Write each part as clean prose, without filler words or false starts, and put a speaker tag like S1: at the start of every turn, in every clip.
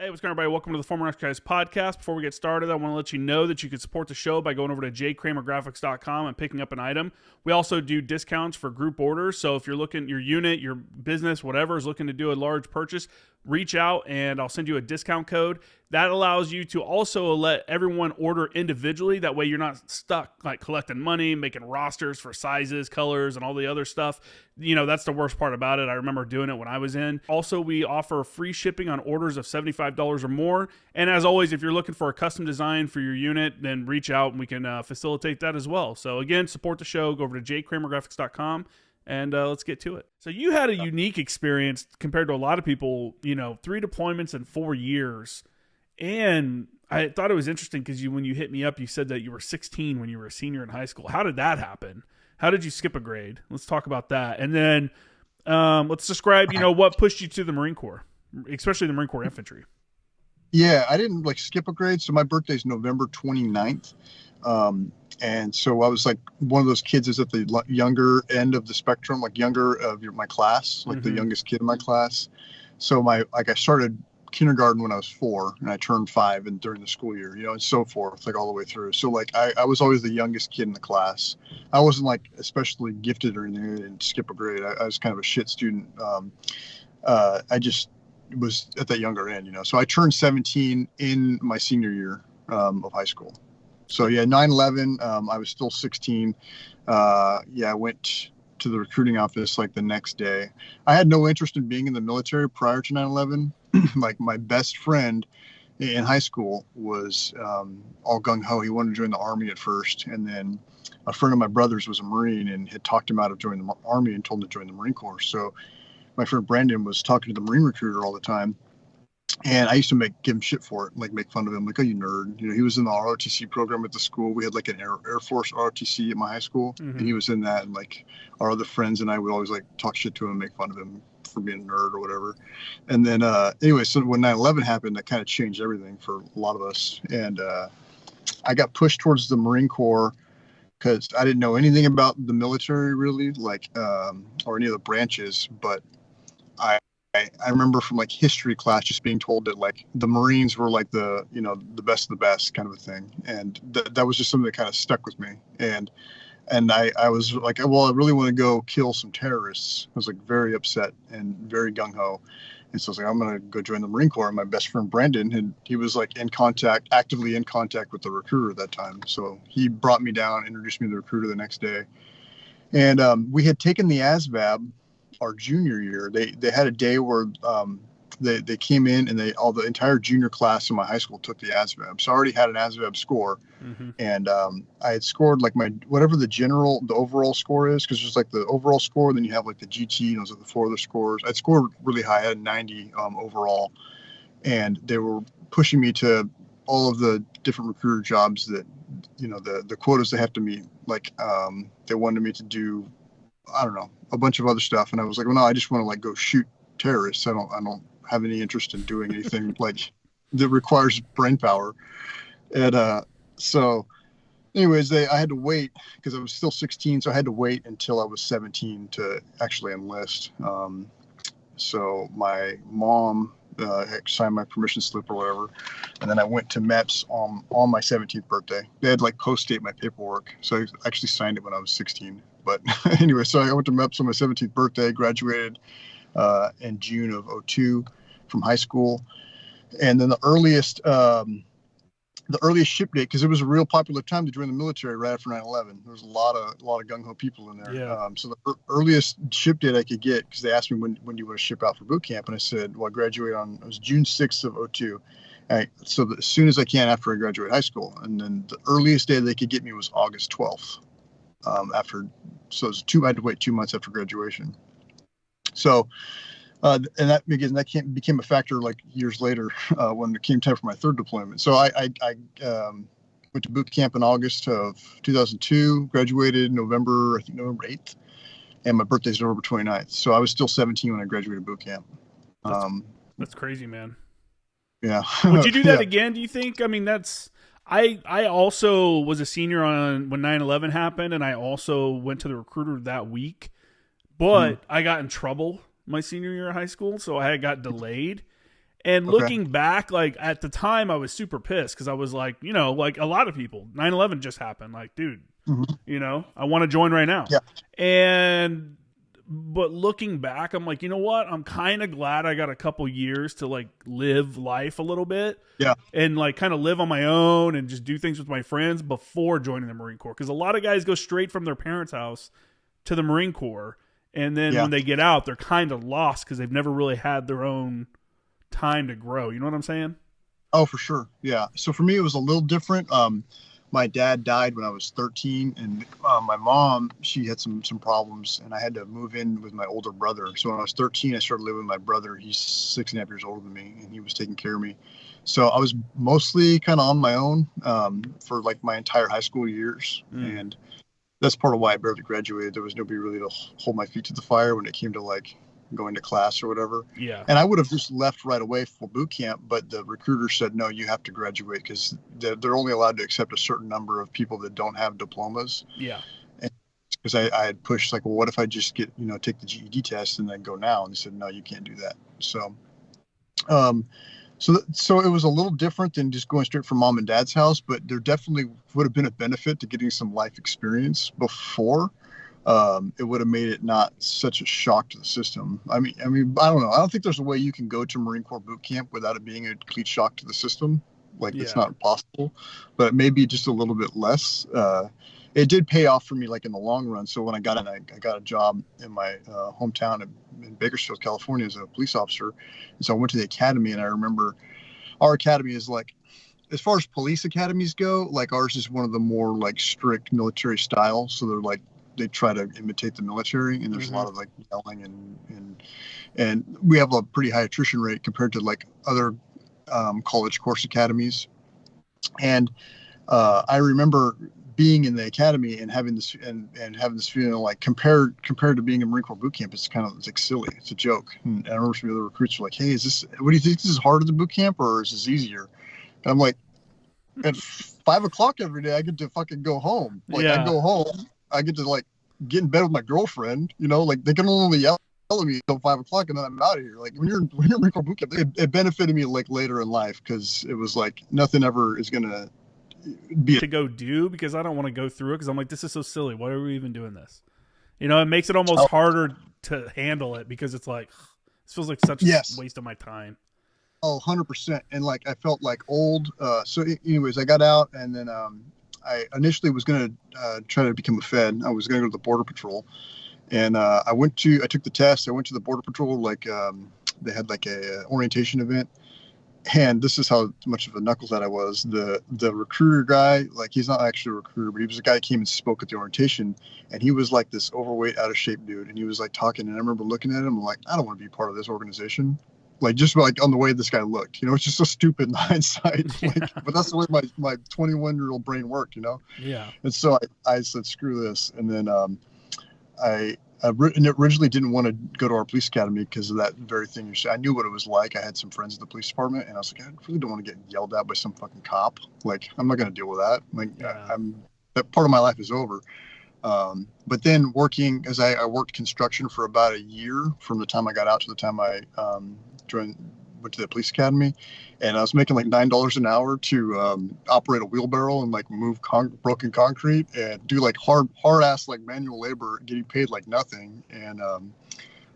S1: Hey, what's going on, everybody? Welcome to the Former Nice Guys podcast. Before we get started, I want to let you know that you can support the show by going over to jcramergraphics.com and picking up an item. We also do discounts for group orders, so if you're looking, your unit, your business, whatever, is looking to do a large purchase, reach out and I'll send you a discount code. That allows you to also let everyone order individually. That way you're not stuck like collecting money, making rosters for sizes, colors, and all the other stuff. You know, that's the worst part about it. I remember doing it when I was in. Also, we offer free shipping on orders of $75 or more. And as always, if you're looking for a custom design for your unit, then reach out and we can facilitate that as well. So again, support the show. Go over to jcramergraphics.com. And let's get to it. So you had a unique experience compared to a lot of people, 3 deployments in 4 years. And I thought it was interesting because when you hit me up, you said that you were 16 when you were a senior in high school. How did that happen? How did you skip a grade? Let's talk about that. And then let's describe, what pushed you to the Marine Corps, especially the Marine Corps Infantry.
S2: Yeah, I didn't skip a grade. So my birthday's November 29th. And so I was like one of those kids is at the younger end of the spectrum, like younger of my class, like the youngest kid in my class. So I started kindergarten when I was 4 and I turned 5 and during the school year, and so forth, like all the way through. So I was always the youngest kid in the class. I wasn't like especially gifted or anything. I didn't skip a grade. I was kind of a shit student. I just was at that younger end, So I turned 17 in my senior year of high school. So yeah, 9/11, I was still 16. I went to the recruiting office like the next day. I had no interest in being in the military prior to 9/11. Like my best friend in high school was all gung-ho. He wanted to join the Army at first. And then a friend of my brother's was a Marine and had talked him out of joining the Army and told him to join the Marine Corps. So my friend Brandon was talking to the Marine recruiter all the time. And I used to give him shit for it, make fun of him, like, oh, you nerd. He was in the ROTC program at the school. We had like an Air Force ROTC at my high school, and he was in that. And like our other friends and I would always like talk shit to him, make fun of him for being a nerd or whatever. And then anyway, so when 9/11 happened, that kind of changed everything for a lot of us. And I got pushed towards the Marine Corps because I didn't know anything about the military really, or any of the branches, but I remember from like history class just being told that like the Marines were like the best of the best kind of a thing. And that was just something that kind of stuck with me. And I was like, well, I really want to go kill some terrorists. I was like very upset and very gung-ho. And so I was like, I'm going to go join the Marine Corps. And my best friend, Brandon, he was like actively in contact with the recruiter at that time. So he brought me down, introduced me to the recruiter the next day. And we had taken the ASVAB our junior year. They had a day where they came in and the entire junior class in my high school took the ASVAB. So I already had an ASVAB score, and I had scored like whatever the overall score is, because there's like the overall score, then you have like the GT, and those are the 4 other scores. I'd scored really high. I had 90 overall, and they were pushing me to all of the different recruiter jobs that the quotas they have to meet. Like they wanted me to do, I don't know, a bunch of other stuff. And I was like, well, no, I just want to like go shoot terrorists. I don't have any interest in doing anything like that requires brain power. And so anyways, I had to wait because I was still 16. So I had to wait until I was 17 to actually enlist. So my mom signed my permission slip or whatever. And then I went to MEPS on my 17th birthday. They had like post-date my paperwork. So I actually signed it when I was 16. But anyway, so I went to MEPS on my 17th birthday, graduated in June of 2002 from high school. And then the earliest ship date, because it was a real popular time to join the military right after 9/11. There was a lot of gung-ho people in there.
S1: Yeah.
S2: So the earliest ship date I could get, because they asked me when do you want to ship out for boot camp, and I said, well, I graduated it was June 6th of 2002. So as soon as I can after I graduate high school. And then the earliest day they could get me was August 12th. So it was I had to wait 2 months after graduation. So, and that became a factor like years later when it came time for my 3rd deployment. So I went to boot camp in August of 2002, graduated November 8th, and my birthday's November 29th. So I was still 17 when I graduated boot camp.
S1: That's crazy, man.
S2: Yeah.
S1: Would you do that again, do you think? I mean, I also was a senior when 9/11 happened, and I also went to the recruiter that week, but I got in trouble my senior year of high school, so I got delayed. And
S2: Okay.
S1: looking back, like at the time, I was super pissed because I was like, you know, like a lot of people, 9/11 just happened. Like, dude,
S2: Mhm.
S1: you know, I want to join right now.
S2: Yeah.
S1: And but looking back, I'm like, you know what? I'm kind of glad I got a couple years to like live life a little bit
S2: Yeah.
S1: and like kind of live on my own and just do things with my friends before joining the Marine Corps. Because a lot of guys go straight from their parents' house to the Marine Corps, and then
S2: Yeah.
S1: when they get out, they're kind of lost because they've never really had their own time to grow. You know what I'm saying?
S2: Oh, for sure. Yeah. So for me, it was a little different. My dad died when I was 13, and my mom, she had some problems, and I had to move in with my older brother. So when I was 13, I started living with my brother. He's 6.5 years older than me, and he was taking care of me. So I was mostly kind of on my own for like my entire high school years, and that's part of why I barely graduated. There was nobody really to hold my feet to the fire when it came to like going to class or whatever.
S1: Yeah.
S2: And I would have just left right away for boot camp, but the recruiter said, no, you have to graduate because they're only allowed to accept a certain number of people that don't have diplomas.
S1: Yeah.
S2: Because I had pushed like, well, what if I just get, take the GED test and then go now? And they said, no, you can't do that. So, so it was a little different than just going straight from mom and dad's house, but there definitely would have been a benefit to getting some life experience before. It would have made it not such a shock to the system. I mean, I don't know. I don't think there's a way you can go to Marine Corps boot camp without it being a complete shock to the system. Like it's not possible, but maybe just a little bit less. It did pay off for me, like in the long run. So when I got in, I got a job in my hometown in Bakersfield, California, as a police officer. And so I went to the academy, and I remember our academy is like, as far as police academies go, like ours is one of the more like strict military style. So they're like, they try to imitate the military, and there's a lot of like yelling and we have a pretty high attrition rate compared to like other college course academies. And I remember being in the academy and having this and having this feeling like compared to being in Marine Corps boot camp, it's like silly. It's a joke. And I remember some of the recruits were like, "Hey, what do you think? This is harder than boot camp, or is this easier?" And I'm like, at 5 o'clock every day, I get to fucking go home. Like I go home, I get to like get in bed with my girlfriend. Like they can only yell at me until 5 o'clock, and then I'm out of here. Like when you're in Marine Corps boot camp, it benefited me like later in life because it was like nothing ever is gonna be
S1: to go do because I don't want to go through it because I'm like, this is so silly. Why are we even doing this? It makes it almost harder to handle it because it's like, this feels like such a waste of my time.
S2: Oh, 100%. And like, I felt like old. So anyways, I got out, and then I initially was going to try to become a Fed. I was going to go to the Border Patrol, and I took the test. I went to the Border Patrol. Like they had like a orientation event. And this is how much of a knucklehead I was. The recruiter guy, like he's not actually a recruiter, but he was the guy that came and spoke at the orientation, and he was like this overweight, out of shape dude, and he was like talking, and I remember looking at him, I'm like, I don't want to be part of this organization. Like just like on the way this guy looked, it's just so stupid in hindsight. Like, but that's the way my 21-year-old brain worked,
S1: Yeah.
S2: And so I said, screw this, and then I originally didn't want to go to our police academy because of that very thing you said. I knew what it was like. I had some friends in the police department, and I was like, I really don't want to get yelled at by some fucking cop. Like, I'm not going to deal with that. Like, that part of my life is over. But then working, as I worked construction for about a year from the time I got out to the time I went to the police academy, and I was making like $9 an hour to operate a wheelbarrow and like move broken concrete and do like hard ass like manual labor, getting paid like nothing, and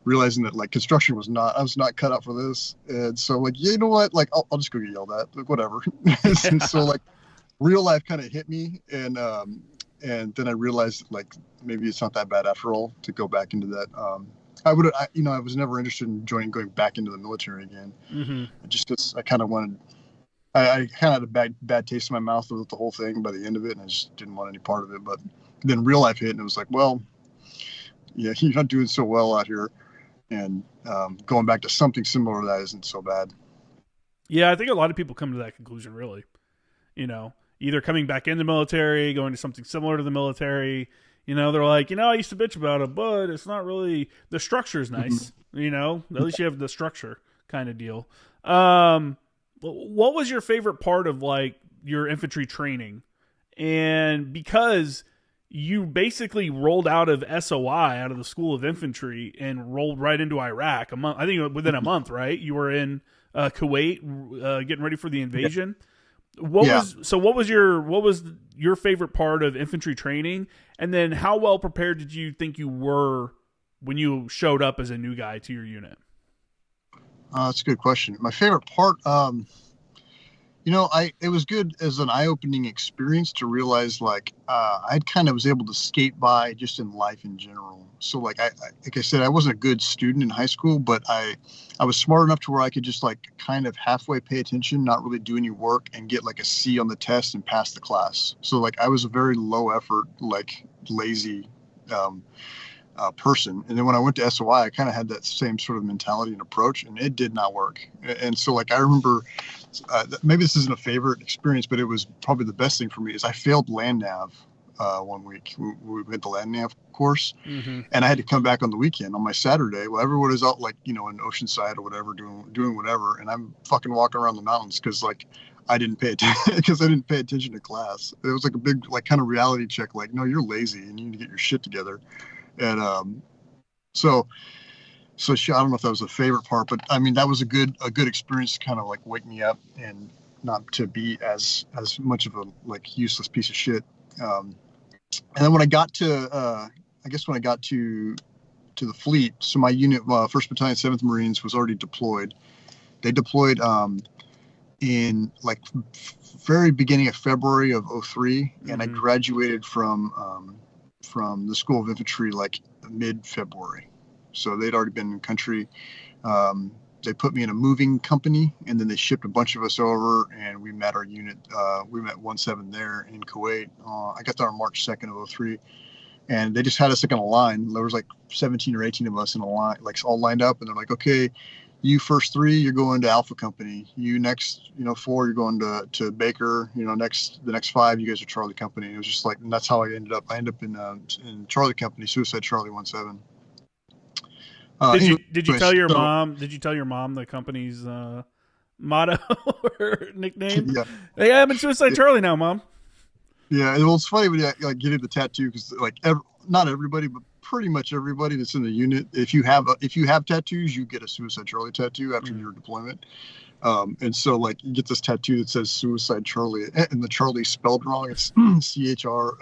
S2: realizing that like construction I was not cut out for this. And so like, you know what, like I'll just go get yelled at, like whatever. And so like real life kind of hit me, and then I realized like maybe it's not that bad after all to go back into that. I was never interested in going back into the military again. Just because I kind of wanted, I kind of had a bad taste in my mouth with the whole thing by the end of it, and I just didn't want any part of it. But then real life hit, and it was like, well, yeah, you're not doing so well out here, and going back to something similar to that isn't so bad.
S1: Yeah, I think a lot of people come to that conclusion, really. Either coming back in the military, going to something similar to the military. They're like, I used to bitch about it, but it's not really, the structure is nice, at least you have the structure kind of deal. What was your favorite part of like your infantry training? And because you basically rolled out of SOI, out of the School of Infantry, and rolled right into Iraq I think within a month, right? You were in Kuwait, getting ready for the
S2: Yeah.
S1: invasion.
S2: Yeah.
S1: What was your favorite part of infantry training? And then how well prepared did you think you were when you showed up as a new guy to your unit?
S2: That's a good question. My favorite part, it was good as an eye-opening experience to realize like I kind of was able to skate by just in life in general. So like I said, I wasn't a good student in high school, but I was smart enough to where I could just like kind of halfway pay attention, not really do any work, and get like a C on the test and pass the class. So like I was a very low effort, like lazy um, person. And then when I went to SOI, I kind of had that same sort of mentality and approach, and it did not work. And so like I remember, maybe this isn't a favorite experience, but it was probably the best thing for me is I failed land nav one week. We had the land nav course,
S1: Mm-hmm.
S2: and I had to come back on the weekend on my Saturday. Well, everyone is out like in Oceanside or whatever doing whatever, and I'm fucking walking around the mountains because like I didn't pay attention because I didn't pay attention to class. It was like a big like kind of reality check. Like, no, you're lazy and you need to get your shit together. And so I don't know if that was a favorite part, but I mean that was a good experience to kind of like wake me up and not to be as much of a like useless piece of shit. And then when I got to when I got to the fleet, so my unit, 1st Battalion, 7th Marines, was already deployed. They deployed in like very beginning of February of 03, and I graduated from the School of Infantry like mid-February. So they'd already been in country. They put me in a moving company, and then they shipped a bunch of us over, and we met our unit. We met 1-7 there in Kuwait. I got there on March 2nd of 03, and they just had us like in a line. There was like 17 or 18 of us in a line, like all lined up, and they're like, okay, you first 3, you're going to Alpha Company. You next, 4, you're going to Baker. The next 5, you guys are Charlie Company. It was just like, and that's how I ended up. I ended up in Charlie Company, Suicide Charlie 1-7.
S1: Did you tell your mom? Did you tell your mom the company's motto or nickname?
S2: Yeah.
S1: Hey, I'm in Suicide Charlie now, Mom.
S2: Yeah, it's funny when you like get the tattoo because like not everybody, but pretty much everybody that's in the unit, if you have tattoos, you get a Suicide Charlie tattoo after your deployment. And so like you get this tattoo that says Suicide Charlie, and the Charlie's spelled wrong. It's CHARLEY.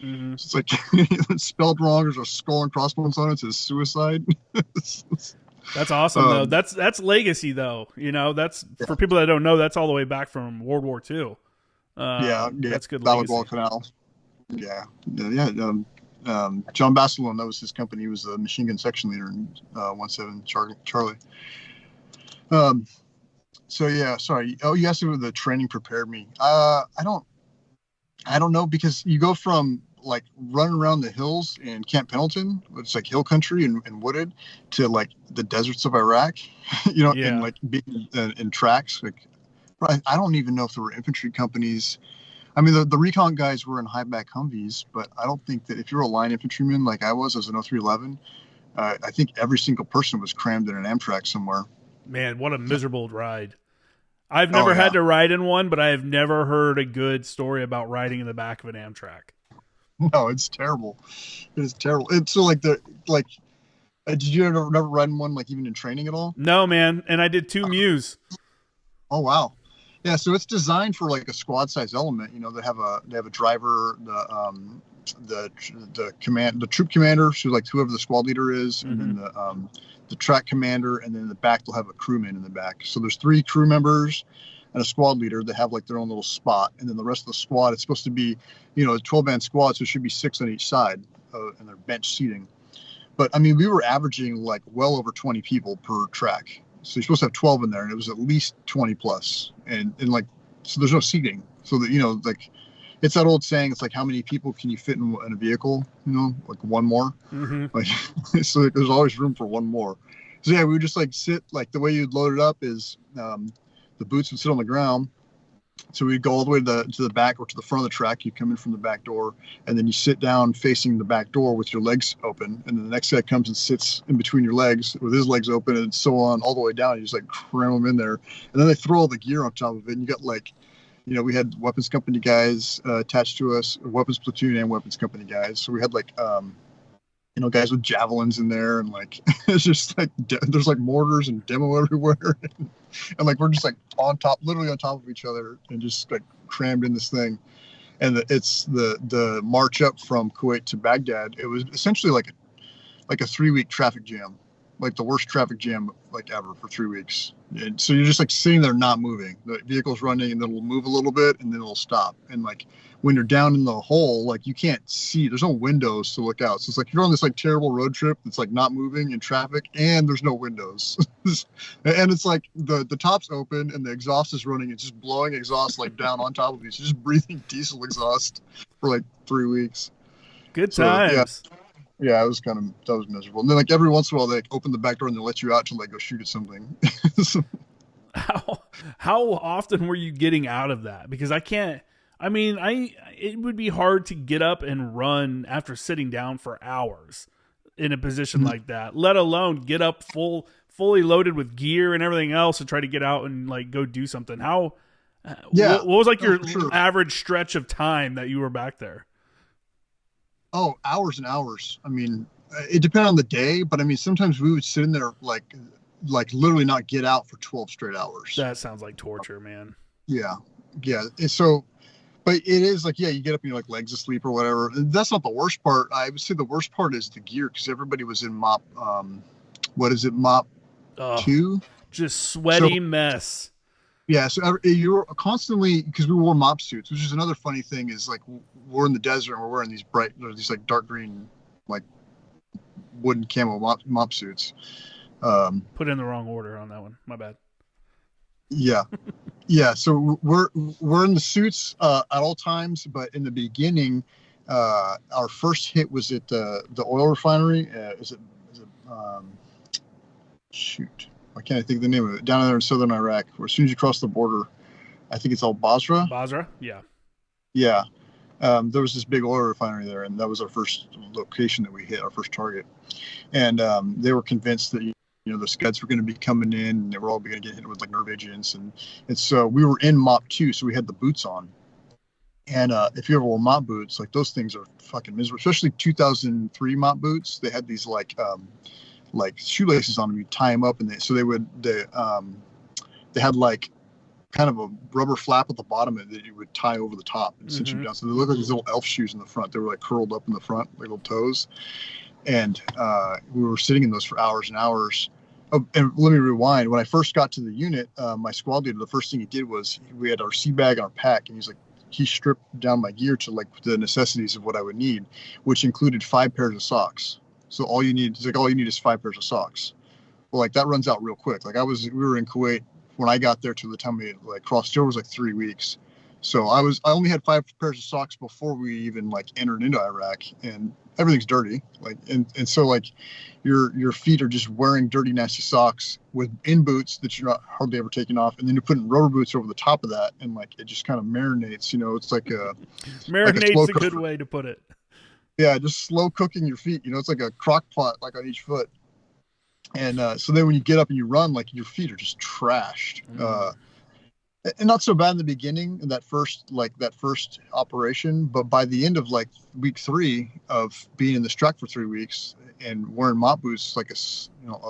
S1: Mm-hmm.
S2: So it's like it's spelled wrong. There's a skull and crossbones on it. It says suicide.
S1: That's awesome though. That's legacy though. That's for people that don't know. That's all the way back from World War II. That's good.
S2: Ballard Canal. Yeah. John Basilone, that was his company. He was the machine gun section leader in 1-7 Charlie. So yeah, sorry. Oh, you asked me if the training prepared me. I don't know, because you go from like running around the hills in Camp Pendleton, it's like hill country and wooded, to like the deserts of Iraq, and like being in tracks. Like, I don't even know if there were infantry companies. I mean, the recon guys were in high-back Humvees, but I don't think that if you're a line infantryman like I was as an 0311, I think every single person was crammed in an Amtrak somewhere.
S1: Man, what a miserable ride. I've never had to ride in one, but I have never heard a good story about riding in the back of an Amtrak.
S2: No, it's terrible. It is terrible. It's so like did you ever never ride in one, like even in training at all?
S1: No, man. And I did 2 Mews.
S2: Oh, wow. Yeah, so it's designed for like a squad size element. They have a driver, the troop commander, so like whoever the squad leader is, and then the track commander, and then in the back they'll have a crewman in the back. So there's 3 crew members and a squad leader that have like their own little spot, and then the rest of the squad, it's supposed to be, a 12-man squad, so it should be 6 on each side, and they're bench seating. But I mean, we were averaging like well over 20 people per track. So you're supposed to have 12 in there, and it was at least 20 plus. And like, so there's no seating. So that, like, it's that old saying, it's like, how many people can you fit in a vehicle? Like one more.
S1: Mm-hmm.
S2: Like, so there's always room for one more. So yeah, we would just like sit, like the way you'd load it up is the boots would sit on the ground. So we'd go all the way to the back or to the front of the track. You come in from the back door, and then you sit down facing the back door with your legs open. And then the next guy comes and sits in between your legs with his legs open, and so on all the way down. You just like cram them in there. And then they throw all the gear on top of it. And you got like, we had weapons company guys attached to us, weapons platoon and weapons company guys. So we had like guys with javelins in there, and like it's just like there's like mortars and demo everywhere, and like we're just like literally on top of each other, and just like crammed in this thing. And it's the march up from Kuwait to Baghdad. It was essentially like a 3-week traffic jam, like the worst traffic jam like ever for 3 weeks. And so you're just like sitting there not moving. The vehicle's running, and then it'll move a little bit, and then it'll stop. And like when you're down in the hole, like you can't see. There's no windows to look out. So it's like you're on this like terrible road trip that's like not moving in traffic, and there's no windows. And it's like the top's open and the exhaust is running. It's just blowing exhaust like down on top of you. So just breathing diesel exhaust for like 3 weeks.
S3: Good times.
S2: Yeah, that was miserable. And then like every once in a while they like, open the back door and they let you out to like go shoot at something.
S3: How often were you getting out of that? Because it would be hard to get up and run after sitting down for hours in a position like that, let alone get up fully loaded with gear and everything else to try to get out and like go do something. What was like your average stretch of time that you were back there?
S2: Oh, hours and hours. I mean, it depended on the day, but I mean, sometimes we would sit in there like literally not get out for 12 straight hours.
S3: That sounds like torture, man.
S2: Yeah. And so, but it is like, yeah, you get up and you're like legs asleep or whatever. And that's not the worst part. I would say the worst part is the gear, because everybody was in MOP. What is it? MOP 2?
S3: Just sweaty mess.
S2: Yeah, so you're constantly, because we wore mop suits, which is another funny thing, is like we're in the desert and we're wearing these like dark green, like wooden camo mop suits.
S3: Put in the wrong order on that one. My bad.
S2: Yeah, yeah. So we're in the suits at all times, but in the beginning, our first hit was at the oil refinery. Shoot. Why can't I think of the name of it? Down there in southern Iraq, where as soon as you cross the border, I think it's all Basra.
S3: Basra, yeah.
S2: Yeah. There was this big oil refinery there, and that was our first location that we hit, our first target. And they were convinced that, the Scuds were going to be coming in, and they were all going to get hit with like nerve agents. And so we were in MOP 2, so we had the boots on. And if you ever wore MOP boots, like those things are fucking miserable, especially 2003 MOP boots. They had these like shoelaces on them. You tie them up, and they had like kind of a rubber flap at the bottom that you would tie over the top and cinch them down. So they look like these little elf shoes in the front. They were like curled up in the front, like little toes. And we were sitting in those for hours and hours. Oh, and let me rewind. When I first got to the unit, my squad leader, the first thing he did was we had our sea bag and our pack, and he stripped down my gear to like the necessities of what I would need, which included 5 pairs of socks. So all you need is 5 pairs of socks. Well, like that runs out real quick. Like we were in Kuwait when I got there to the time we like crossed over was like 3 weeks. So I only had 5 pairs of socks before we even like entered into Iraq, and everything's dirty. Like, and so like your feet are just wearing dirty, nasty socks in boots that you're not hardly ever taking off. And then you're putting rubber boots over the top of that. And like, it just kind of marinates, it's like
S3: marinate's a good way to put it.
S2: Yeah, just slow cooking your feet. It's like a crock pot, like on each foot. And so then when you get up and you run, like your feet are just trashed. And not so bad in the beginning, in that first operation, but by the end of like week 3 of being in this truck for 3 weeks and wearing MOP boots, like a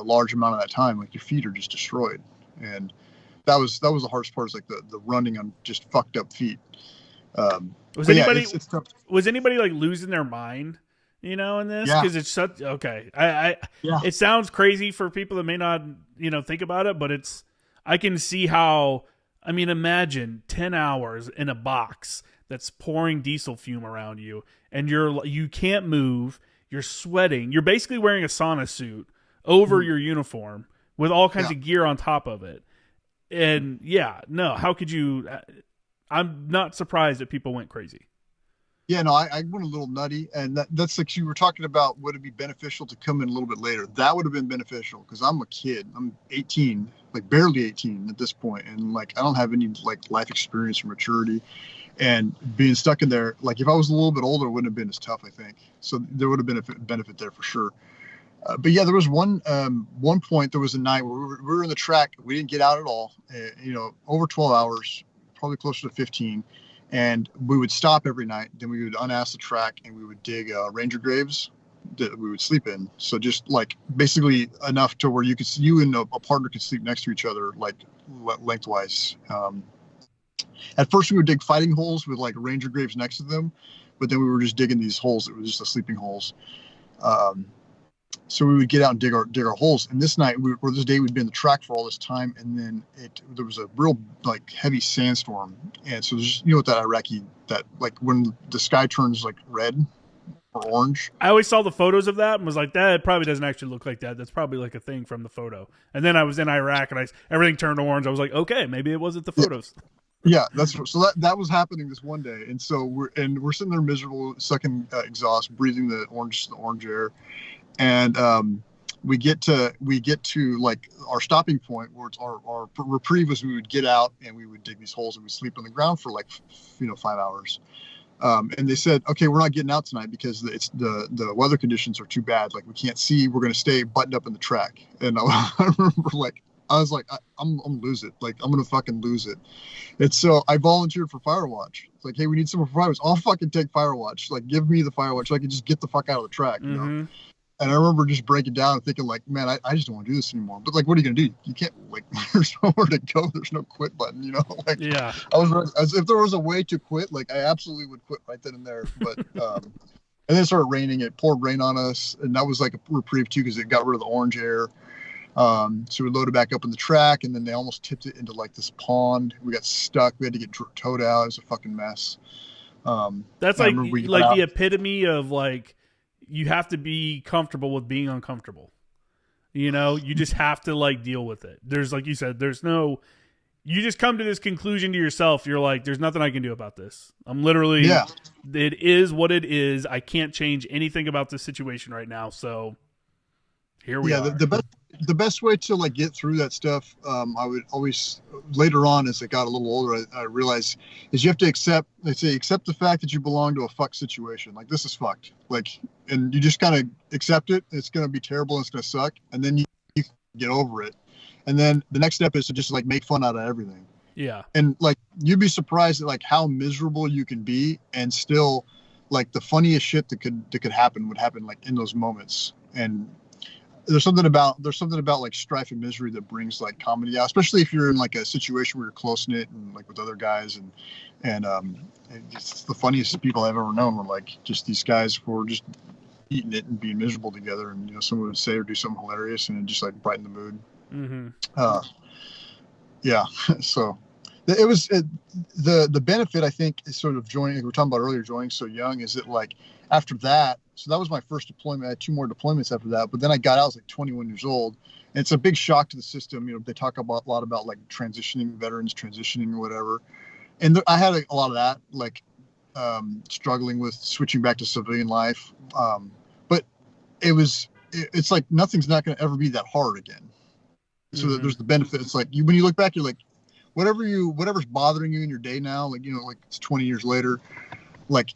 S2: large amount of that time, like your feet are just destroyed. And that was the hardest part, is like the running on just fucked up feet.
S3: Was anybody like losing their mind, in this? Because it's such, okay. It sounds crazy for people that may not, think about it, but I can see how, imagine 10 hours in a box that's pouring diesel fume around you, and you can't move, you're sweating, you're basically wearing a sauna suit over your uniform with all kinds of gear on top of it. And how could you, I'm not surprised that people went crazy.
S2: Yeah, no, I went a little nutty, and that's like you were talking about. Would it be beneficial to come in a little bit later? That would have been beneficial, because I'm a kid. I'm 18, like barely 18 at this point, and like I don't have any like life experience or maturity. And being stuck in there, like if I was a little bit older, it wouldn't have been as tough, I think. So there would have been a benefit there for sure. But yeah, there was one point. There was a night where we were in the track. We didn't get out at all. Over 12 hours, probably closer to 15. And we would stop every night. Then we would unass the track, and we would dig ranger graves that we would sleep in. So just like basically enough to where you and a partner could sleep next to each other, like lengthwise. At first we would dig fighting holes with like ranger graves next to them, but then we were just digging these holes. It was just the sleeping holes. So we would get out and dig our holes. And this night, or this day, we'd been in the track for all this time, and then there was a real like heavy sandstorm. And so there's, you know what that Iraqi, that like when the sky turns like red or orange.
S3: I always saw the photos of that and was like, that probably doesn't actually look like that. That's probably like a thing from the photo. And then I was in Iraq and everything turned orange. I was like, okay, maybe it wasn't the photos.
S2: Yeah, so that was happening this one day, and so we're sitting there miserable, sucking exhaust, breathing the orange air, and we get to like our stopping point where it's our reprieve was we would get out and we would dig these holes and we'd sleep on the ground for like 5 hours, and they said, okay, we're not getting out tonight because the weather conditions are too bad, like we can't see, we're going to stay buttoned up in the track. And I remember I was like, I'm gonna lose it. Like, I'm gonna fucking lose it. And so I volunteered for Firewatch. It's like, hey, we need someone for Firewatch. I'll fucking take Firewatch. Like, give me the Firewatch so I can just get the fuck out of the track, you know? And I remember just breaking down and thinking, like, man, I just don't want to do this anymore. But, like, what are you going to do? You can't, like, there's nowhere to go. There's no quit button, you know? Like,
S3: yeah.
S2: As if there was a way to quit, like, I absolutely would quit right then and there. But, and then it started raining. It poured rain on us. And that was, like, a reprieve, too, because it got rid of the orange air. So we loaded back up in the track, and then they almost tipped it into like this pond. We got stuck. We had to get towed out. It was a fucking mess.
S3: That's like the epitome of like, you have to be comfortable with being uncomfortable. You know, you just have to like deal with it. There's, like you said, you just come to this conclusion to yourself. You're like, there's nothing I can do about this. I'm literally, it is what it is. I can't change anything about this situation right now. So here we are.
S2: The best way to like get through that stuff, I would always, later on as I got a little older, I realized is you have to accept the fact that you belong to a fucked situation. Like, this is fucked. Like, and you just kind of accept it. It's going to be terrible. And it's going to suck. And then you get over it. And then the next step is to just like make fun out of everything.
S3: Yeah.
S2: And like, you'd be surprised at like how miserable you can be, and still like the funniest shit that could happen would happen like in those moments. And there's something about like strife and misery that brings like comedy out, especially if you're in like a situation where you're close knit and like with other guys, and it's the funniest people I've ever known were like just these guys who were just eating it and being miserable together, and you know, someone would say or do something hilarious and it just like brighten the mood. Yeah. So it was the benefit, I think, is sort of joining, like we were talking about earlier, joining so young, is that like after that, so that was my first deployment. I had 2 more deployments after that, but then I got out, I was like 21 years old, and it's a big shock to the system. You know, they talk a lot about like veterans transitioning or whatever, and I had a lot of that, like struggling with switching back to civilian life, but it's like nothing's not going to ever be that hard again. So there's the benefit. It's like when you look back, you're like, whatever's bothering you in your day now, like, you know, like it's 20 years later, like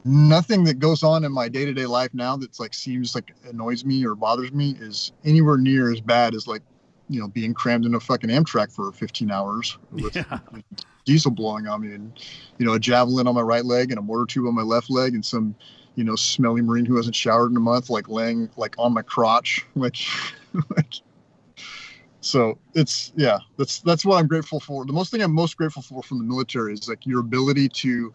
S2: nothing that goes on in my day-to-day life now that's like seems like annoys me or bothers me is anywhere near as bad as like, you know, being crammed in a fucking Amtrak for 15 hours with diesel blowing on me, and, you know, a javelin on my right leg and a mortar tube on my left leg, and some, you know, smelly Marine who hasn't showered in a month like laying like on my crotch, like so it's, that's what I'm grateful for. The most thing I'm most grateful for from the military is like your ability to,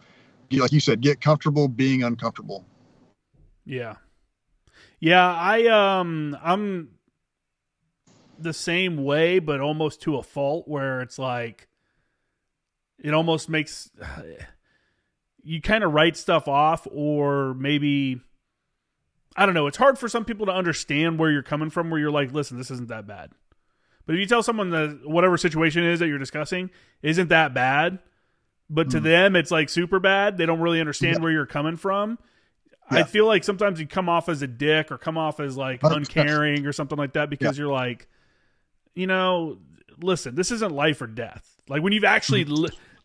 S2: like you said, get comfortable being uncomfortable.
S3: Yeah. I'm the same way, but almost to a fault, where it's like, it almost makes you kind of write stuff off, or maybe, I don't know. It's hard for some people to understand where you're coming from, where you're like, listen, this isn't that bad. But if you tell someone that whatever situation it is that you're discussing isn't that bad, but to them it's like super bad, they don't really understand where you're coming from. I feel like sometimes you come off as a dick or come off as like uncaring or something like that, because you're like, you know, listen, this isn't life or death. Like when you've actually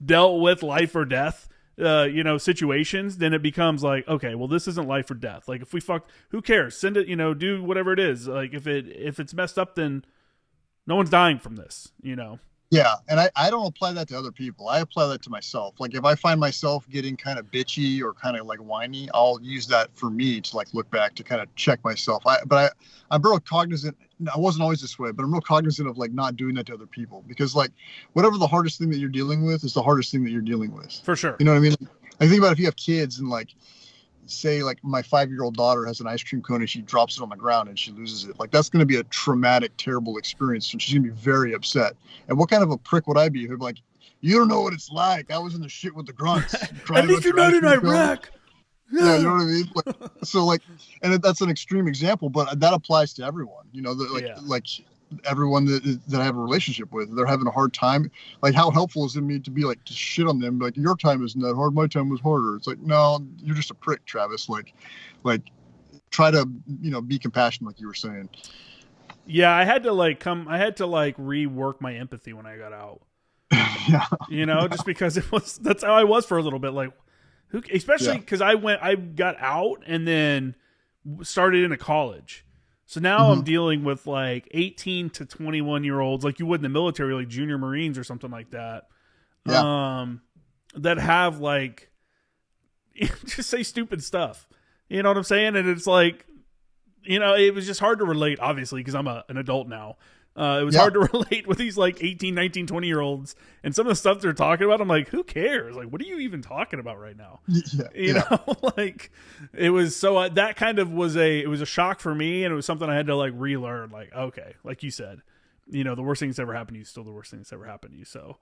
S3: dealt with life or death, you know, situations, then it becomes like, okay, well, this isn't life or death. Like if we fucked, who cares? Send it, you know, do whatever it is. Like if it's messed up, then no one's dying from this, you know?
S2: Yeah, and I don't apply that to other people. I apply that to myself. Like if I find myself getting kind of bitchy or kind of like whiny, I'll use that for me to like look back to kind of check myself. I'm real cognizant. I wasn't always this way, but I'm real cognizant of like not doing that to other people, because like whatever the hardest thing that you're dealing with is the hardest thing that you're dealing with.
S1: For sure.
S2: You know what I mean? I think about if you have kids and like, say like my 5-year-old daughter has an ice cream cone and she drops it on the ground and she loses it. Like that's going to be a traumatic, terrible experience. And she's going to be very upset. And what kind of a prick would I be if I'm like, you don't know what it's like. I was in the shit with the grunts.
S1: At least you're not in Iraq.
S2: Yeah, you know what I mean? Like, so like, and that's an extreme example, but that applies to everyone, you know, like everyone that I have a relationship with, they're having a hard time. Like, how helpful is it me to be like, to shit on them? Like, your time isn't that hard. My time was harder. It's like, no, you're just a prick, Travis. Like try to, you know, be compassionate, like you were saying.
S1: Yeah. I had to rework my empathy when I got out,
S2: yeah,
S1: you know, just because that's how I was for a little bit. Like, especially because I got out and then started into college. So now I'm dealing with like 18 to 21-year-olds, like you would in the military, like junior Marines or something like that.
S2: Yeah.
S1: That have like, just say stupid stuff. You know what I'm saying? And it's like, you know, it was just hard to relate, obviously, because I'm an adult now. It was hard to relate with these like 18, 19, 20-year-olds, and some of the stuff they're talking about. I'm like, who cares? Like, what are you even talking about right now? You know, like it was so that kind of was it was a shock for me, and it was something I had to like relearn. Like, okay, like you said, you know, the worst thing that's ever happened to you is still the worst thing that's ever happened to you. So,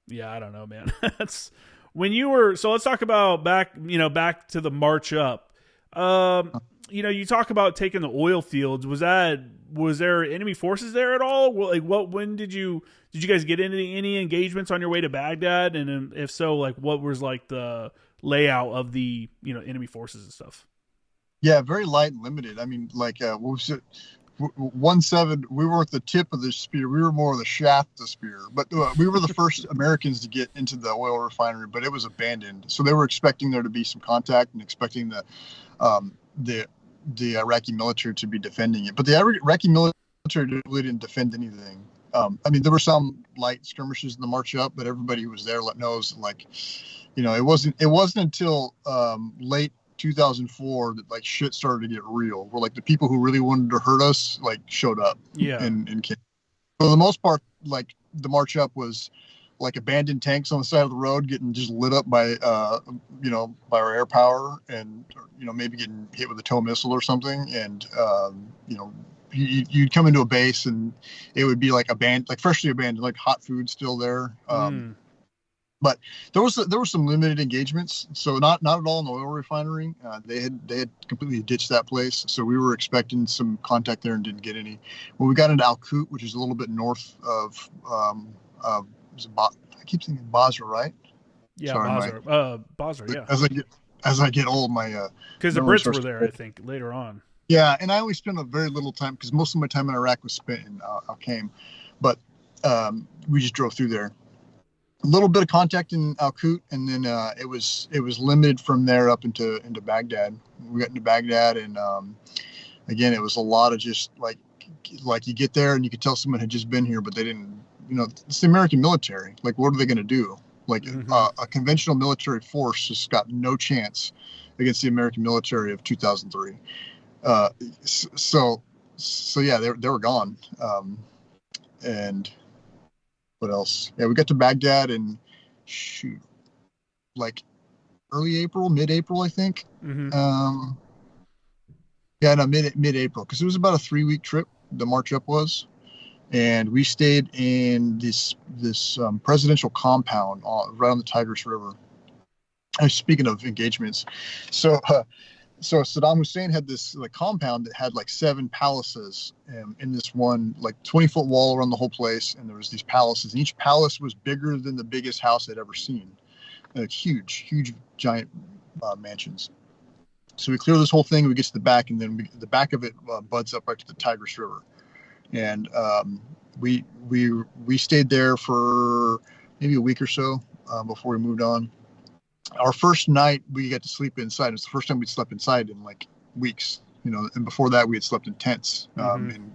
S1: yeah, I don't know, man. That's when you were. So let's talk about back to the march up. You know, you talk about taking the oil fields. Was there enemy forces there at all? Well, like, when did you guys get into any engagements on your way to Baghdad? And if so, like, what was like the layout of the, you know, enemy forces and stuff?
S2: Yeah, very light and limited. I mean, like, what was it? 1-7, we were at the tip of the spear. We were more of the shaft of the spear, but we were the first Americans to get into the oil refinery, but it was abandoned. So they were expecting there to be some contact and expecting the Iraqi military to be defending it. But the Iraqi military really didn't defend anything. I mean, there were some light skirmishes in the march up, but everybody who was there knows, like, you know, it wasn't until late 2004 that like shit started to get real, where like the people who really wanted to hurt us like showed up. And came. For the most part, like the march up was like abandoned tanks on the side of the road getting just lit up by you know, by our air power, and you know, maybe getting hit with a tow missile or something. And you know, you'd come into a base and it would be like freshly abandoned, like hot food still there. But there were some limited engagements, so not at all in the oil refinery. They had completely ditched that place, so we were expecting some contact there and didn't get any. When we got into Al-Qut, which is a little bit north of I keep thinking Basra, right?
S1: Yeah,
S2: sorry,
S1: Basra. Yeah.
S2: As I get old, my
S1: because the Brits were there, I think, later on.
S2: Yeah, and I only spent a very little time because most of my time in Iraq was spent in Al-Qaim, but we just drove through there. A little bit of contact in Al-Qut, and then it was limited from there up into Baghdad. We got into Baghdad, and again, it was a lot of just like you get there and you could tell someone had just been here, but they didn't. You know, it's the American military. Like, what are they going to do? Like, a conventional military force just got no chance against the American military of 2003. So yeah, they were gone. And what else? Yeah, we got to Baghdad and like mid-April, I think. Yeah, no, mid-April, because it was about a 3-week trip. The march up was, and we stayed in this presidential compound right on the Tigris River. Speaking of engagements, so Saddam Hussein had this like compound that had like 7 palaces in this one like 20-foot wall around the whole place, and there was these palaces, and each palace was bigger than the biggest house I'd ever seen. Like huge giant mansions. So we clear this whole thing, we get to the back, and then the back of it buds up right to the Tigris River. And we stayed there for maybe a week or so before we moved on. Our first night we got to sleep inside. It was the first time we'd slept inside in like weeks, you know. And before that we had slept in tents in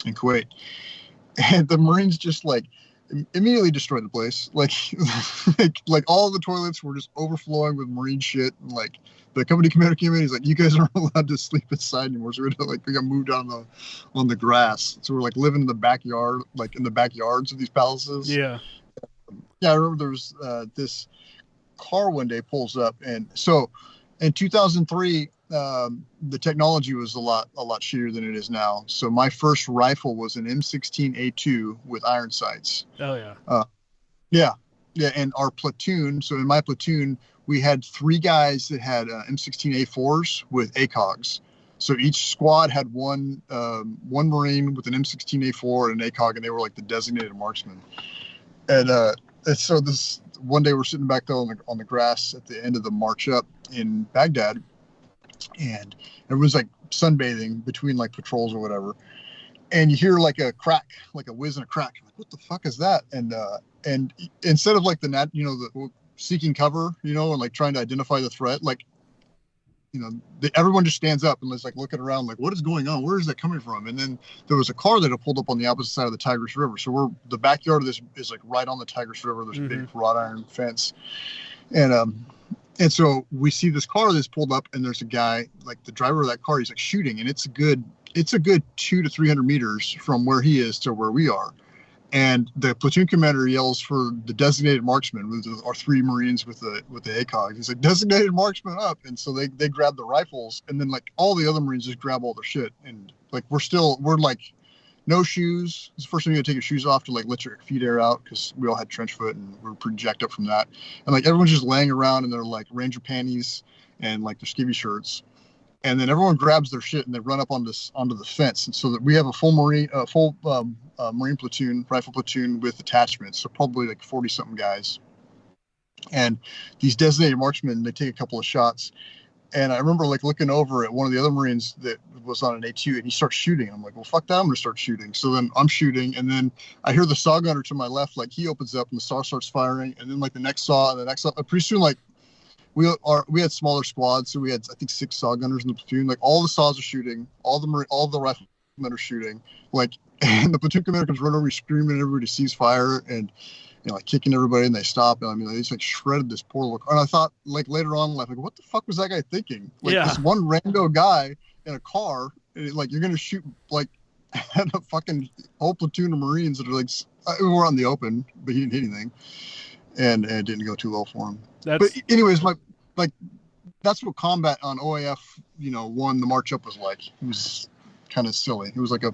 S2: Kuwait. and the Marines just like immediately destroyed the place. Like, like all the toilets were just overflowing with Marine shit. And like the company commander came in, he's like, "You guys aren't allowed to sleep inside anymore." So we got moved out on the grass. So we're like living in the backyard, like in the backyards of these palaces.
S3: Yeah.
S2: Yeah, I remember there was this car one day pulls up, and so in 2003, the technology was a lot shittier than it is now. So my first rifle was an M16A2 with iron sights.
S3: Oh yeah.
S2: Yeah, and our platoon. So in my platoon, we had 3 guys that had M16A4s with ACOGs. So each squad had one Marine with an M16A4 and an ACOG, and they were like the designated marksman. And so this one day we're sitting back there on the grass at the end of the march up in Baghdad, and everyone's like sunbathing between like patrols or whatever, and you hear like a crack, like a whiz and a crack. I'm like, what the fuck is that? And instead of like the seeking cover, and like trying to identify the threat, like, everyone just stands up and is like looking around, like, what is going on? Where is that coming from? And then there was a car that had pulled up on the opposite side of the Tigris River. So the backyard of this is like right on the Tigris River. There's a big wrought iron fence. And so we see this car that's pulled up, and there's a guy, like the driver of that car, he's like shooting, and it's a good 200 to 300 meters from where he is to where we are. And the platoon commander yells for the designated marksman, with our 3 Marines with the ACOG. He's like, designated marksman up. And so they grab the rifles, and then like all the other Marines just grab all their shit. And like we're like no shoes. It's the first time you gotta take your shoes off to like let your feet air out, because we all had trench foot and we were pretty jacked up from that. And like everyone's just laying around in their like Ranger panties and like their skivvy shirts. And then everyone grabs their shit and they run up onto the fence. And so that we have a full Marine platoon, rifle platoon with attachments. So probably like 40 something guys. And these designated marksmen, they take a couple of shots. And I remember like looking over at one of the other Marines that was on an A2, and he starts shooting. I'm like, well, fuck that, I'm gonna start shooting. So then I'm shooting, and then I hear the saw gunner to my left, like he opens up and the saw starts firing. And then like the next saw and the next saw, pretty soon like we had smaller squads, so we had I think 6 saw gunners in the platoon. Like all the saws are shooting, all the riflemen are shooting, like, and the platoon commander comes running over, screaming at everybody to cease fire, and like kicking everybody, and they stop. And I mean, they just like shredded this poor little car. And I thought like later on, like what the fuck was that guy thinking? Like this one rando guy in a car, and, like you're gonna shoot like at a fucking whole platoon of Marines that are like we're on the open, but he didn't hit anything, and it didn't go too well for him. But anyways, that's what combat on OAF, 1, the march up was like. It was kind of silly. It was like a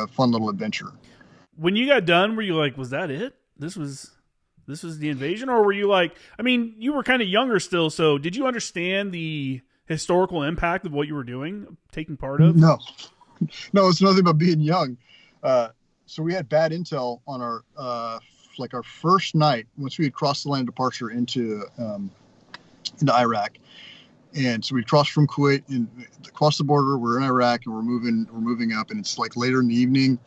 S2: fun little adventure.
S3: When you got done, were you like, was that it? This was the invasion? Or were you like, I mean, you were kind of younger still, so did you understand the historical impact of what you were doing, taking part of?
S2: No, it's nothing about being young. So we had bad intel on our our first night, once we had crossed the line of departure into Iraq. And so we crossed from Kuwait and across the border. We're in Iraq, and we're moving up, and it's like later in the evening.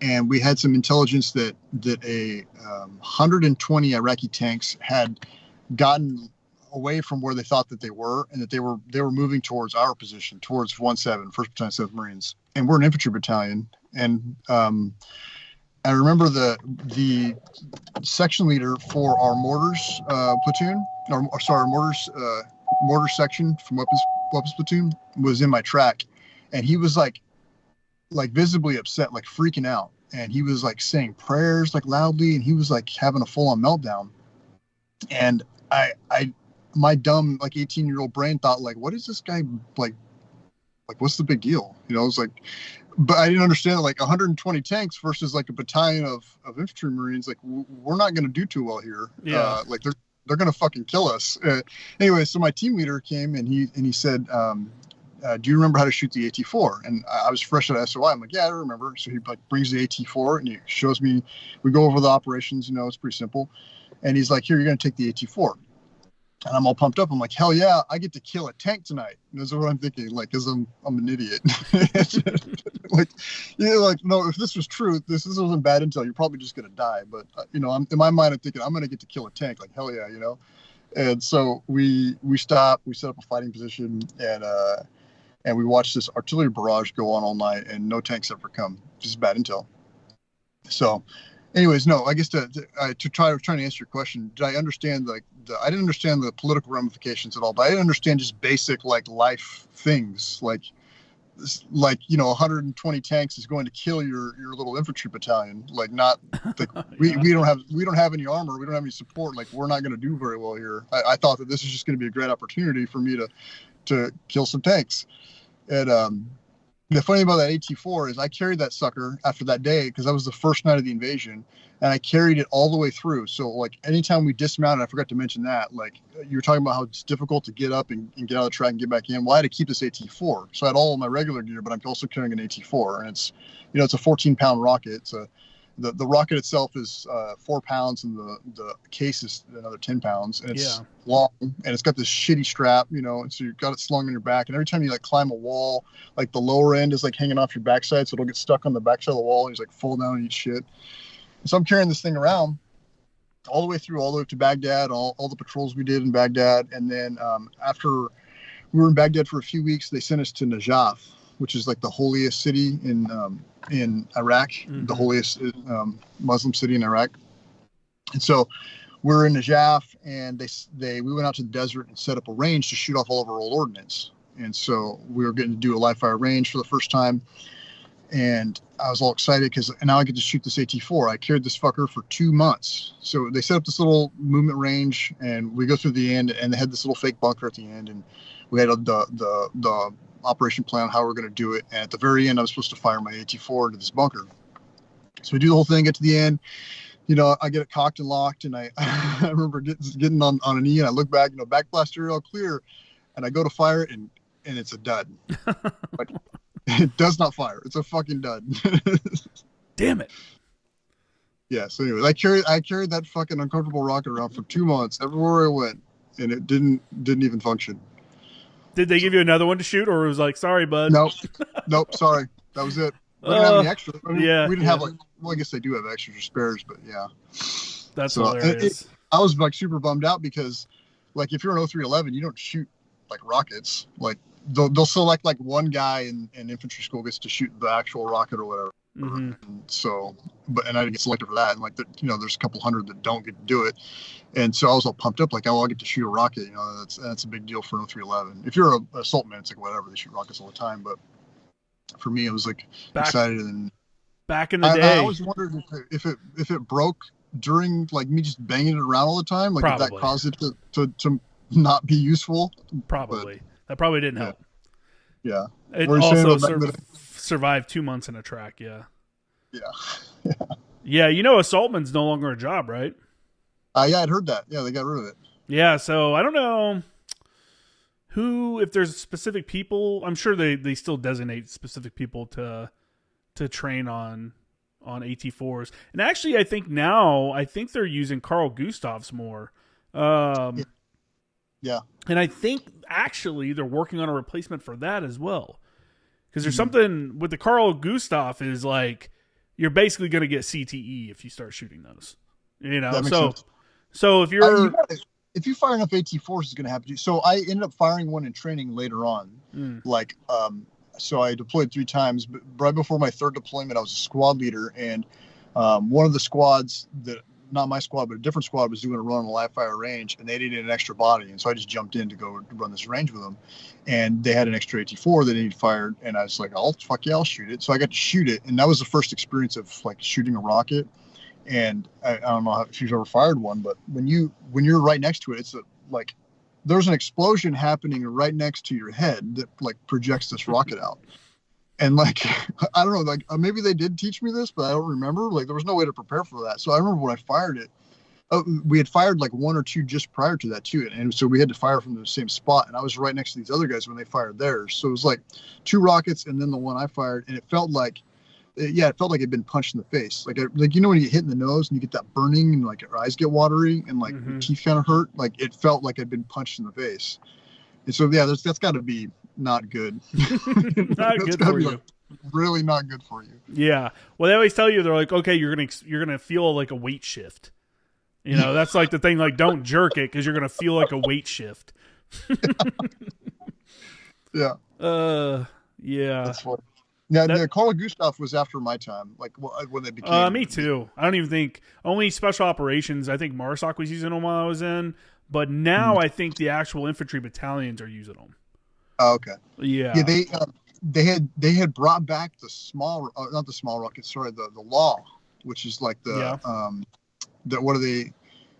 S2: And we had some intelligence that 120 Iraqi tanks had gotten away from where they thought that they were, and that they were moving towards our position, towards 1-7, 1st Battalion, 7th Marines. And we're an infantry battalion. And I remember the section leader for our mortars platoon, our mortar section from weapons platoon was in my track, and he was like visibly upset, like freaking out, and he was like saying prayers like loudly, and he was like having a full-on meltdown. And my dumb like 18-year-old brain thought, like, what is this guy like what's the big deal? It was like, but I didn't understand that like 120 tanks versus like a battalion of infantry Marines, like we're not going to do too well here.
S3: Yeah.
S2: Like they're going to fucking kill us. Anyway, so my team leader came, and he said, do you remember how to shoot the AT4? And I was fresh at SOI. I'm like, yeah, I remember. So he like brings the AT4, and he shows me, we go over the operations, it's pretty simple. And he's like, here, you're going to take the AT4. And I'm all pumped up. I'm like, hell yeah, I get to kill a tank tonight. And that's what I'm thinking, like, because I'm an idiot. No, if this was true, this wasn't bad intel, you're probably just going to die. But, I'm, in my mind, I'm thinking, I'm going to get to kill a tank. Like, hell yeah, And so we stop, we set up a fighting position, and we watched this artillery barrage go on all night, and no tanks ever come. Just bad intel. So, anyways, no, I guess trying to answer your question, did I understand I didn't understand the political ramifications at all, but I didn't understand just basic like life things, like 120 tanks is going to kill your little infantry battalion. Like, not like we don't have any armor, we don't have any support, like we're not going to do very well here. I thought that this is just going to be a great opportunity for me to kill some tanks. And the funny about that AT4 is I carried that sucker after that day, because that was the first night of the invasion, and I carried it all the way through. So like anytime we dismounted, I forgot to mention that, like you were talking about how it's difficult to get up and get out of the track and get back in. Well, I had to keep this AT4. So I had all of my regular gear, but I'm also carrying an AT4, and it's a 14-pound rocket. It's the rocket itself is 4 pounds, and the case is another 10 pounds, and it's long, and it's got this shitty strap, and so you've got it slung on your back, and every time you like climb a wall, like the lower end is like hanging off your backside, so it'll get stuck on the backside of the wall, and you just like fall down and eat shit. And so I'm carrying this thing around all the way up to Baghdad, all the patrols we did in Baghdad, and then after we were in Baghdad for a few weeks, they sent us to Najaf, which is like the holiest city in Iraq, the holiest Muslim city in Iraq. And so we're in Najaf, and we went out to the desert and set up a range to shoot off all of our old ordnance. And so we were getting to do a live fire range for the first time. And I was all excited because now I get to shoot this AT4. I carried this fucker for 2 months. So they set up this little movement range, and we go through the end, and they had this little fake bunker at the end, and we had the operation plan, how we're going to do it. And at the very end, I was supposed to fire my AT4 into this bunker. So we do the whole thing, get to the end, I get it cocked and locked, and I remember getting on a knee, and I look back, back blaster all clear, and I go to fire it, and it's a dud. Like, it does not fire. It's a fucking dud.
S3: Damn it.
S2: Yeah. So anyways, I carried that fucking uncomfortable rocket around for 2 months everywhere I went, and it didn't even function.
S3: Did they give you another one to shoot, or it was like, sorry, bud?
S2: Nope. Sorry. That was it. We didn't have any extra. We didn't have I guess they do have extras or spares, but yeah.
S3: That's hilarious.
S2: I was like super bummed out because, like, if you're an 0311, you don't shoot like rockets. Like they'll select like one guy in infantry school gets to shoot the actual rocket or whatever.
S3: Mm-hmm.
S2: So, and I didn't get selected for that. And like, there's a couple hundred that don't get to do it. And so I was all pumped up, like, I'll get to shoot a rocket. That's a big deal for an 0311. If you're an assault man, it's like whatever, they shoot rockets all the time. But for me, it was like excited. And
S3: back in the day,
S2: I always wondered if it broke during like me just banging it around all the time, like if that caused it to not be useful.
S3: Probably. That probably didn't help.
S2: Yeah.
S3: It also survived 2 months in a track. Yeah. Yeah. Assaultman's no longer a job, right?
S2: Yeah, I'd heard that. Yeah, they got rid of it.
S3: Yeah, so I don't know if there's specific people. I'm sure they still designate specific people to train on AT4s. And actually, I think they're using Carl Gustavs more.
S2: Yeah.
S3: And I think actually they're working on a replacement for that as well. Because there's something with the Carl Gustav is like, you're basically going to get CTE if you start shooting those. So if you're...
S2: if you fire enough AT4s, it's going to have to. So I ended up firing one in training later on. So I deployed 3 times. But right before my third deployment, I was a squad leader. And one of the squads not my squad, but a different squad was doing a run on a live fire range, and they needed an extra body. And so I just jumped in to go run this range with them. And they had an extra AT4 that they needed fired. And I was like, I'll shoot it. So I got to shoot it. And that was the first experience of like shooting a rocket. And I don't know if you've ever fired one, but when you're right next to it, it's like there's an explosion happening right next to your head that like projects this rocket out. And like, I don't know, like maybe they did teach me this, but I don't remember. Like there was no way to prepare for that. So I remember when I fired it, we had fired like 1 or 2 just prior to that too. And so we had to fire from the same spot. And I was right next to these other guys when they fired theirs. So it was like 2 rockets and then the one I fired. And it felt like it'd been punched in the face. Like when you get hit in the nose and you get that burning and like your eyes get watery and like your teeth kind of hurt. Like it felt like I'd been punched in the face. And so, yeah, that's got to be not good.
S3: Not good for you.
S2: Like, really not good for you.
S3: Yeah. Well, they always tell you, they're like, okay, you're gonna feel like a weight shift. You know, that's like the thing. Like, don't jerk it because you're gonna feel like a weight shift.
S2: Yeah.
S3: Yeah.
S2: That's funny. Yeah, the Carl Gustav was after my time, like when they became.
S1: Me too. I don't even think only special operations. I think Marsoc was using them while I was in, but now I think the actual infantry battalions are using them.
S2: Oh, okay.
S1: Yeah.
S2: Yeah, they had brought back the small, not the small rockets. Sorry, the Law, which is like the what are they?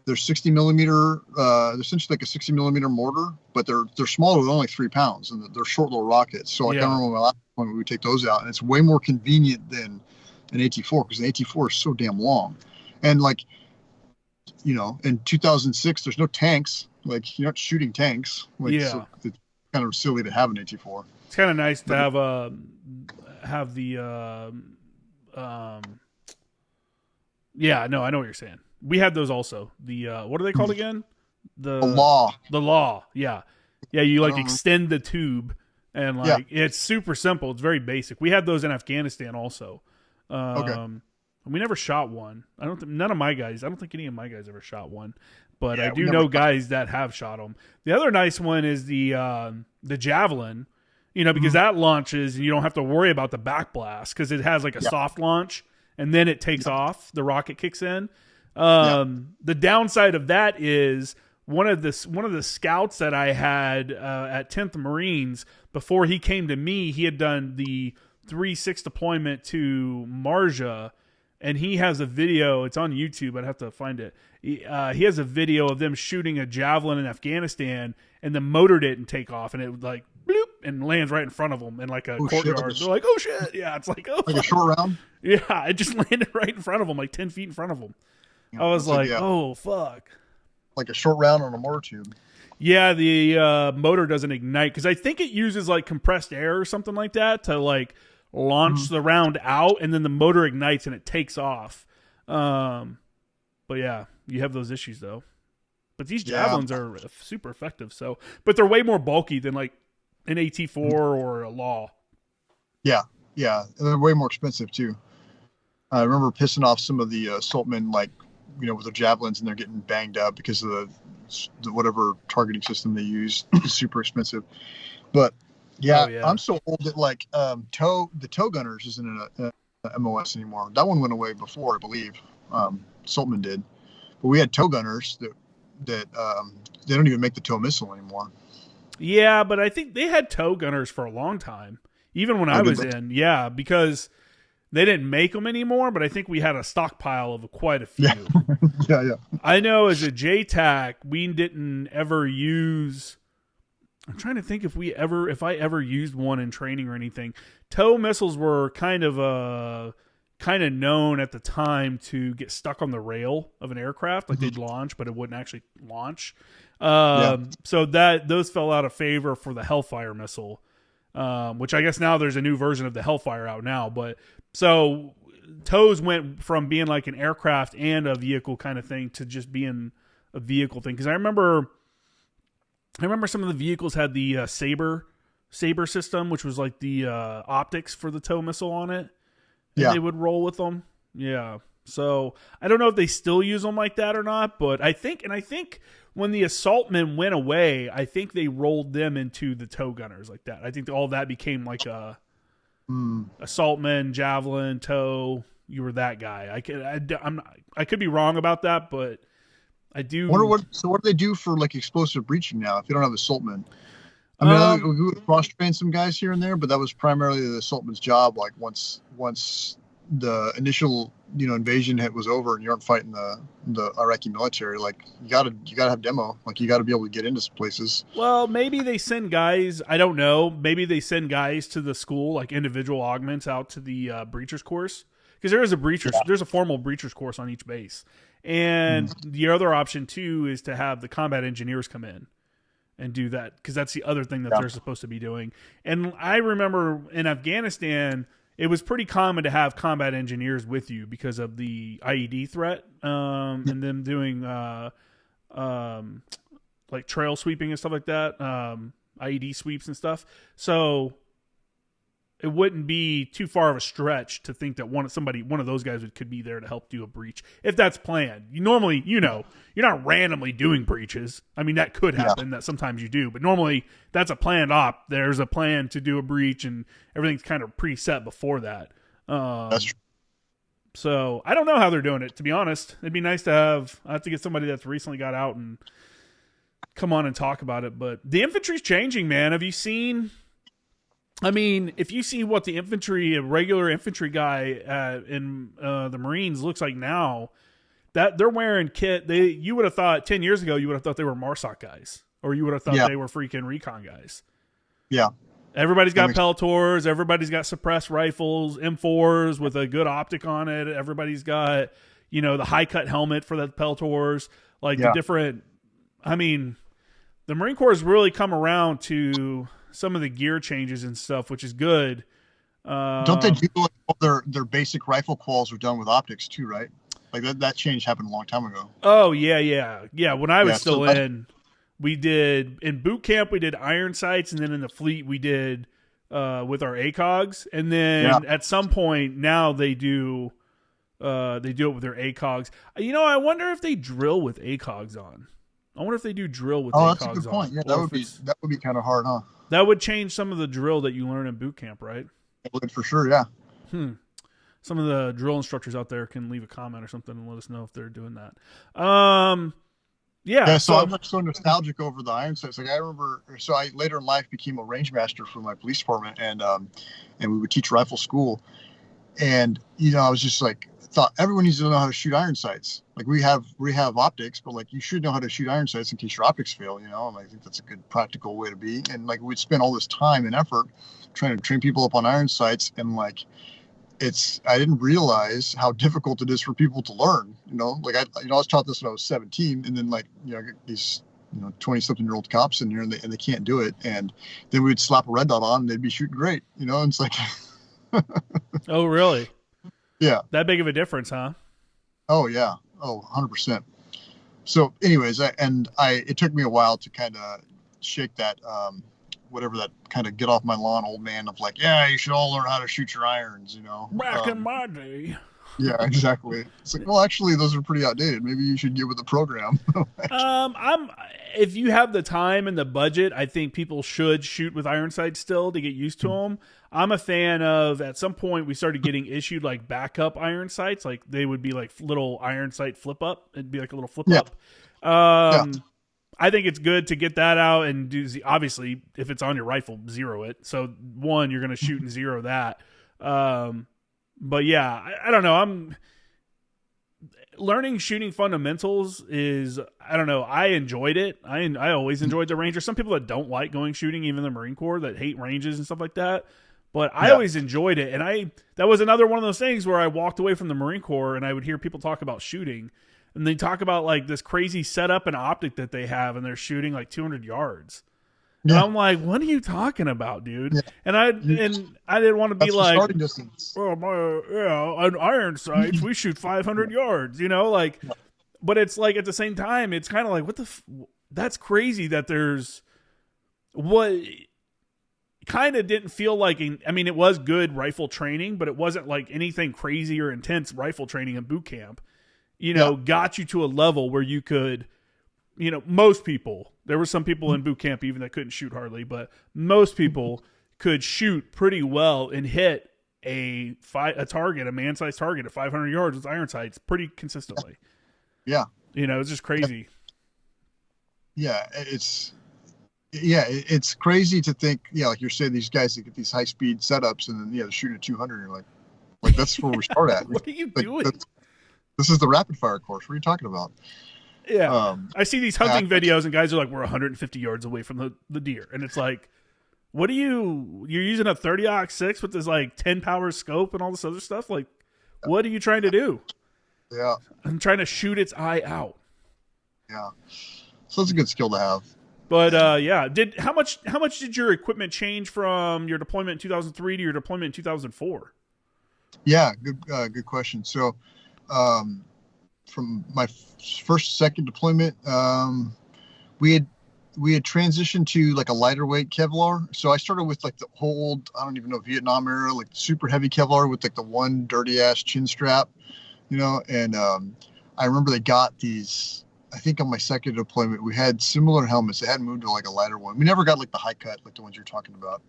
S2: They're 60 millimeter. They're essentially like a 60 millimeter mortar, but they're smaller than only 3 pounds, and they're short little rockets. So like I remember my last one we would take those out, and it's way more convenient than an AT4 because an AT4 is so damn long, and like in 2006 there's no tanks. Like you're not shooting tanks. Like, so it's kind of silly to have an AT4.
S1: It's kind of nice to have the yeah, no, I know what you're saying. We had those also. The what are they called again? The
S2: Law.
S1: The Law. Yeah. Yeah, you like extend the tube and like it's super simple. It's very basic. We had those in Afghanistan also. We never shot one. I don't think any of my guys ever shot one. But I do know guys that have shot them. The other nice one is the Javelin, because that launches and you don't have to worry about the backblast because it has like a soft launch and then it takes off. The rocket kicks in. The downside of that is one of the scouts that I had at 10th Marines before he came to me, he had done the 3-6 deployment to Marja. And he has a video. It's on YouTube. I'd have to find it. He has a video of them shooting a Javelin in Afghanistan, and then motored it and take off, and it like bloop and lands right in front of them in like a courtyard. They're like, "Oh shit!" Yeah, it's like
S2: like a short round.
S1: Yeah, it just landed right in front of them, like 10 feet in front of them. I was like, "Oh fuck!"
S2: Like a short round on a mortar tube.
S1: Yeah, the motor doesn't ignite because I think it uses like compressed air or something like that to like launch the round out, and then the motor ignites and it takes off. But yeah, you have those issues though. But these Javelins are super effective. So, but they're way more bulky than like an AT4 or a Law. Yeah,
S2: and they're way more expensive too. I remember pissing off some of the assaultmen, like with their Javelins, and they're getting banged up because of the whatever targeting system they use. It's super expensive, but. Yeah, I'm so old that like the tow gunners isn't an MOS anymore. That one went away before, I believe. Saltman did, but we had tow gunners that they don't even make the tow missile anymore.
S1: Yeah, but I think they had tow gunners for a long time, even when I was in. Yeah, because they didn't make them anymore, but I think we had a stockpile of quite a few.
S2: Yeah.
S1: I know as a JTAC, we didn't ever use. I'm trying to think if I ever used one in training or anything. Tow missiles were kind of known at the time to get stuck on the rail of an aircraft, like they'd launch, but it wouldn't actually launch. So those fell out of favor for the Hellfire missile, which I guess now there's a new version of the Hellfire out now. But so tows went from being like an aircraft and a vehicle kind of thing to just being a vehicle thing. Because I remember some of the vehicles had the Saber system, which was like the optics for the tow missile on it. And they would roll with them. Yeah. So I don't know if they still use them like that or not, but I think when the assaultmen went away, I think they rolled them into the tow gunners like that. I think all that became like a assaultman, javelin, tow. You were that guy. I could be wrong about that, but I do.
S2: What do they do for like explosive breaching now if you don't have assaultmen? I mean, we would cross train some guys here and there, but that was primarily the assaultman's job. Like once the initial invasion was over and you aren't fighting the Iraqi military, like you gotta have demo. Like you gotta be able to get into some places.
S1: Well, maybe they send guys. I don't know. Maybe they send guys to the school, like individual augments out to the breachers course, because there is a breachers. Yeah. There's a formal breachers course on each base. And the other option, too, is to have the combat engineers come in and do that, because that's the other thing that they're supposed to be doing. And I remember in Afghanistan, it was pretty common to have combat engineers with you because of the IED threat and them doing like trail sweeping and stuff like that, IED sweeps and stuff. So
S3: it wouldn't be too far of a stretch to think that one of those guys could be there to help do a breach if that's planned. You normally, you're not randomly doing breaches. I mean, that could happen. That sometimes you do, but normally that's a planned op. There's a plan to do a breach, and everything's kind of preset before that.
S2: That's true.
S3: So I don't know how they're doing it, to be honest. It'd be nice to have to get somebody that's recently got out and come on and talk about it. But the infantry's changing, man. Have you seen? I mean, if you see what a regular infantry guy in the Marines looks like now, that they're wearing kit. You would have thought 10 years ago, you would have thought they were MARSOC guys, or you would have thought they were freaking recon guys.
S2: Yeah.
S3: Everybody's got Peltors. Everybody's got suppressed rifles, M4s with a good optic on it. Everybody's got, the high cut helmet for the Peltors. The different. I mean, the Marine Corps has really come around to some of the gear changes and stuff, which is good.
S2: Don't they do all their basic rifle quals were done with optics too, right? Like that change happened a long time ago.
S3: Oh yeah. When I was still in. We did in boot camp. We did iron sights, and then in the fleet we did with our ACOGs. And then at some point now they do it with their ACOGs. I wonder if they drill with ACOGs on. I wonder if they do drill with ACOGs on.
S2: That's a good point. Yeah, that would be kind of hard, huh?
S3: That would change some of the drill that you learn in boot camp, right?
S2: It would for sure. Yeah.
S3: Some of the drill instructors out there can leave a comment or something and let us know if they're doing that. Yeah,
S2: so I'm so nostalgic over the iron sights. Like I remember, so I later in life became a range master for my police department, and we would teach rifle school. And I was just like, thought everyone needs to know how to shoot iron sights. Like we have optics, but like you should know how to shoot iron sights in case your optics fail. And I think that's a good practical way to be. And like we'd spend all this time and effort trying to train people up on iron sights, and like I didn't realize how difficult it is for people to learn, like I was taught this when I was 17, and then like, I get these, 20 something year old cops in here and they can't do it. And then we'd slap a red dot on and they'd be shooting great, and it's like,
S3: oh, really?
S2: Yeah.
S3: That big of a difference, huh?
S2: Oh yeah. Oh, 100%. So anyways, it took me a while to kind of shake that, whatever that kind of get off my lawn old man of like, yeah, you should all learn how to shoot your irons,
S3: Back in my day.
S2: Yeah, exactly. It's like, well, actually, those are pretty outdated. Maybe you should get with the program.
S3: If you have the time and the budget, I think people should shoot with iron sights still to get used to them. I'm a fan of, at some point, we started getting issued like backup iron sights. Like they would be like little iron sight flip up. It'd be like a little flip up. I think it's good to get that out and do. Obviously, if it's on your rifle, zero it. So one, you're going to shoot and zero that. But yeah, I don't know. I'm learning shooting fundamentals is, I don't know. I enjoyed it. I always enjoyed the range. There's some people that don't like going shooting, even the Marine Corps, that hate ranges and stuff like that. But I always enjoyed it. And that was another one of those things where I walked away from the Marine Corps and I would hear people talk about shooting. And they talk about like this crazy setup and optic that they have, and they're shooting like 200 yards. Yeah. And I'm like, what are you talking about, dude? Yeah. And I didn't want to be like, on iron sights, we shoot 500 yards, but it's like at the same time, it's kind of like, that's crazy that there's what kind of didn't feel like, it was good rifle training, but it wasn't like anything crazy or intense rifle training in boot camp. Got you to a level where you could, most people, there were some people in boot camp even that couldn't shoot hardly, but most people could shoot pretty well and hit a target, a man-sized target at 500 yards with iron sights pretty consistently.
S2: Yeah.
S3: It's just crazy.
S2: Yeah. It's crazy to think, like you're saying, these guys that get these high-speed setups and then, they're shooting at 200, and you're like that's where we start at.
S3: What are you doing?
S2: This is the rapid fire course. What are you talking about?
S3: Yeah. I see these hunting videos and guys are like, we're 150 yards away from the deer. And it's like, you're using a 30-06 with this like 10 power scope and all this other stuff. Like, what are you trying to do?
S2: Yeah.
S3: I'm trying to shoot its eye out.
S2: Yeah. So that's a good skill to have.
S3: But how much did your equipment change from your deployment in 2003 to your deployment in 2004?
S2: Yeah. Good question. So, from my second deployment, we had we had transitioned to like a lighter weight Kevlar. So I started with like the old, I don't even know, Vietnam era, like super heavy Kevlar with like the one dirty ass chin strap, you know. And I remember they got these, I think on my second deployment, we had similar helmets. They hadn't moved to like a lighter one. We never got like the high cut, like the ones you're talking about.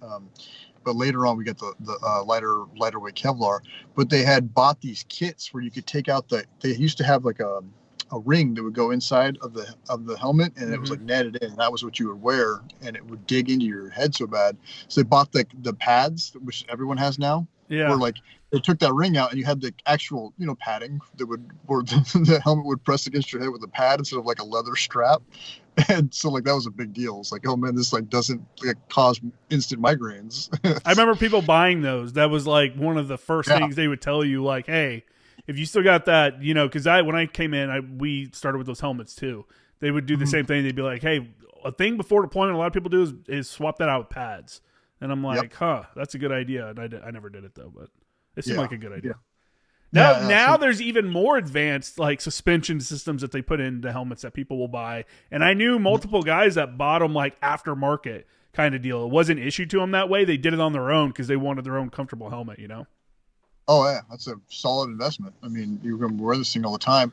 S2: But later on, we got the lighter weight Kevlar. But they had bought these kits where you could take out they used to have like a ring that would go inside of the helmet, and it was like netted in. That was what you would wear, and it would dig into your head so bad. So they bought the pads, which everyone has now.
S3: Yeah.
S2: Where like they took that ring out, and you had the actual, you know, padding that would, where the helmet would press against your head with a pad instead of like a leather strap. And so like that was a big deal. It's like, oh man, this like doesn't like cause instant migraines.
S3: I remember people buying those. That was like one of the first things they would tell you, like, hey, if you still got that, you know, because when I came in, we started with those helmets too. They would do the same thing. They'd be like, hey, a thing before deployment a lot of people do is swap that out with pads. And I'm like, that's a good idea. And I never did it though, but it seemed like a good idea. Now there's even more advanced like suspension systems that they put into helmets that people will buy. And I knew multiple guys that bought them like aftermarket kind of deal. It wasn't issued to them that way. They did it on their own because they wanted their own comfortable helmet, you know?
S2: Oh yeah, that's a solid investment. I mean, you're going to wear this thing all the time.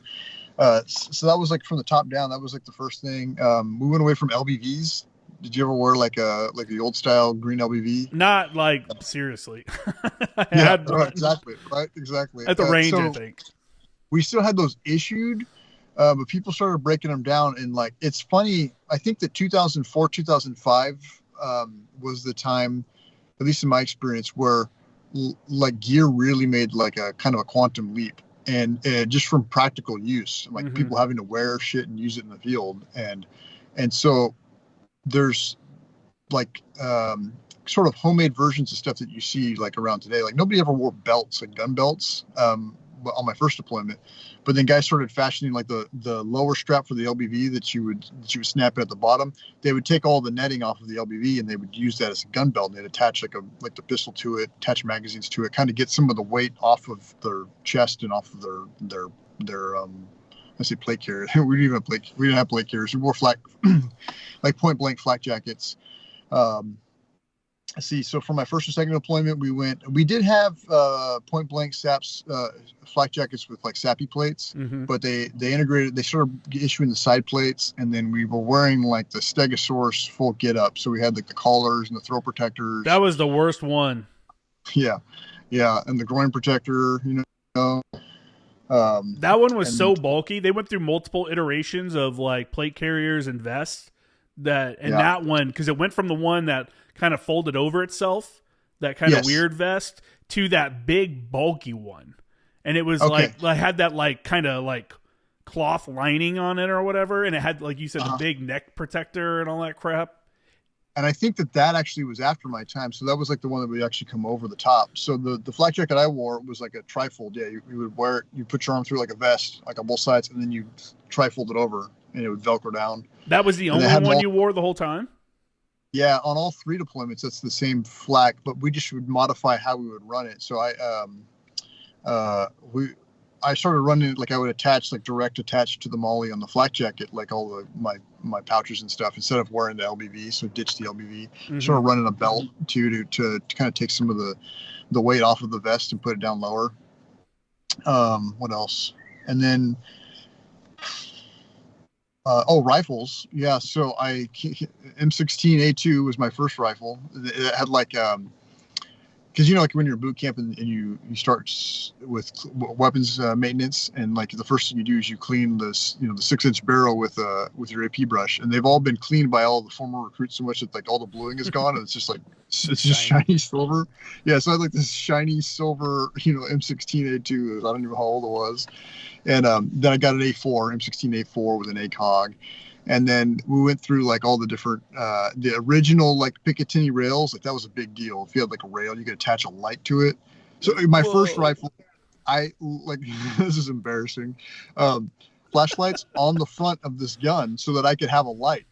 S2: So that was like from the top down. That was like the first thing. We went away from LBVs. Did you ever wear like the old style green LBV?
S3: Not like seriously.
S2: Right, exactly.
S3: At the range, I think.
S2: We still had those issued, but people started breaking them down. And like, it's funny. I think that 2004, 2005 was the time, at least in my experience, where like gear really made like a kind of a quantum leap. And just from practical use, like people having to wear shit and use it in the field. And so there's like sort of homemade versions of stuff that you see like around today. Like nobody ever wore belts, like gun belts, on my first deployment. But then guys started fashioning like the lower strap for the LBV that you would snap in at the bottom. They would take all the netting off of the LBV and they would use that as a gun belt, and they'd attach like the pistol to it, attach magazines to it, kind of get some of the weight off of their chest and off of their let's say plate carriers. We didn't have plate carriers. We wore flak, like point blank flak jackets. So for my first and second deployment, we did have point blank SAPs, flak jackets with like SAPI plates, but they started issuing the side plates, and then we were wearing like the Stegosaurus full get up. So we had like the collars and the throat protectors.
S3: That was the worst one.
S2: Yeah. And the groin protector, you know.
S3: That one was so bulky. They went through multiple iterations of like plate carriers and vests that one, because it went from the one that kind of folded over itself, that kind of weird vest, to that big bulky one. And it was like had that like kind of like cloth lining on it or whatever. And it had, like you said, the big neck protector and all that crap.
S2: And I think that actually was after my time. So that was like the one that would actually come over the top. So the flak jacket I wore was like a trifold. Yeah, you would wear it, you put your arm through like a vest, like on both sides, and then you trifold it over and it would Velcro down.
S3: That was the only one you wore the whole time?
S2: Yeah, on all three deployments, that's the same flak, but we just would modify how we would run it. So I started running it like I would attach like direct attach to the molly on the flak jacket, like all my pouches and stuff, instead of wearing the LBV. So ditch the LBV. Started running a belt to kind of take some of the weight off of the vest and put it down lower. What else? And then rifles. Yeah. So M16A2 was my first rifle. It had like because like when you're in boot camp and you start with weapons maintenance, and like the first thing you do is you clean this, the 6-inch barrel with your AP brush, and they've all been cleaned by all the former recruits so much that like all the bluing is gone, and it's just like it's just shiny silver. Yeah, so I had like this shiny silver, M16A2. I don't even know how old it was, and then I got an A4, M16A4 with an ACOG. And then we went through like all the different, the original like Picatinny rails. Like that was a big deal. If you had like a rail, you could attach a light to it. So my first rifle, I like, this is embarrassing. Flashlights on the front of this gun so that I could have a light.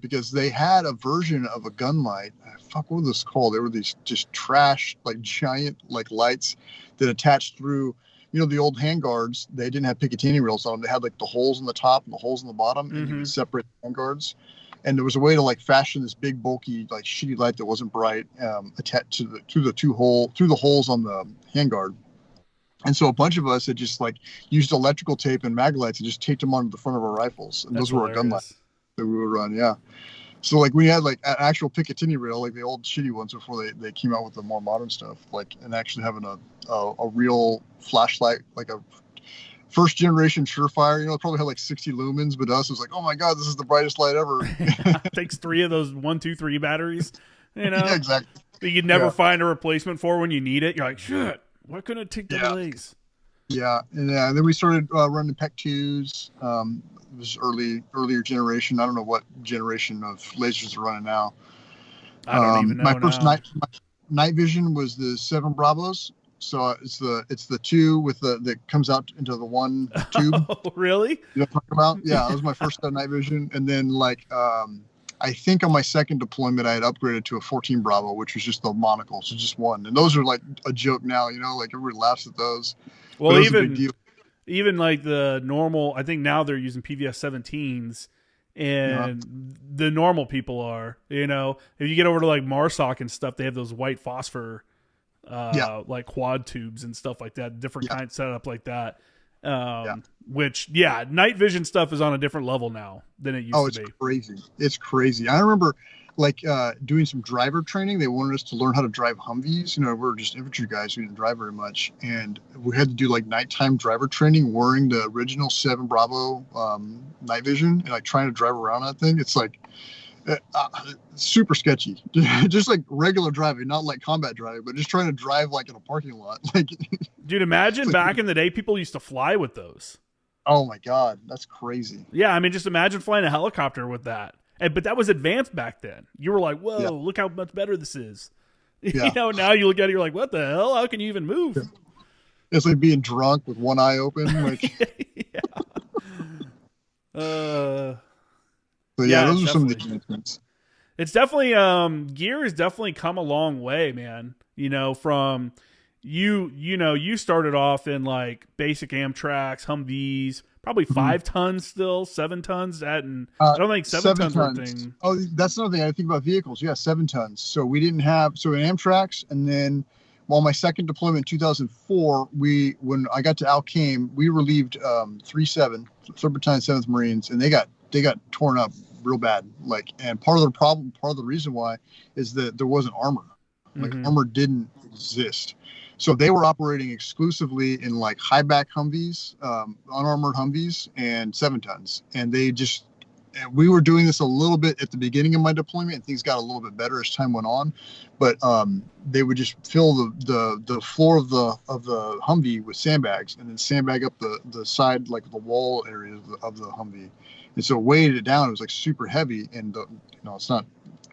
S2: Because they had a version of a gun light. What were those called? They were these just trash, like giant, like lights that attached through. The old handguards, they didn't have Picatinny rails on them. They had like the holes in the top and the holes in the bottom, and you could separate the handguards. And there was a way to like fashion this big bulky like shitty light that wasn't bright attached through the holes on the handguard. And so a bunch of us had just like used electrical tape and mag lights and just taped them onto the front of our rifles. And those were our gun lights that we would run. Yeah. So like we had like an actual Picatinny rail, like the old shitty ones before they came out with the more modern stuff, like, and actually having a real flashlight, like a first generation Surefire, it probably had like 60 lumens, but us was like, oh my God, this is the brightest light ever.
S3: It takes 3 of those 1, 2, 3 batteries,
S2: Yeah, exactly.
S3: That you'd never find a replacement for when you need it. You're like, shit, why couldn't it take double A's?
S2: Yeah. And then we started running PEC 2s. It was earlier generation. I don't know what generation of lasers are running now.
S3: I don't even know.
S2: My first night vision was the 7 Bravos. So it's the 2 with that comes out into the 1 tube.
S3: Oh, really?
S2: You know what I'm talking about? Yeah, that was my first night vision. And then like I think on my second deployment I had upgraded to a 14 Bravo, which was just the monocle, so just one. And those are like a joke now, like everybody laughs at those.
S3: Well, even like the normal, I think now they're using PVS 17s, and the normal people are, if you get over to like MARSOC and stuff, they have those white phosphor, like quad tubes and stuff like that, different kinds set up like that. Which, night vision stuff is on a different level now than it used to be.
S2: It's crazy. It's crazy. I remember like doing some driver training. They wanted us to learn how to drive Humvees. We're just infantry guys. We didn't drive very much. And we had to do like nighttime driver training wearing the original 7 Bravo night vision and like trying to drive around that thing. It's like super sketchy. Just like regular driving, not like combat driving, but just trying to drive like in a parking lot. Like,
S3: dude, imagine back in the day, people used to fly with those.
S2: Oh my God, that's crazy.
S3: Yeah, I mean, just imagine flying a helicopter with that. But that was advanced back then. You were like, whoa, look how much better this is.
S2: Yeah.
S3: Now you look at it, you're like, what the hell? How can you even move?
S2: Yeah. It's like being drunk with one eye open. Like,
S3: those
S2: are some of the advancements.
S3: It's definitely gear has definitely come a long way, man. From you started off in like basic Amtracs, Humvees, probably 5 tons still, 7 tons. I don't think 7 tons were a thing.
S2: Oh, that's another thing I think about vehicles. Yeah, 7 tons. So we didn't have in Amtracs, and then my second deployment in 2004, when I got to Al Qaim, we relieved 3-7, 3rd Battalion, 7th Marines, and they got torn up real bad. Like, and part of the reason why is that there wasn't armor. Like, armor didn't exist. So they were operating exclusively in like high back Humvees, unarmored Humvees, and 7 tons. And we were doing this a little bit at the beginning of my deployment, and things got a little bit better as time went on. But they would just fill the floor of the Humvee with sandbags, and then sandbag up the side, like the wall area of the Humvee. And so weighted it down. It was like super heavy, and it's not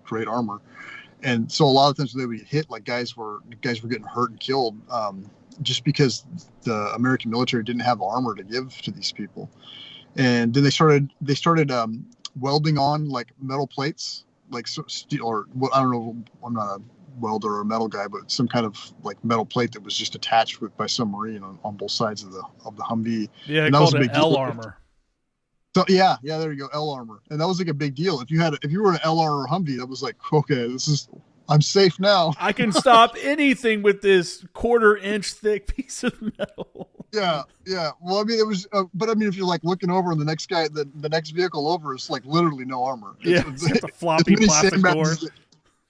S2: great armor. And so a lot of times they would get hit, like guys were getting hurt and killed, just because the American military didn't have armor to give to these people. And then they started welding on like metal plates, like steel, or I don't know. I'm not a welder or a metal guy, but some kind of like metal plate that was just attached by some Marine on both sides of the Humvee.
S3: Yeah, they called it L armor.
S2: So yeah, there you go, L armor, and that was like a big deal. If you were an L armor Humvee, that was like, okay, I'm safe now.
S3: I can stop anything with this 1/4 inch thick piece of metal.
S2: Yeah. Well, I mean, it was, but I mean, if you're like looking over, and the next guy, the next vehicle over is like literally no armor.
S3: It's a floppy plastic door.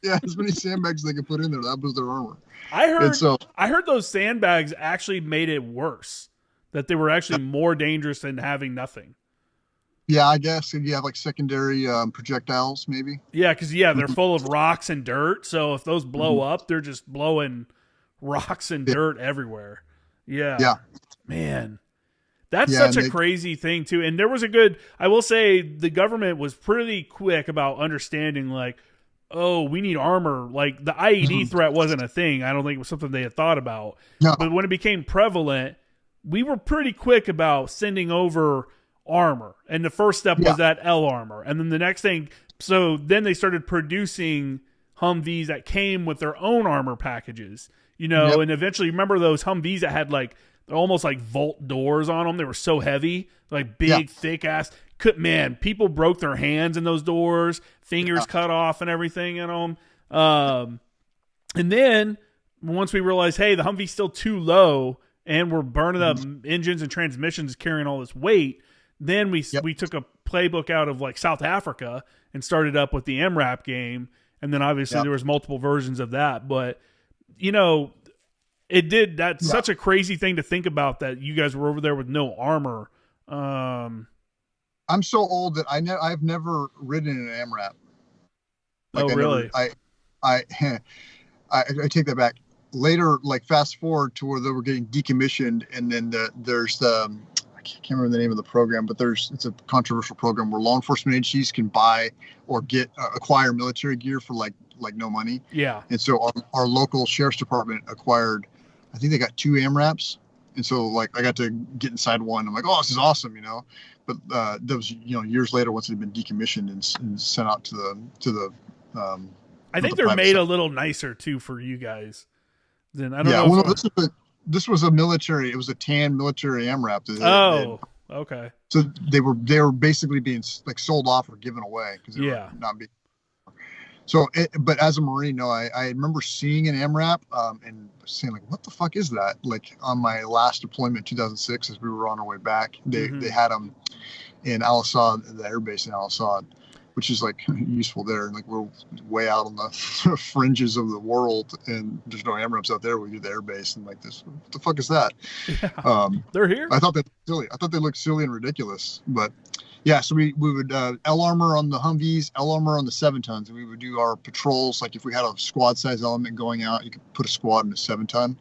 S2: As many sandbags they could put in there, that was their armor.
S3: I heard those sandbags actually made it worse. That they were actually more dangerous than having nothing.
S2: Yeah, I guess you have like secondary projectiles, maybe.
S3: Yeah, because they're full of rocks and dirt. So if those blow up, they're just blowing rocks and dirt everywhere. Yeah, man, that's such a crazy thing too. And there was I will say, the government was pretty quick about understanding, like, oh, we need armor. Like the IED threat wasn't a thing. I don't think it was something they had thought about. No. But when it became prevalent, we were pretty quick about sending over armor, and the first step was that L armor, and then the next thing, so then they started producing Humvees that came with their own armor packages, and eventually, remember those Humvees that had like almost like vault doors on them? They were so heavy, like big thick ass. people broke their hands in those doors, fingers cut off and everything in them. And then once we realized, hey, the Humvee's still too low and we're burning up engines and transmissions carrying all this weight, then we took a playbook out of like South Africa and started up with the MRAP game. And then obviously there was multiple versions of that. But, you know, that's such a crazy thing to think about, that you guys were over there with no armor.
S2: I'm so old that I've never ridden an AMRAP.
S3: Like, really?
S2: I take that back. Later, like fast forward to where they were getting decommissioned, and then there's the I can't remember the name of the program, but it's a controversial program where law enforcement agencies can buy or acquire military gear for like no money.
S3: Yeah.
S2: And so our local sheriff's department acquired, I think they got 2 AMRAPs. And so like I got to get inside one. I'm like, oh, this is awesome, you know. But that was, you know, years later once they'd been decommissioned and sent out to the
S3: I think they're made a little nicer too for you guys. Then I don't know.
S2: Well, this was a military. It was a tan military AMRAP.
S3: Okay.
S2: So they were basically being like sold off or given away because they were not being. So, but as a Marine, no, I remember seeing an AMRAP and saying like, what the fuck is that? Like on my last deployment in 2006, as we were on our way back, they had them in Al Asad, the air base in Al Asad, which is like useful there. Like we're way out on the fringes of the world, and there's no AMRAPs out there. We do the air base, and like this, what the fuck is that?
S3: Yeah, they're here.
S2: I thought they looked silly. I thought they looked silly and ridiculous, but yeah. So we would L armor on the Humvees, L armor on the 7 tons, and we would do our patrols. Like if we had a squad size element going out, you could put a squad in a 7 ton.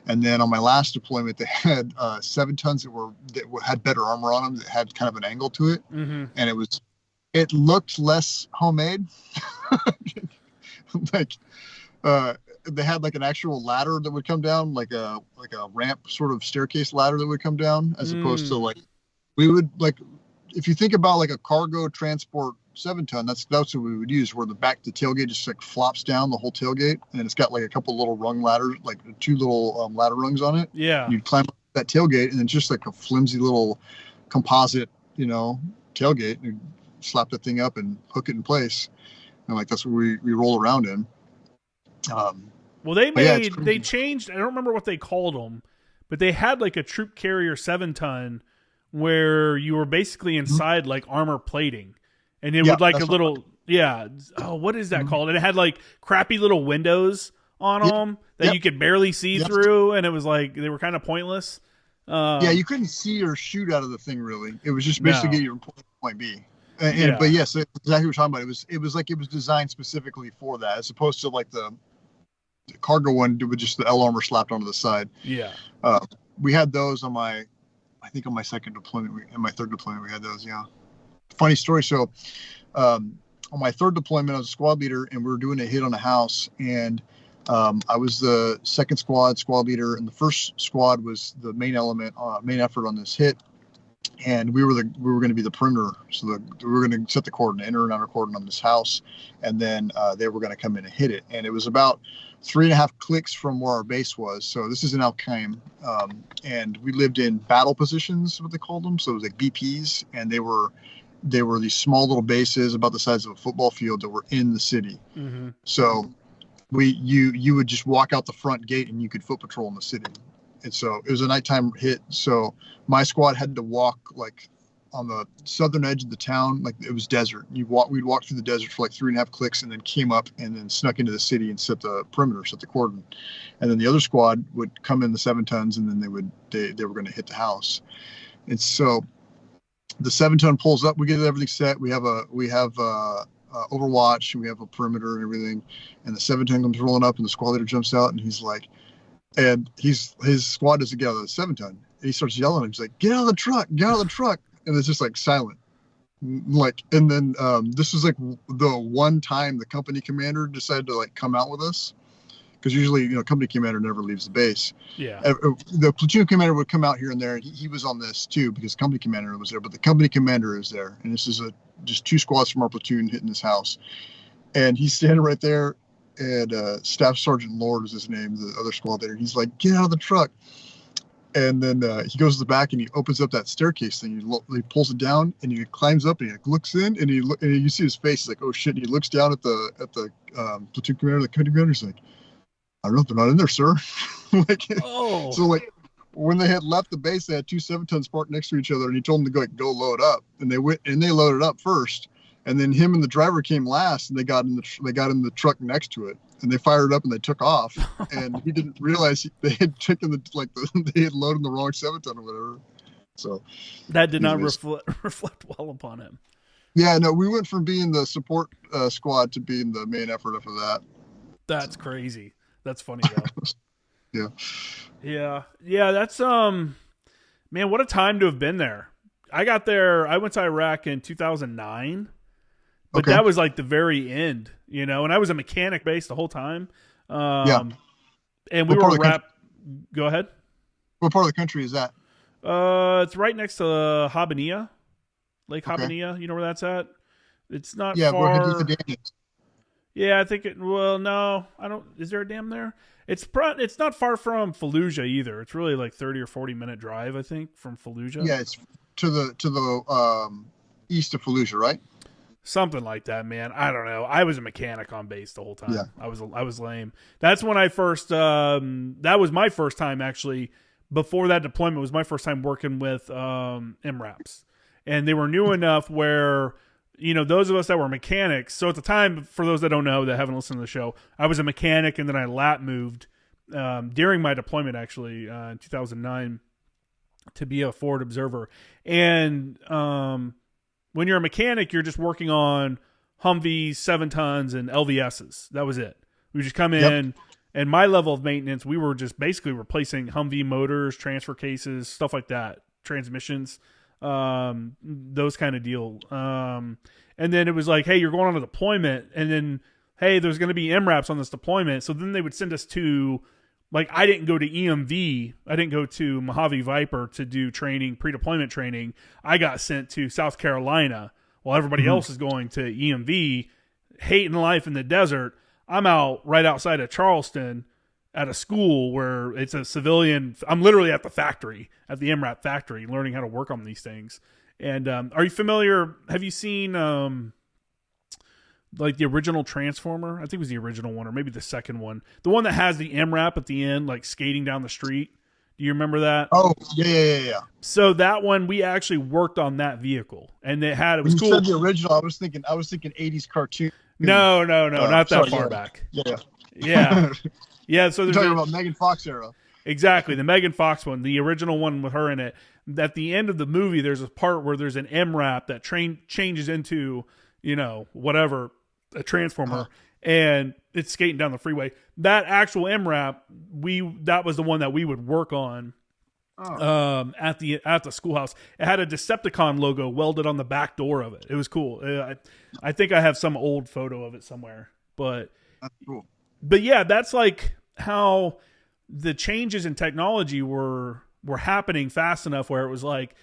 S2: And then on my last deployment, they had 7 tons that had better armor on them, that had kind of an angle to it, and it looked less homemade. Like they had like an actual ladder that would come down, like a ramp sort of staircase ladder that would come down, as opposed to like we would like, if you think about like a cargo transport 7 ton, that's what we would use, where the tailgate just like flops down the whole tailgate, and it's got like a couple little rung ladders, like 2 little ladder rungs on it. Yeah. You'd climb up that tailgate, and then just like a flimsy little composite, you know, tailgate. And slap that thing up and hook it in place, and like that's what we roll around in.
S3: Well, they changed. I don't remember what they called them, but they had like a troop carrier 7 ton where you were basically inside like armor plating, and it would like a little what is that called? And it had like crappy little windows on them that you could barely see through, and it was like they were kind of pointless.
S2: You couldn't see or shoot out of the thing really. It was just basically get your point B. But yes, exactly what you're talking about. It was designed specifically for that, as opposed to like the cargo one with just the L armor slapped onto the side. Yeah. We had those on my second deployment. In my third deployment, we had those. Yeah. Funny story. So, on my third deployment, I was a squad leader, and we were doing a hit on a house, and I was the second squad leader, and the first squad was the main effort on this hit. And we were going to be the perimeter, so we were going to set the cordon, inner and outer cordon on this house, and then they were going to come in and hit it. And it was about 3.5 clicks from where our base was. So this is in Al Qaim, and we lived in battle positions, what they called them. So it was like BPs, and they were these small little bases about the size of a football field that were in the city. So you would just walk out the front gate and you could foot patrol in the city. And so it was a nighttime hit. So my squad had to walk like on the southern edge of the town, like it was desert. We'd walk through the desert for like 3.5 clicks, and then came up and then snuck into the city and set the perimeter, set the cordon. And then the other squad would come in the 7 tons, and then they were going to hit the house. And so the 7 ton pulls up. We get everything set. We have Overwatch. We have a perimeter and everything. And the 7 ton comes rolling up, and the squad leader jumps out, and he's like. And his squad doesn't get out of the 7 ton. And he starts yelling at him. He's like, "Get out of the truck! Get out of the truck!" And it's just like silent. Like, and then this was like the one time the company commander decided to like come out with us, because usually, you know, company commander never leaves the base. Yeah. The platoon commander would come out here and there, and he was on this too because company commander was there. But the company commander is there, and this is just 2 squads from our platoon hitting this house, and he's standing right there. And Staff Sergeant Lord is his name, the other squad leader. He's like, "Get out of the truck." And then he goes to the back and he opens up that staircase thing. He pulls it down and he climbs up and he looks in and you see his face. He's like, oh shit. And he looks down at the platoon commander, the company commander. He's like, I don't know if they're not in there, sir. So like when they had left the base, they had 2 7-tons parked next to each other, and he told them to go load up. And they went and they loaded up first. And then him and the driver came last, and they got in the truck next to it, and they fired up and they took off. And he didn't realize they had taken they had loaded the wrong 7-ton or whatever. So
S3: that did not reflect well upon him.
S2: Yeah, no, we went from being the support squad to being the main effort after that.
S3: That's crazy. That's funny though.
S2: Yeah.
S3: That's man, what a time to have been there. I went to Iraq in 2009. But that was like the very end, and I was a mechanic base the whole time. And we were wrapped. Go ahead.
S2: What part of the country is that?
S3: It's right next to Habbaniyah, Lake Habbaniyah. You know where that's at? It's not far.
S2: Where Haditha Dam is.
S3: Yeah, I think no, I don't. Is there a dam there? It's not far from Fallujah either. It's really like 30 or 40-minute drive, I think, from Fallujah.
S2: Yeah, it's to the east of Fallujah, right?
S3: Something like that, man. I don't know. I was a mechanic on base the whole time.
S2: Yeah.
S3: I was lame. That's when I first. That was my first time actually. Before that deployment was my first time working with MRAPs, and they were new enough where those of us that were mechanics. So at the time, for those that don't know that haven't listened to the show, I was a mechanic, and then I lat moved during my deployment actually in 2009 to be a forward observer, and when you're a mechanic, you're just working on Humvees, 7-tons, and LVSs. That was it. We just come in, and my level of maintenance, we were just basically replacing Humvee motors, transfer cases, stuff like that, transmissions, those kind of deal. And then it was like, hey, you're going on a deployment, and then, hey, there's going to be MRAPs on this deployment. So then they would send us to, like, I didn't go to EMV. I didn't go to Mojave Viper to do training, pre-deployment training. I got sent to South Carolina while everybody else is going to EMV, hating life in the desert. I'm out right outside of Charleston at a school where it's a civilian. I'm literally at the factory, at the MRAP factory, learning how to work on these things. And are you familiar? Have you seen like the original Transformer? I think it was the original one, or maybe the second one. The one that has the MRAP at the end, like skating down the street. Do you remember that?
S2: Oh, yeah.
S3: So that one, we actually worked on that vehicle, and it was cool.
S2: You said the original. I was thinking 80s cartoon.
S3: No, not that far back. Yeah. So
S2: you're talking about Megan Fox era.
S3: Exactly, the Megan Fox one, the original one with her in it. At the end of the movie, there's a part where there's an MRAP that changes into, whatever, a Transformer, and it's skating down the freeway. That actual MRAP, that was the one that we would work on at the schoolhouse. It had a Decepticon logo welded on the back door of it. It was cool. I think I have some old photo of it somewhere. But
S2: that's cool.
S3: But yeah, that's like how the changes in technology were happening fast enough where it was like,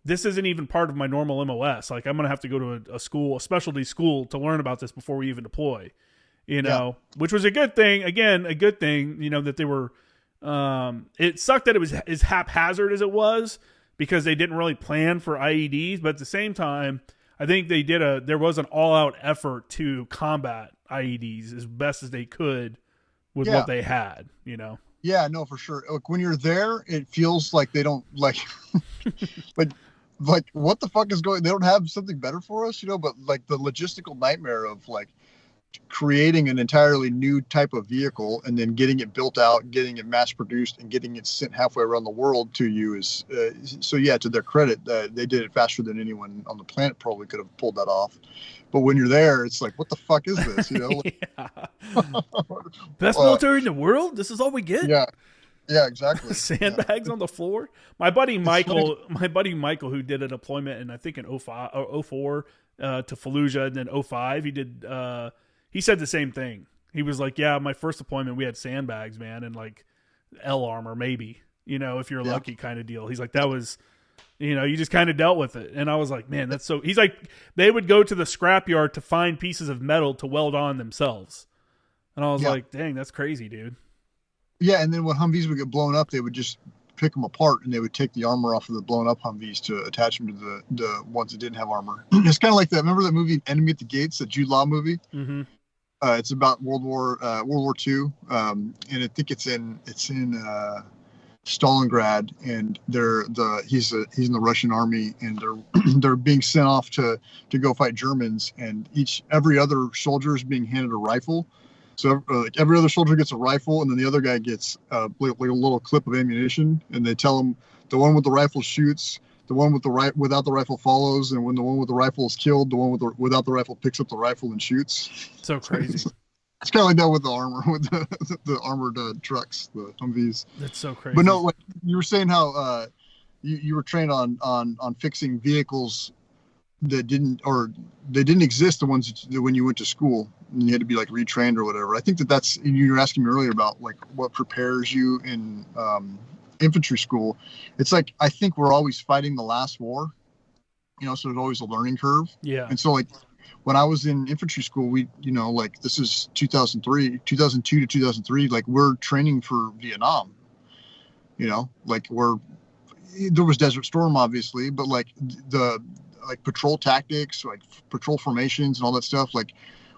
S3: this isn't even part of my normal MOS. Like, I'm going to have to go to a specialty school to learn about this before we even deploy, which was a good thing. Again, a good thing, that they were, it sucked that it was as haphazard as it was because they didn't really plan for IEDs. But at the same time, I think there was an all out effort to combat IEDs as best as they could with what they had,
S2: Yeah, no, for sure. Look, when you're there, it feels like they don't like what the fuck is going? They don't have something better for us, but like the logistical nightmare of like creating an entirely new type of vehicle and then getting it built out, getting it mass produced, and getting it sent halfway around the world to you is to their credit, they did it faster than anyone on the planet probably could have pulled that off. But when you're there, it's like, what the fuck is this?
S3: Best military in the world. This is all we get.
S2: Yeah, exactly.
S3: Sandbags on the floor. My buddy Michael, who did a deployment in, I think, in 05 or 04 to Fallujah, and then 05, he said the same thing. He was like, yeah, my first deployment, we had sandbags, man, and like L armor, maybe, if you're lucky kind of deal. He's like, that was, you just kind of dealt with it. And I was like, man, that's so, he's like, they would go to the scrapyard to find pieces of metal to weld on themselves. And I was like, dang, that's crazy, dude.
S2: Yeah, and then when Humvees would get blown up, they would just pick them apart, and they would take the armor off of the blown up Humvees to attach them to the ones that didn't have armor. It's kind of like that. Remember that movie Enemy at the Gates, that Jude Law movie?
S3: Mm-hmm.
S2: It's about World War II, and I think it's in Stalingrad, and he's in the Russian army, and they're being sent off to go fight Germans, and every other soldier is being handed a rifle. So like every other soldier gets a rifle, and then the other guy gets like a little clip of ammunition, and they tell him the one with the rifle shoots, the one without the rifle follows, and when the one with the rifle is killed, the one without the rifle picks up the rifle and shoots.
S3: So crazy.
S2: It's kind of like that with the armor, with the armored trucks, the Humvees.
S3: That's so crazy.
S2: But no, like you were saying how you were trained on fixing vehicles that didn't exist, the ones that when you went to school and you had to be like retrained or whatever. I think that's, you were asking me earlier about like what prepares you in infantry school. It's like, I think we're always fighting the last war, so there's always a learning curve.
S3: Yeah. And
S2: so like when I was in infantry school, we, like this is 2002 to 2003, like we're training for Vietnam, like there was Desert Storm obviously, but like patrol tactics, like patrol formations and all that stuff, like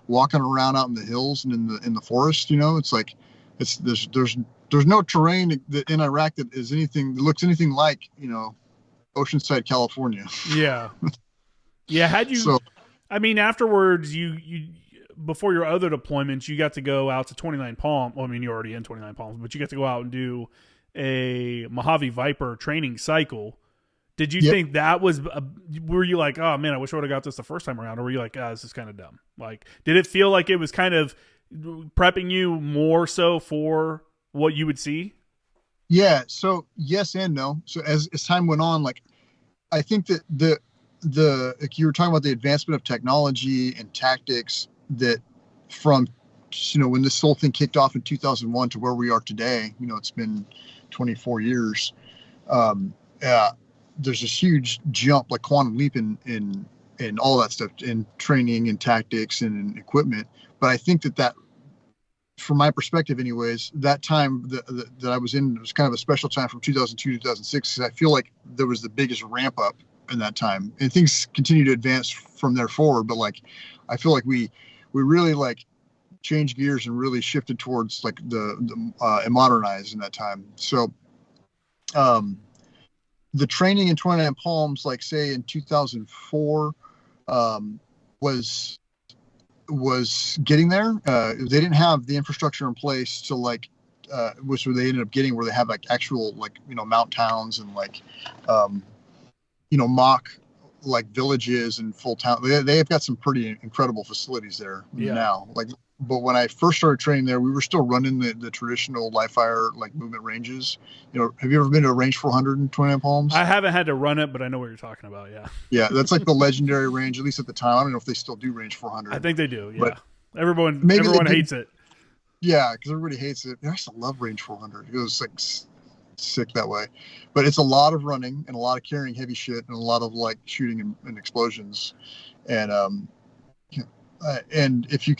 S2: walking around out in the hills and in the forest, it's like there's no terrain in Iraq that looks anything like Oceanside, California.
S3: Yeah. Had you afterwards you before your other deployments you got to go out to 29 Palms. Well, you're already in 29 Palms, but you got to go out and do a Mojave Viper training cycle. Did you think that was were you like, oh man, I wish I would have got this the first time around? Or were you like, this is kind of dumb? Like, did it feel like it was kind of prepping you more so for what you would see?
S2: Yeah. So yes and no. So as time went on, like, I think that like you were talking about the advancement of technology and tactics that from, when this whole thing kicked off in 2001 to where we are today, it's been 24 years. There's this huge jump, like quantum leap in all that stuff, in training and tactics and equipment. But I think that from my perspective anyways, that time that I was in, it was kind of a special time from 2002 to 2006, because I feel like there was the biggest ramp up in that time, and things continue to advance from there forward. But like, I feel like we really like changed gears and really shifted towards like and modernized in that time. So, the training in 29 Palms, like say in 2004, was getting there. They didn't have the infrastructure in place to like, which they ended up getting, where they have like actual like mount towns and like mock like villages and full town. They've got some pretty incredible facilities there now. Like, but when I first started training there, we were still running the traditional live fire like movement ranges. Have you ever been to a range 400 in 29 Palms?
S3: I haven't had to run it, but I know what you're talking about. Yeah.
S2: Yeah, that's like the legendary range, at least at the time. I don't know if they still do range 400.
S3: I think they do. Yeah.
S2: But
S3: everyone hates it.
S2: Yeah, because everybody hates it. I used to love range 400. It was like sick that way. But it's a lot of running and a lot of carrying heavy shit and a lot of like shooting and explosions. And if you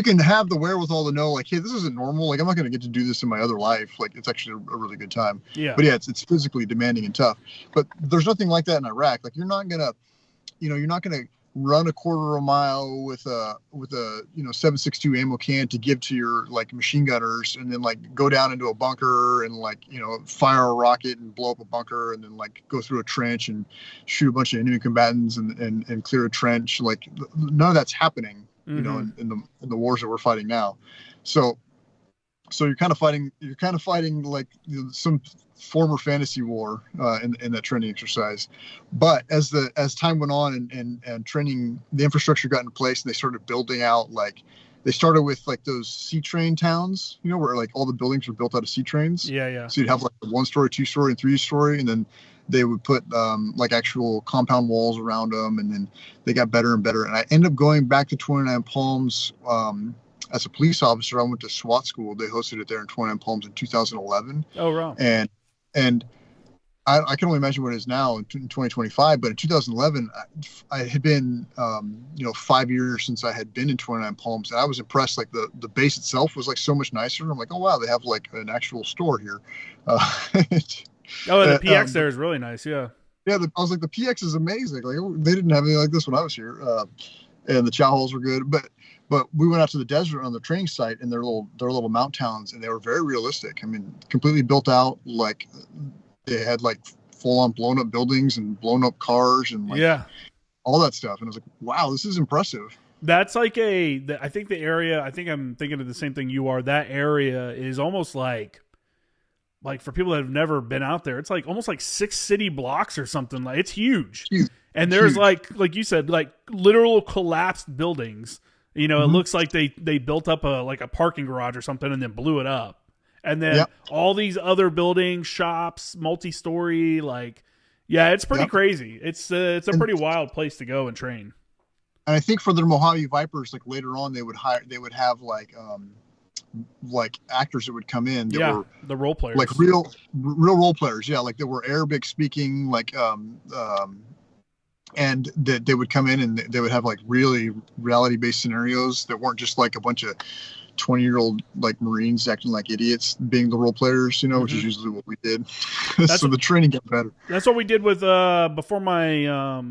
S2: can have the wherewithal to know, like, hey, this isn't normal. Like, I'm not going to get to do this in my other life. Like, it's actually a really good time.
S3: Yeah.
S2: But yeah, it's physically demanding and tough. But there's nothing like that in Iraq. Like, you're not going to run a quarter of a mile with a 7.62 ammo can to give to your like machine gunners, and then like go down into a bunker and like fire a rocket and blow up a bunker, and then like go through a trench and shoot a bunch of enemy combatants and clear a trench. Like, none of that's happening. In the wars that we're fighting now. So you're kind of fighting like some former fantasy war in that training exercise. But as time went on and training, the infrastructure got in place, and they started building out, like they started with like those sea train towns, where like all the buildings were built out of sea trains.
S3: Yeah.
S2: So you'd have like a 1-story, 2-story, and 3-story, and then they would put like actual compound walls around them, and then they got better and better. And I ended up going back to 29 Palms as a police officer. I went to SWAT school. They hosted it there in 29 Palms in 2011.
S3: Oh, wow.
S2: And I can only imagine what it is now in 2025, but in 2011, I had been, 5 years since I had been in 29 Palms, and I was impressed. Like the base itself was like so much nicer. I'm like, oh wow, they have like an actual store here.
S3: The PX there is really nice. Yeah.
S2: Yeah. I was like, the PX is amazing. Like they didn't have anything like this when I was here. And the chow halls were good, but we went out to the desert on the training site, and their little mount towns, and they were very realistic. I mean, completely built out. Like they had like full on blown up buildings and blown up cars and like all that stuff. And I was like, wow, this is impressive.
S3: That's like I think the area, I think I'm thinking of the same thing you are. That area is almost like for people that have never been out there, it's like almost like 6 city blocks or something. Like it's huge. And there's like you said, like literal collapsed buildings. You know, it looks like they built up a parking garage or something and then blew it up. And then all these other buildings, shops, multi-story, it's pretty crazy. It's a pretty wild place to go and train.
S2: And I think for their Mojave Vipers, like later on, they would have like actors that would come in. That were
S3: the role players,
S2: like real role players. Yeah, like they were Arabic speaking, and that they would come in and they would have like really reality-based scenarios that weren't just like a bunch of 20-year-old like Marines acting like idiots being the role players, which is usually what we did. So the training got better.
S3: That's what we did with before my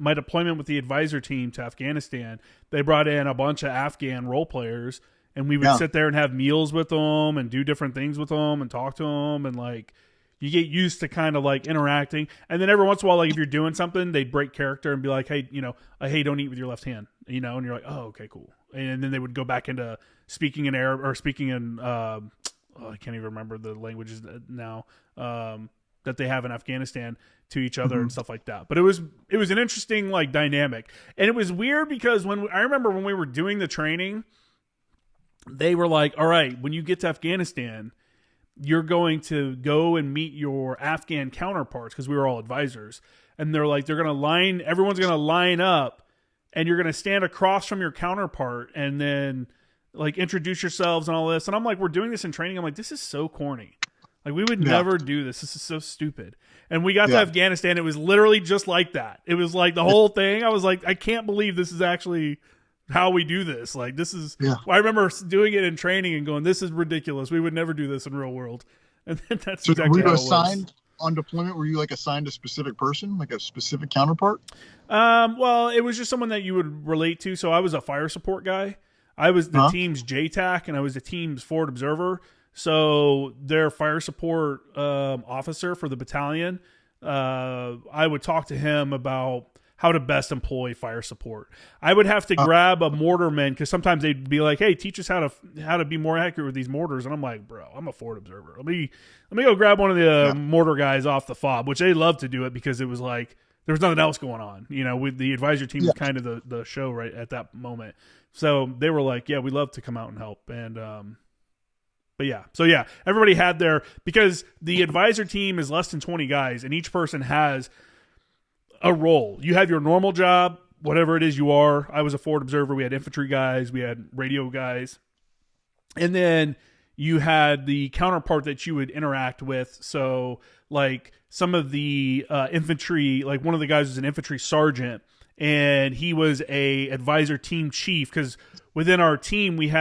S3: my deployment with the advisor team to Afghanistan. They brought in a bunch of Afghan role players, and we would sit there and have meals with them and do different things with them and talk to them, and like you get used to kind of like interacting. And then every once in a while, like if you're doing something, they'd break character and be like, hey, hey, don't eat with your left hand, and you're like, oh, okay, cool. And then they would go back into speaking in Arab or speaking in, I can't even remember the languages now that they have in Afghanistan to each other and stuff like that. But it was an interesting like dynamic. And it was weird because I remember when we were doing the training, they were like, all right, when you get to Afghanistan, you're going to go and meet your Afghan counterparts, because we were all advisors. And they're like, everyone's going to line up, and you're going to stand across from your counterpart and then like introduce yourselves and all this. And I'm like, we're doing this in training. I'm like, this is so corny. Like we would never do this. This is so stupid. And we got to Afghanistan. It was literally just like that. It was like the whole thing. I was like, I can't believe this is actually how we do this. Like this is, I remember doing it in training and going, this is ridiculous. We would never do this in real world. And then that's
S2: so
S3: exactly
S2: were you
S3: how
S2: assigned on deployment? Were you like assigned a specific person, like a specific counterpart?
S3: Well, it was just someone that you would relate to. So I was a fire support guy. I was the team's JTAC, and I was the team's forward observer. So their fire support officer for the battalion, I would talk to him about how to best employ fire support. I would have to grab a mortarman, because sometimes they'd be like, hey, teach us how to be more accurate with these mortars. And I'm like, bro, I'm a forward observer. Let me go grab one of the mortar guys off the fob, which they loved to do it because it was like there was nothing else going on. With the advisor team was kind of the show right at that moment. So they were like, yeah, we love to come out and help. And but yeah, so yeah, everybody had because the advisor team is less than 20 guys, and each person has a role. You have your normal job, whatever it is you are. I was a forward observer. We had infantry guys, we had radio guys, and then you had the counterpart that you would interact with. So like some of the infantry, like one of the guys was an infantry sergeant, and he was a advisor team chief, because within our team we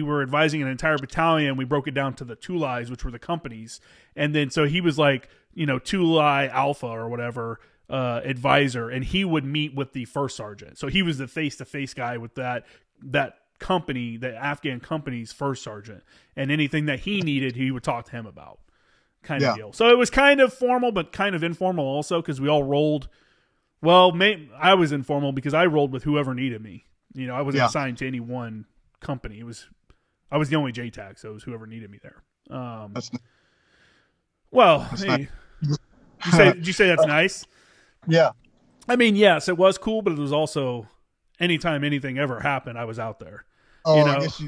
S3: were advising an entire battalion. We broke it down to the Tulais, which were the companies, and then so he was like Tulai Alpha or whatever advisor, and he would meet with the first sergeant. So he was the face-to-face guy with that company, the Afghan company's first sergeant, and anything that he needed, he would talk to him about, kind of deal. So it was kind of formal, but kind of informal also, because we all rolled. Well, I was informal because I rolled with whoever needed me. I wasn't assigned to any one company. I was the only JTAC, so it was whoever needed me there. Did you say that's nice?
S2: Yeah.
S3: I mean, yes, it was cool, but it was also anytime anything ever happened, I was out there.
S2: Oh, I guess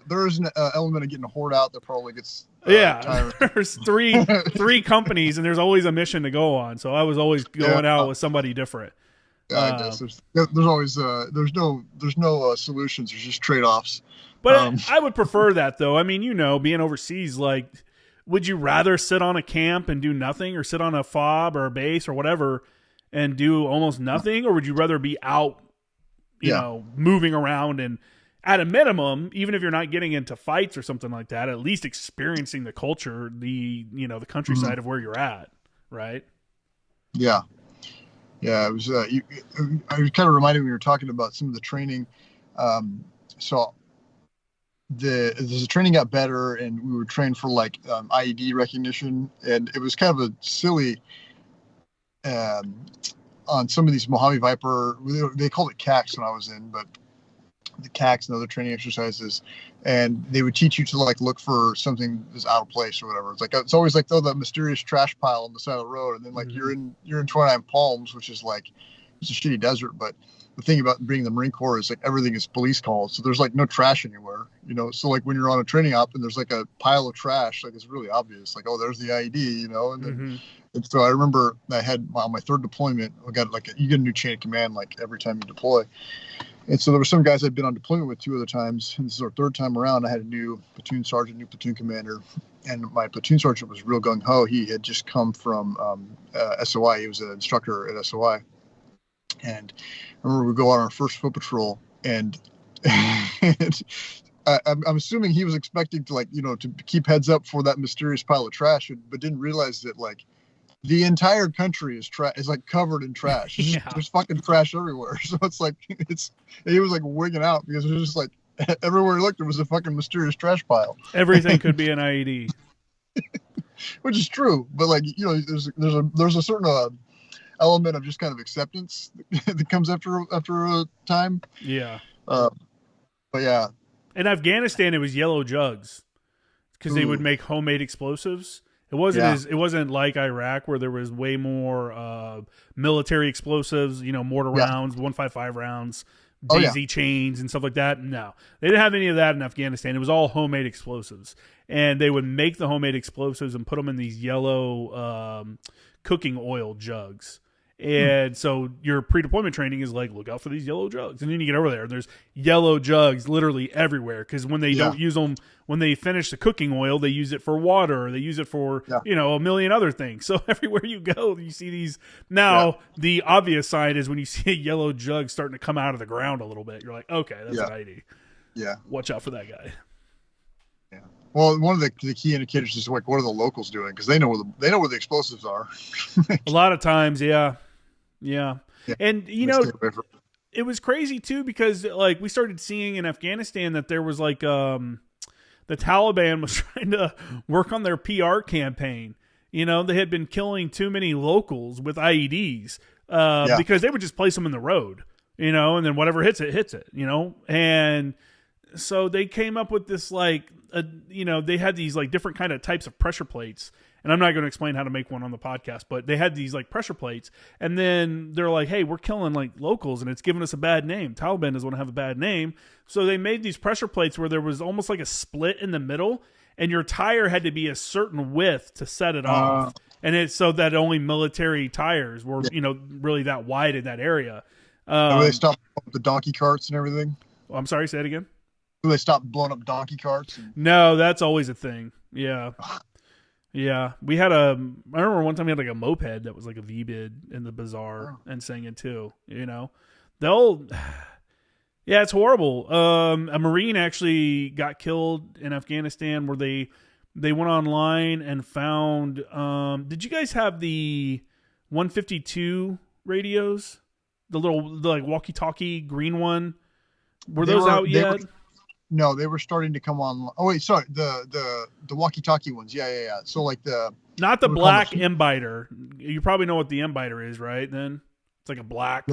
S2: there is an element of getting a horde out that probably gets tiring.
S3: There's three companies, and there's always a mission to go on. So I was always going out with somebody different.
S2: I guess there's always there's no solutions. There's just trade-offs.
S3: But I would prefer that, though. I mean, being overseas, like would you rather sit on a camp and do nothing, or sit on a fob or a base or whatever and do almost nothing? Or would you rather be out, you know, moving around and, at a minimum, even if you're not getting into fights or something like that, at least experiencing the culture, the countryside of where you're at, right?
S2: Yeah. Yeah, it was. I was kind of reminded when you were talking about some of the training. So the training got better, and we were trained for like IED recognition, and it was kind of a silly. On some of these Mojave Viper, they called it CACs when I was in, but the CACs and other training exercises, and they would teach you to like look for something that's out of place or whatever. It's always like, that mysterious trash pile on the side of the road, and then like you're in 29 Palms, which is like, it's a shitty desert. But the thing about being the Marine Corps is like everything is police called, so there's like no trash anywhere, you know. So like when you're on a training op and there's like a pile of trash, like it's really obvious, like, oh, there's the IED, you know. And then and so I remember I had on my third deployment, I got you get a new chain of command like every time you deploy. And so there were some guys I'd been on deployment with 2 other times, and this is our third time around. I had a new platoon sergeant, new platoon commander, and my platoon sergeant was real gung-ho. He had just come from SOI. He was an instructor at SOI. And I remember we go on our first foot patrol, and I'm assuming he was expecting to, like, you know, to keep heads up for that mysterious pile of trash, but didn't realize that, like, the entire country is like covered in trash. There's fucking trash everywhere. So it's like, he was like wigging out because it was just like everywhere he looked, there was a fucking mysterious trash pile.
S3: Everything could be an IED,
S2: which is true. But like, you know, there's a certain element of just kind of acceptance that comes after a time.
S3: Yeah.
S2: But yeah.
S3: In Afghanistan, it was yellow jugs because they would make homemade explosives. It wasn't like Iraq where there was way more military explosives, you know, mortar rounds, 155 rounds, daisy chains and stuff like that. No, they didn't have any of that in Afghanistan. It was all homemade explosives, and they would make the homemade explosives and put them in these yellow cooking oil jugs. And so your pre-deployment training is like, look out for these yellow jugs. And then you get over there and there's yellow jugs literally everywhere. Because when they don't use them, when they finish the cooking oil, they use it for water. Or they use it for, you know, a million other things. So everywhere you go, you see these. Now, the obvious sign is when you see a yellow jug starting to come out of the ground a little bit. You're like, okay, that's an ID.
S2: Yeah.
S3: Watch out for that guy.
S2: Yeah. Well, one of the key indicators is like, what are the locals doing? Because they know where the explosives are.
S3: A lot of times, yeah. And you know, it was crazy too because like we started seeing in Afghanistan that there was like the Taliban was trying to work on their PR campaign. You know, they had been killing too many locals with IEDs because they would just place them in the road. You know, and then whatever hits it. You know, and so they came up with this like you know, they had these like different kind of types of pressure plates. And I'm not going to explain how to make one on the podcast, but they had these like pressure plates, and then they're like, hey, we're killing like locals and it's giving us a bad name. Taliban doesn't want to have a bad name. So they made these pressure plates where there was almost like a split in the middle, and your tire had to be a certain width to set it off. And it's so that only military tires were, you know, really that wide in that area.
S2: They stopped the donkey carts and everything.
S3: I'm sorry, say it again.
S2: They stopped blowing up donkey carts.
S3: No, that's always a thing. Yeah. Yeah, we had I remember one time we had like a moped that was like a V-bid in the bazaar and sang it too, you know. Yeah, it's horrible. A Marine actually got killed in Afghanistan where they went online and found, did you guys have the 152 radios? The like walkie-talkie green one? Were those out yet?
S2: No, they were starting to come on. Oh wait, sorry, the walkie-talkie ones. Yeah. So like
S3: not the black M-biter. You probably know what the M-biter is, right? Then it's like a black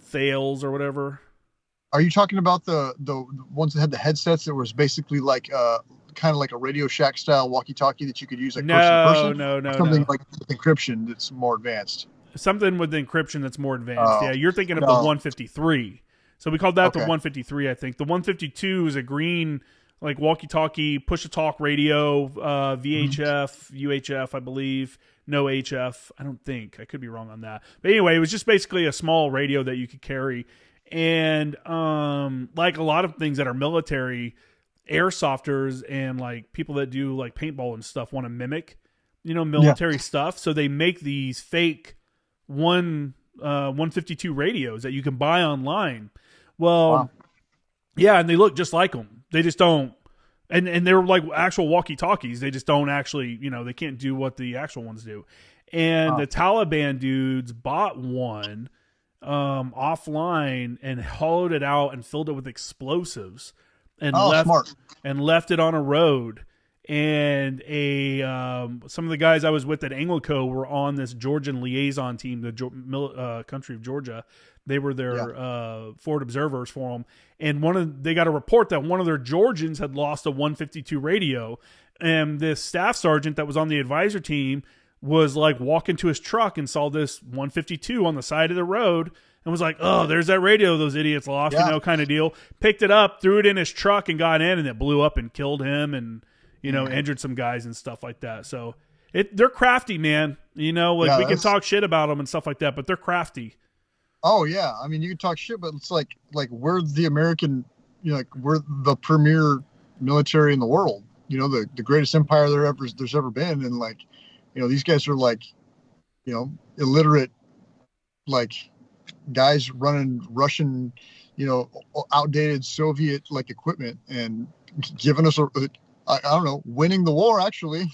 S3: Thales or whatever.
S2: Are you talking about the ones that had the headsets that was basically like kind of like a Radio Shack style walkie-talkie that you could use like person to person?
S3: No.
S2: Something like encryption that's more advanced.
S3: Something with encryption that's more advanced. Yeah, you're thinking of the 153. So we called that the 153, I think. The 152 is a green, like, walkie-talkie, push-to-talk radio, VHF, UHF, I believe. No HF, I don't think. I could be wrong on that. But anyway, it was just basically a small radio that you could carry. And like a lot of things that are military, airsofters and like people that do like paintball and stuff want to mimic, military stuff. So they make these fake 152 radios that you can buy online. Well, yeah, and they look just like them. They just don't. And they're like actual walkie-talkies. They just don't actually, they can't do what the actual ones do. And the Taliban dudes bought one offline and hollowed it out and filled it with explosives and left it on a road. And some of the guys I was with at Anglico were on this Georgian liaison team, the country of Georgia. They were their forward observers for them. And they got a report that one of their Georgians had lost a 152 radio. And this staff sergeant that was on the advisor team was like walking to his truck and saw this 152 on the side of the road and was like, oh, there's that radio those idiots lost, kind of deal. Picked it up, threw it in his truck and got in, and it blew up and killed him and, injured some guys and stuff like that. So they're crafty, man. We can talk shit about them and stuff like that, but they're crafty.
S2: Oh yeah. I mean, you can talk shit, but it's like we're the American, we're the premier military in the world, the greatest empire there's ever been. And these guys are illiterate, guys running Russian, outdated Soviet equipment and giving us I don't know, winning the war actually.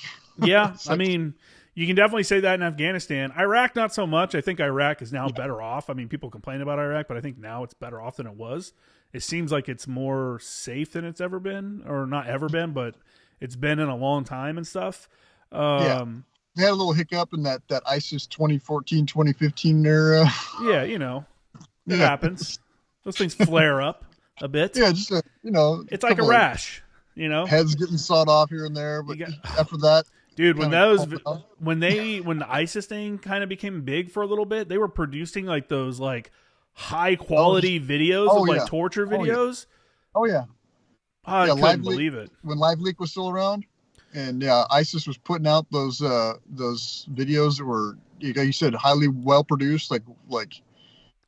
S3: Yeah. I mean, you can definitely say that in Afghanistan. Iraq, not so much. I think Iraq is now better off. I mean, people complain about Iraq, but I think now it's better off than it was. It seems like it's more safe than it's ever been, or not ever been, but it's been in a long time and stuff.
S2: They had a little hiccup in that ISIS 2014, 2015 era.
S3: Yeah, it happens. Those things flare up a bit.
S2: Yeah, just
S3: it's like a rash.
S2: Heads getting sawed off here and there, but after that,
S3: dude, when the ISIS thing kind of became big for a little bit, they were producing those high quality videos of torture videos.
S2: Oh yeah.
S3: I couldn't believe it.
S2: When LiveLeak was still around, and ISIS was putting out those videos that were, you said, highly well produced,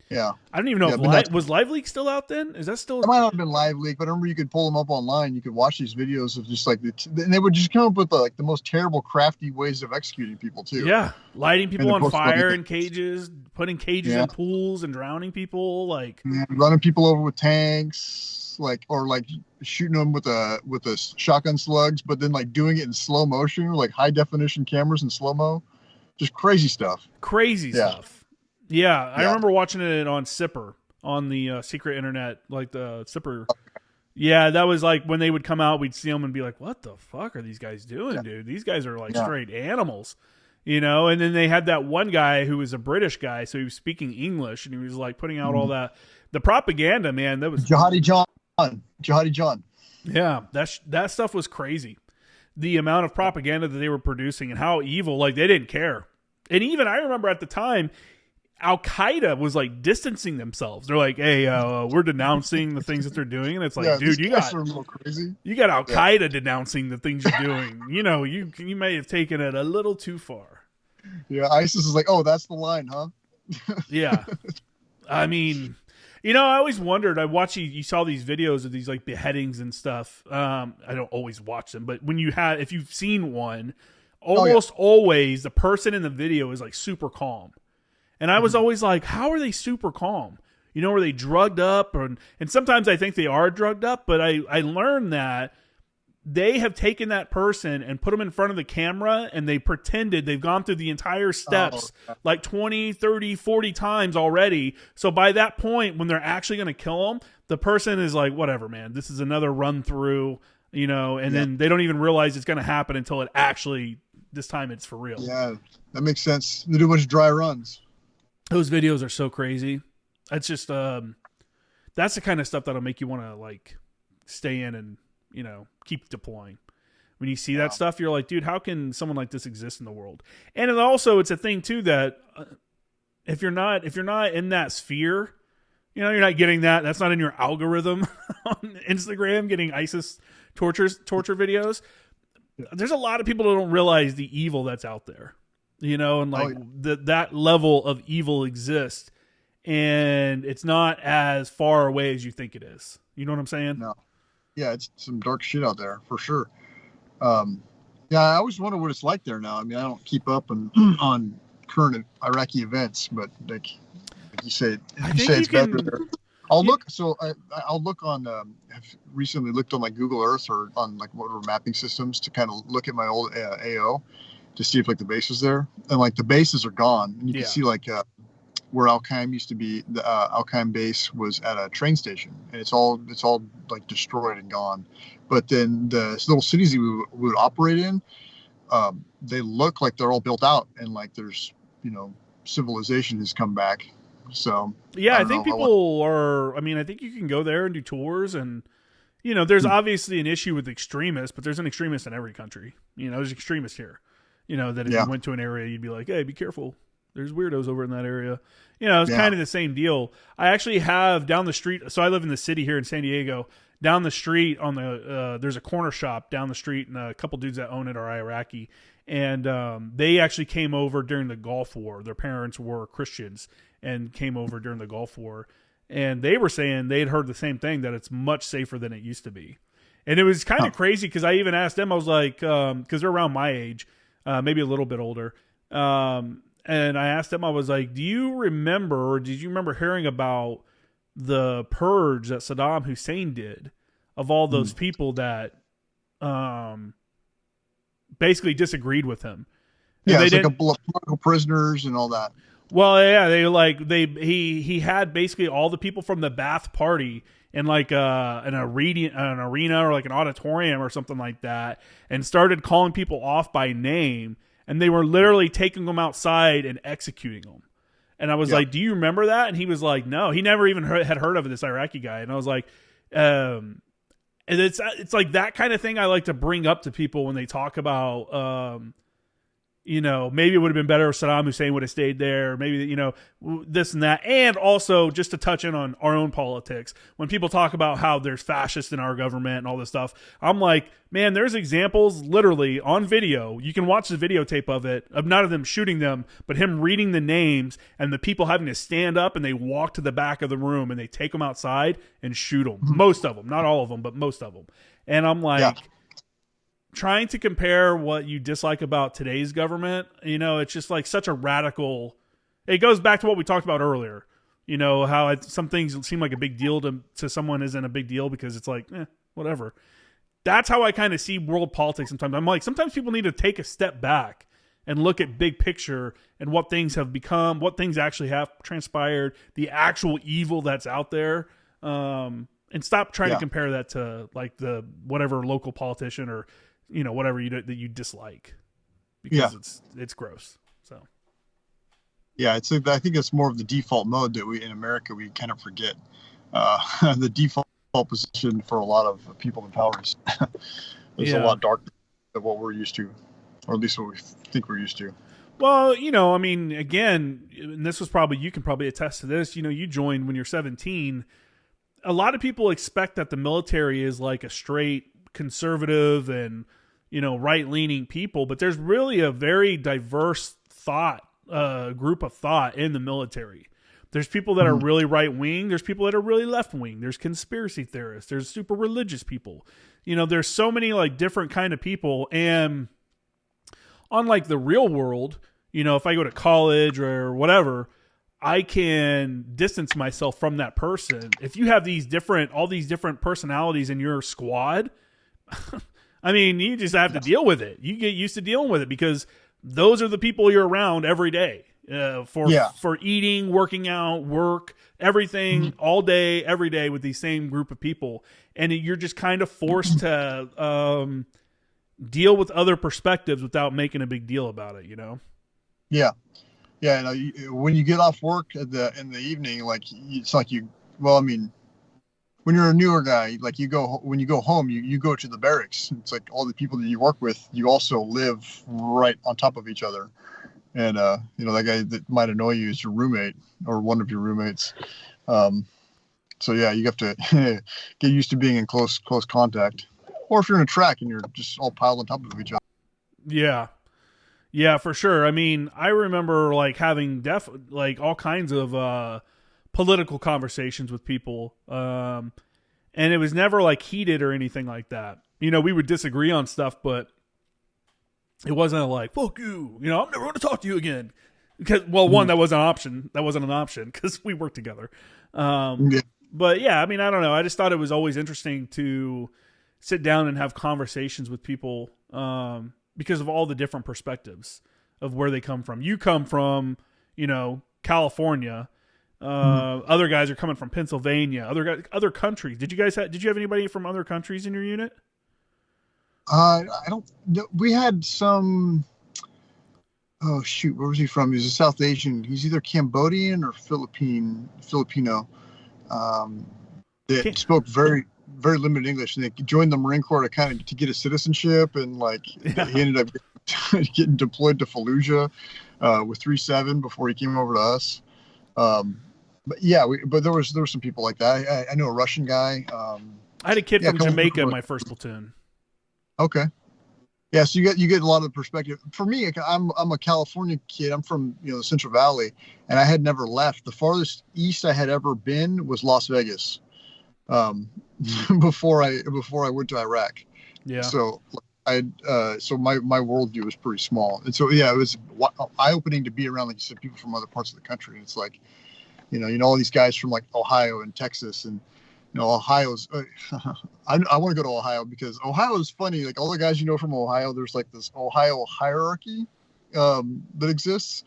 S2: Yeah.
S3: I don't even know if was LiveLeak still out then? Is that still?
S2: It might not have been LiveLeak, but I remember you could pull them up online. You could watch these videos of just and they would just come up with the most terrible, crafty ways of executing people too.
S3: Yeah, lighting people on fire in cages, putting cages in pools and drowning people,
S2: running people over with tanks, or shooting them with a shotgun slugs, but then doing it in slow motion, high definition cameras in slow mo, just crazy stuff.
S3: Crazy stuff. Yeah, I remember watching it on Sipper, on the secret internet, the Sipper. Yeah, that was when they would come out, we'd see them and be like, what the fuck are these guys doing, dude? These guys are straight animals, And then they had that one guy who was a British guy, so he was speaking English, and he was putting out all that. The propaganda, man, that was...
S2: Jihadi John.
S3: Yeah, that stuff was crazy. The amount of propaganda that they were producing and how evil, they didn't care. And even, I remember at the time... Al-Qaeda was distancing themselves. They're like, hey, we're denouncing the things that they're doing. And it's dude, you got Al-Qaeda denouncing the things you're doing. You may have taken it a little too far.
S2: Yeah, ISIS is oh, that's the line, huh?
S3: Yeah. I mean, I always wondered, you saw these videos of these beheadings and stuff. I don't always watch them, but if you've seen one, almost always the person in the video is super calm. And I was always how are they super calm? Are they drugged up? And sometimes I think they are drugged up, but I learned that they have taken that person and put them in front of the camera and they pretended they've gone through the entire steps 20, 30, 40 times already. So by that point, when they're actually going to kill them, the person is whatever, man, this is another run through, and then they don't even realize it's going to happen until it actually, this time it's for real.
S2: Yeah, that makes sense. They do a bunch of dry runs.
S3: Those videos are so crazy. It's just that's the kind of stuff that'll make you want to stay in and keep deploying. When you see that stuff, you're like, dude, how can someone like this exist in the world? And also, it's a thing too that if you're not in that sphere, you're not getting that. That's not in your algorithm on Instagram. Getting ISIS torture videos. There's a lot of people that don't realize the evil that's out there. That level of evil exists, and it's not as far away as you think it is. You know what I'm saying?
S2: No. Yeah, it's some dark shit out there for sure. Yeah, I always wonder what it's like there now. I mean, I don't keep up on current Iraqi events, but like you say, it's better there. I'll look. So I'll look on. I've recently looked on like Google Earth or on like whatever mapping systems to kind of look at my old AO to see if like the base is there, and like the bases are gone, and you can see like where Al Qaim used to be. The Al Qaim base was at a train station, and it's all like destroyed and gone. But then the little cities we would operate in, they look like they're all built out, and like there's civilization has come back. So
S3: yeah, I think people are. I mean, I think you can go there and do tours, and there's obviously an issue with extremists, but there's an extremist in every country. There's extremists here. That if you went to an area, you'd be like, hey, be careful. There's weirdos over in that area. It's kind of the same deal. I actually have down the street. So I live in the city here in San Diego. Down the street on there's a corner shop down the street, and a couple dudes that own it are Iraqi. And they actually came over during the Gulf War. Their parents were Christians and came over during the Gulf War. And they were saying they'd heard the same thing, that it's much safer than it used to be. And it was kind of crazy because I even asked them, I was like, because they're around my age, maybe a little bit older. And I asked them, I was like, did you remember hearing about the purge that Saddam Hussein did of all those people that basically disagreed with him?
S2: Yeah, it's like political prisoners and all that.
S3: Well, yeah, he had basically all the people from the Ba'ath Party in like an arena or like an auditorium or something like that, and started calling people off by name, and they were literally taking them outside and executing them. And I was like, do you remember that? And he was like, no, he never even had heard of this Iraqi guy. And I was like, and it's like that kind of thing I like to bring up to people when they talk about, maybe it would have been better if Saddam Hussein would have stayed there. Maybe, this and that. And also just to touch in on our own politics, when people talk about how there's fascists in our government and all this stuff, I'm like, man, there's examples literally on video. You can watch the videotape of it, of not of them shooting them, but him reading the names and the people having to stand up, and they walk to the back of the room and they take them outside and shoot them. Most of them, not all of them, but most of them. And I'm like, trying to compare what you dislike about today's government, it's just like such a radical. It goes back to what we talked about earlier. How some things seem like a big deal to someone isn't a big deal because it's like, whatever. That's how I kind of see world politics sometimes. I'm like, sometimes people need to take a step back and look at big picture and what things have become, what things actually have transpired, the actual evil that's out there, and stop trying to compare that to like the whatever local politician or whatever that you dislike, because it's gross. So
S2: I think it's more of the default mode that we in America we kind of forget. The default position for a lot of people in power is a lot darker than what we're used to, or at least what we think we're used to.
S3: Well, I mean, again, and this was probably, you can probably attest to this. You joined when you're 17. A lot of people expect that the military is like a straight conservative and right-leaning people, but there's really a very diverse group of thought in the military. There's people that are really right-wing. There's people that are really left-wing. There's conspiracy theorists. There's super religious people. There's so many like different kind of people. And unlike the real world, if I go to college or whatever, I can distance myself from that person. If you have all these different personalities in your squad, I mean, you just have to deal with it. You get used to dealing with it because those are the people you're around every day for eating, working out, work, everything, all day, every day with these same group of people. And you're just kind of forced to deal with other perspectives without making a big deal about it,
S2: Yeah. Yeah. When you get off work in the evening, like it's like when you're a newer guy, like when you go home, you go to the barracks. It's like all the people that you work with, you also live right on top of each other. And, that guy that might annoy you is your roommate or one of your roommates. So you have to get used to being in close contact, or if you're in a track and you're just all piled on top of each other.
S3: Yeah. Yeah, for sure. I mean, I remember like having all kinds of, political conversations with people. and it was never like heated or anything like that. You know, we would disagree on stuff, but it wasn't like, fuck you, you know, I'm never going to talk to you again. Because, well, one, that wasn't an option. That wasn't an option because we worked together. But yeah, I mean, I don't know. I just thought it was always interesting to sit down and have conversations with people because of all the different perspectives of where they come from. You come from, you know, California. Other guys are coming from Pennsylvania, other countries. Did you have anybody from other countries in your unit?
S2: I don't. We had some. Oh shoot, where was he from? He's a South Asian. He's either Cambodian or Filipino. That spoke very, very limited English, and they joined the Marine Corps to get a citizenship, and like he ended up getting deployed to Fallujah with 3-7 before he came over to us. But yeah, but there were some people like that. I know a Russian guy.
S3: I had a kid from Jamaica in my first platoon.
S2: Okay. Yeah, so you get a lot of perspective. For me, I'm a California kid. I'm from the Central Valley, and I had never left. The farthest east I had ever been was Las Vegas, before I went to Iraq. Yeah. So so my worldview was pretty small, and so yeah, it was eye-opening to be around, like you said, people from other parts of the country. And it's like, all these guys from like Ohio and Texas, and Ohio's. I want to go to Ohio because Ohio is funny. Like all the guys from Ohio, there's like this Ohio hierarchy that exists,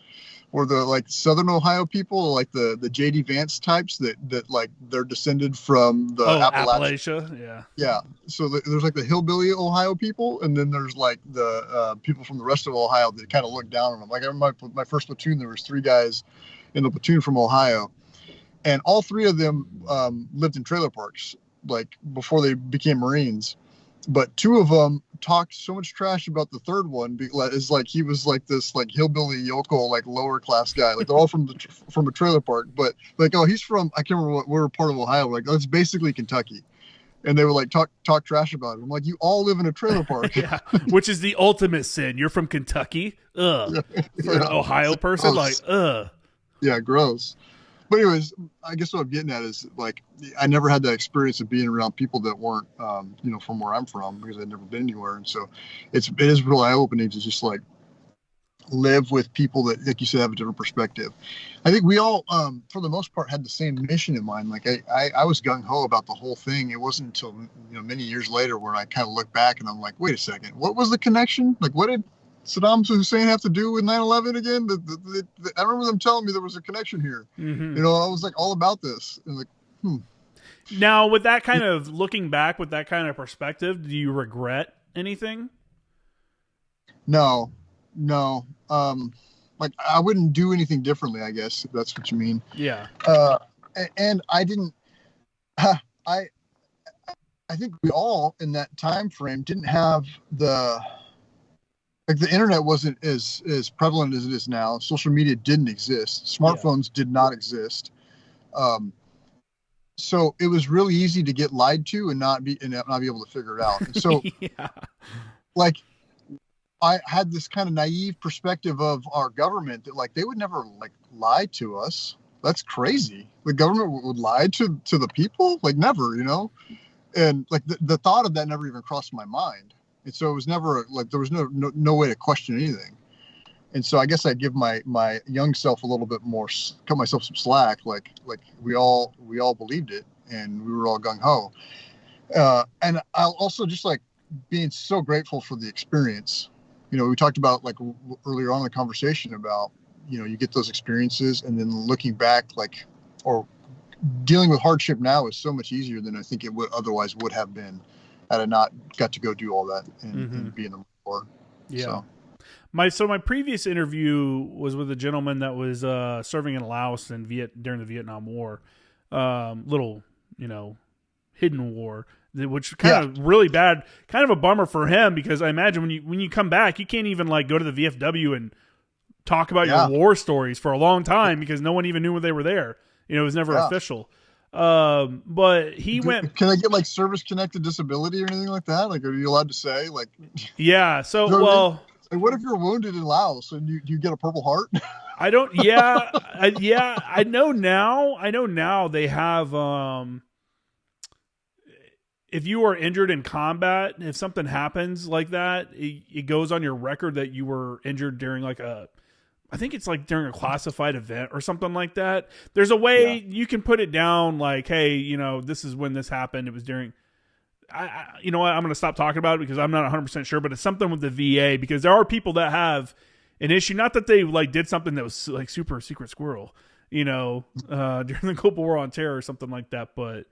S2: where the like Southern Ohio people, like the JD Vance types that like they're descended from the
S3: Appalachia. Yeah.
S2: Yeah. So there's like the hillbilly Ohio people, and then there's like the people from the rest of Ohio that kind of look down on them. Like I remember my first platoon, there was 3 guys in the platoon from Ohio. And all 3 of them lived in trailer parks, like before they became Marines. But 2 of them talked so much trash about the 3rd one, because like he was like this like hillbilly yokel, like lower class guy. Like they're all from a trailer park, but like, oh, he's from, I can't remember what part of Ohio. Like that's basically Kentucky. And they would like talk trash about it. I'm like, you all live in a trailer park.
S3: Yeah, which is the ultimate sin. You're from Kentucky, ugh. For an Ohio person, gross. Like, ugh.
S2: Yeah, gross. But anyways, I guess what I'm getting at is like I never had that experience of being around people that weren't, from where I'm from, because I'd never been anywhere, and so it is real eye opening to just like live with people that, like you said, have a different perspective. I think we all, for the most part, had the same mission in mind. Like I was gung ho about the whole thing. It wasn't until many years later where I kind of look back and I'm like, wait a second, what was the connection? Like, what did Saddam Hussein have to do with 9/11 again? I remember them telling me there was a connection here. Mm-hmm. I was like all about this. And like,
S3: Now, with that kind of looking back, with that kind of perspective, do you regret anything?
S2: No. Like I wouldn't do anything differently, I guess, if that's what you mean.
S3: Yeah.
S2: And I didn't. I think we all in that time frame didn't have the internet wasn't as prevalent as it is now. Social media didn't exist. Smartphones did not exist. So it was really easy to get lied to and not be able to figure it out. And so, like, I had this kind of naive perspective of our government that like they would never like lie to us. That's crazy. The government would lie to the people, like never, and like the thought of that never even crossed my mind. And so it was never like there was no way to question anything. And so I guess I give my young self a little bit more, cut myself some slack. Like we all believed it, and we were all gung ho. And I'll also just like being so grateful for the experience. We talked about like earlier on in the conversation about you get those experiences, and then looking back, or dealing with hardship now is so much easier than I think it would otherwise would have been had I not got to go do all that and be in the Marine Corps.
S3: Yeah. So my previous interview was with a gentleman that was serving in Laos during the Vietnam War, little hidden war, which kind of really bad, kind of a bummer for him, because I imagine when you come back, you can't even like go to the VFW and talk about your war stories for a long time because no one even knew when they were there. It was never official. But he went.
S2: Can I get like service connected disability or anything like that? Like, are you allowed to say like?
S3: Yeah. So well.
S2: Like, what if you're wounded in Laos and you get a Purple Heart?
S3: I don't. Yeah. I know now. They have. if you are injured in combat, if something happens like that, it goes on your record that you were injured during like I think it's like during a classified event or something like that. There's a way you can put it down like, hey, you know, this is when this happened. It was during, you know what, I'm going to stop talking about it because I'm not 100% sure, but it's something with the VA, because there are people that have an issue. Not that they like did something that was like super secret squirrel, you know, during the Cold War on Terror or something like that. But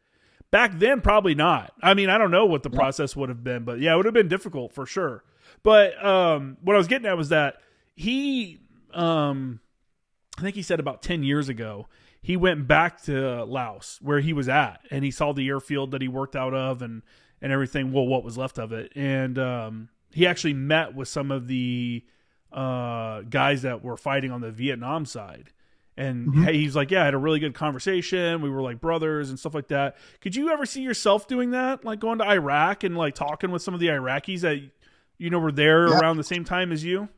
S3: back then, probably not. I mean, I don't know what the process would have been, but yeah, it would have been difficult for sure. But what I was getting at was that he, I think he said about 10 years ago, he went back to Laos where he was at, and he saw the airfield that he worked out of and everything. Well, what was left of it. And he actually met with some of the guys that were fighting on the Vietnam side. And he's like, yeah, I had a really good conversation. We were like brothers and stuff like that. Could you ever see yourself doing that? Like going to Iraq and like talking with some of the Iraqis that, you know, were there around the same time as you?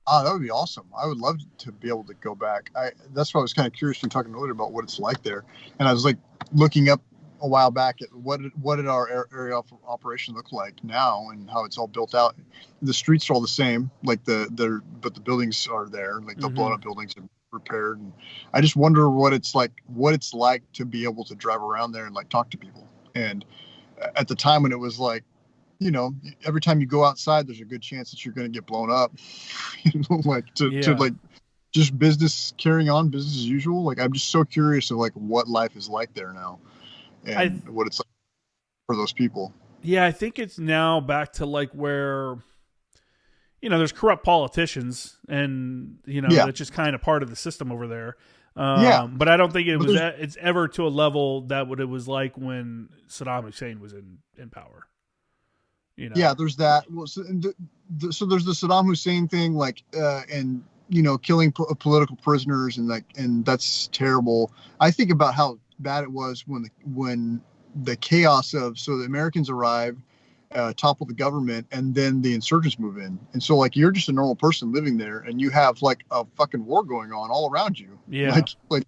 S2: Oh, that would be awesome. I would love to be able to go back. That's why I was kind of curious when talking earlier about what it's like there. And I was like looking up a while back at what did our area of operation look like now and how it's all built out. The streets are all the same, like but the buildings are there, like the blown up buildings are repaired. And I just wonder what it's like to be able to drive around there and like talk to people. And at the time when it was like, you know, every time you go outside, there's a good chance that you're going to get blown up. You know, like to like just carrying on business as usual. Like I'm just so curious of like what life is like there now, and what it's like for those people.
S3: Yeah, I think it's now back to like where, you know, there's corrupt politicians, and you know that's just kind of part of the system over there. But I don't think it's ever to a level that what it was like when Saddam Hussein was in power. You know? Yeah,
S2: there's that. Well, so there's the Saddam Hussein thing, like, and you know, killing political prisoners, and that's terrible. I think about how bad it was when the chaos of the Americans arrive, topple the government, and then the insurgents move in, and so like you're just a normal person living there, and you have like a fucking war going on all around you.
S3: Yeah,
S2: like.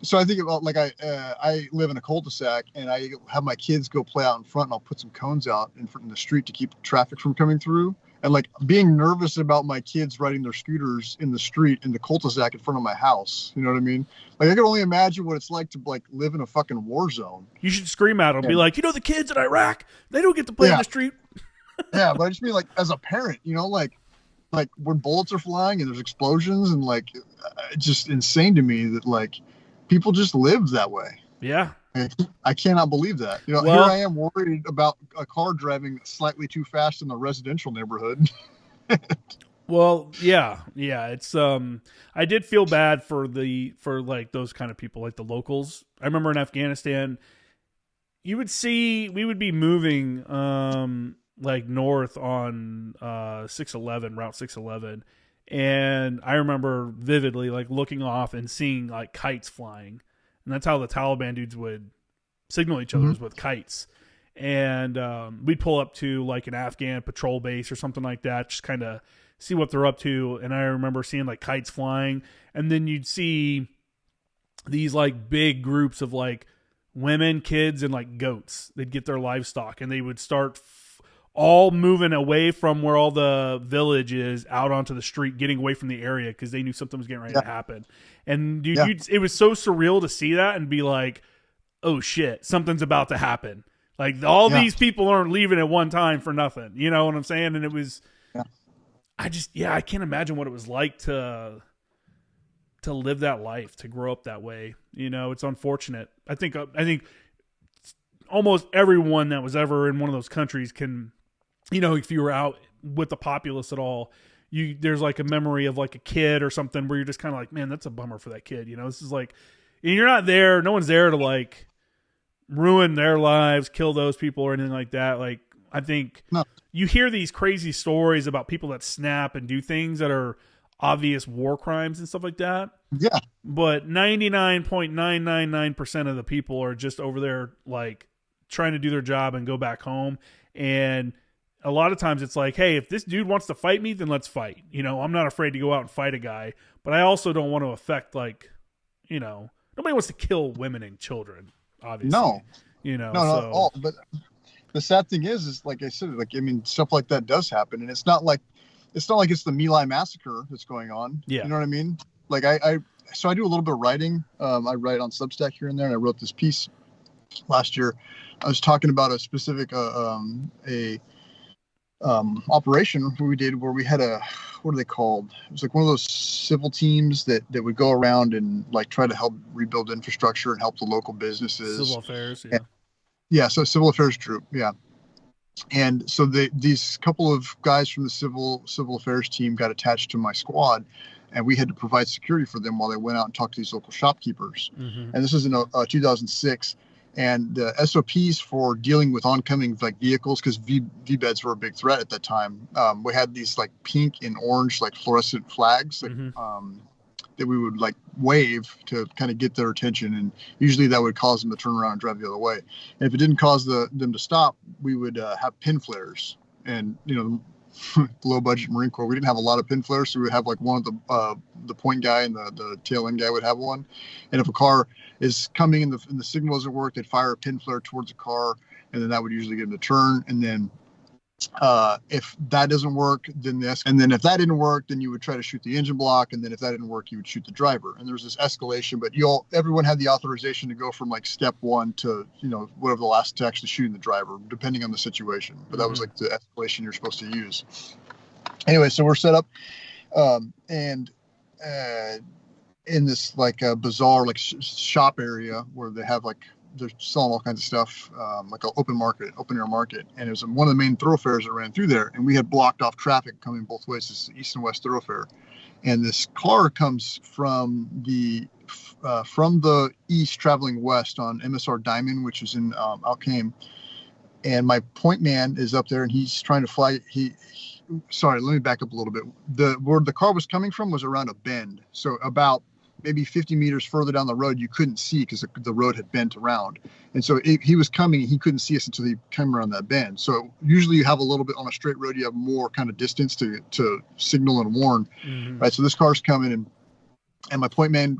S2: So I think about like I live in a cul-de-sac, and I have my kids go play out in front, and I'll put some cones out in front of the street to keep traffic from coming through. And like being nervous about my kids riding their scooters in the street in the cul-de-sac in front of my house. You know what I mean? Like I can only imagine what it's like to like live in a fucking war zone.
S3: You should scream at them, be like, you know, the kids in Iraq, they don't get to play in the street.
S2: Yeah, but I just mean like as a parent, you know, like when bullets are flying and there's explosions, and like it's just insane to me that like people just live that way.
S3: Yeah.
S2: I cannot believe that. You know, here I am worried about a car driving slightly too fast in a residential neighborhood.
S3: Well, yeah. It's I did feel bad for like those kind of people, like the locals. I remember in Afghanistan, we would be moving like north on 611, Route 611. And I remember vividly like looking off and seeing like kites flying. And that's how the Taliban dudes would signal each other with kites. And we'd pull up to like an Afghan patrol base or something like that, just kind of see what they're up to. And I remember seeing like kites flying. And then you'd see these like big groups of like women, kids, and like goats. They'd get their livestock, and they would start all moving away from where all the village is out onto the street, getting away from the area because they knew something was getting ready to happen. And dude, it was so surreal to see that and be like, oh shit, something's about to happen. Like all these people aren't leaving at one time for nothing. You know what I'm saying? And it was, I can't imagine what it was like to live that life, to grow up that way. You know, it's unfortunate. I think almost everyone that was ever in one of those countries can, you know, if you were out with the populace at all, there's like a memory of like a kid or something where you're just kind of like, man, that's a bummer for that kid. You know, this is like, and you're not there. No one's there to like ruin their lives, kill those people or anything like that. Like, I think you hear these crazy stories about people that snap and do things that are obvious war crimes and stuff like that.
S2: Yeah.
S3: But 99.999% of the people are just over there like trying to do their job and go back home. And a lot of times it's like, hey, if this dude wants to fight me, then let's fight. You know, I'm not afraid to go out and fight a guy, but I also don't want to affect, like, you know, nobody wants to kill women and children, obviously.
S2: No.
S3: you know.
S2: No, not
S3: so.
S2: all. But the sad thing is like I said, like I mean, stuff like that does happen, and it's not like it's the My Lai massacre that's going on.
S3: Yeah.
S2: You know what I mean? Like so I do a little bit of writing. I write on Substack here and there, and I wrote this piece last year. I was talking about a specific operation we did where we had what are they called? It was like one of those civil teams that would go around and like try to help rebuild infrastructure and help the local businesses.
S3: Civil affairs, yeah.
S2: Yeah, so civil affairs group, yeah. And so these couple of guys from the civil affairs team got attached to my squad, and we had to provide security for them while they went out and talked to these local shopkeepers. Mm-hmm. And this was in 2006. And the SOPs for dealing with oncoming like vehicles, because V-beds were a big threat at that time. We had these like pink and orange like fluorescent flags that, that we would like wave to kind of get their attention, and usually that would cause them to turn around and drive the other way. And if it didn't cause them to stop, we would have pin flares. And low budget Marine Corps, we didn't have a lot of pin flares, so we would have like one of the point guy and the tail end guy would have one. And if a car is coming and the signal doesn't work, they'd fire a pin flare towards the car, and then that would usually get them to turn. And then if that doesn't work, then if that didn't work, then you would try to shoot the engine block, and then if that didn't work, you would shoot the driver. And there was this escalation, but everyone had the authorization to go from like step one to whatever the last to actually shooting the driver, depending on the situation. But that was like the escalation you're supposed to use. Anyway, so we're set up, and in this like bizarre like shop area where they have like they're selling all kinds of stuff, like an open air market. And it was one of the main thoroughfares that ran through there. And we had blocked off traffic coming both ways. This is east and west thoroughfare. And this car comes from the east traveling west on MSR Diamond, which is in Al-Qaim. And my point man is up there and he's trying to fly. Sorry, let me back up a little bit. Where the car was coming from was around a bend. So about maybe 50 meters further down the road, you couldn't see because the road had bent around. And so he was coming and he couldn't see us until he came around that bend. So usually you have a little bit on a straight road, you have more kind of distance to signal and warn. Mm-hmm. Right. So this car's coming and my point man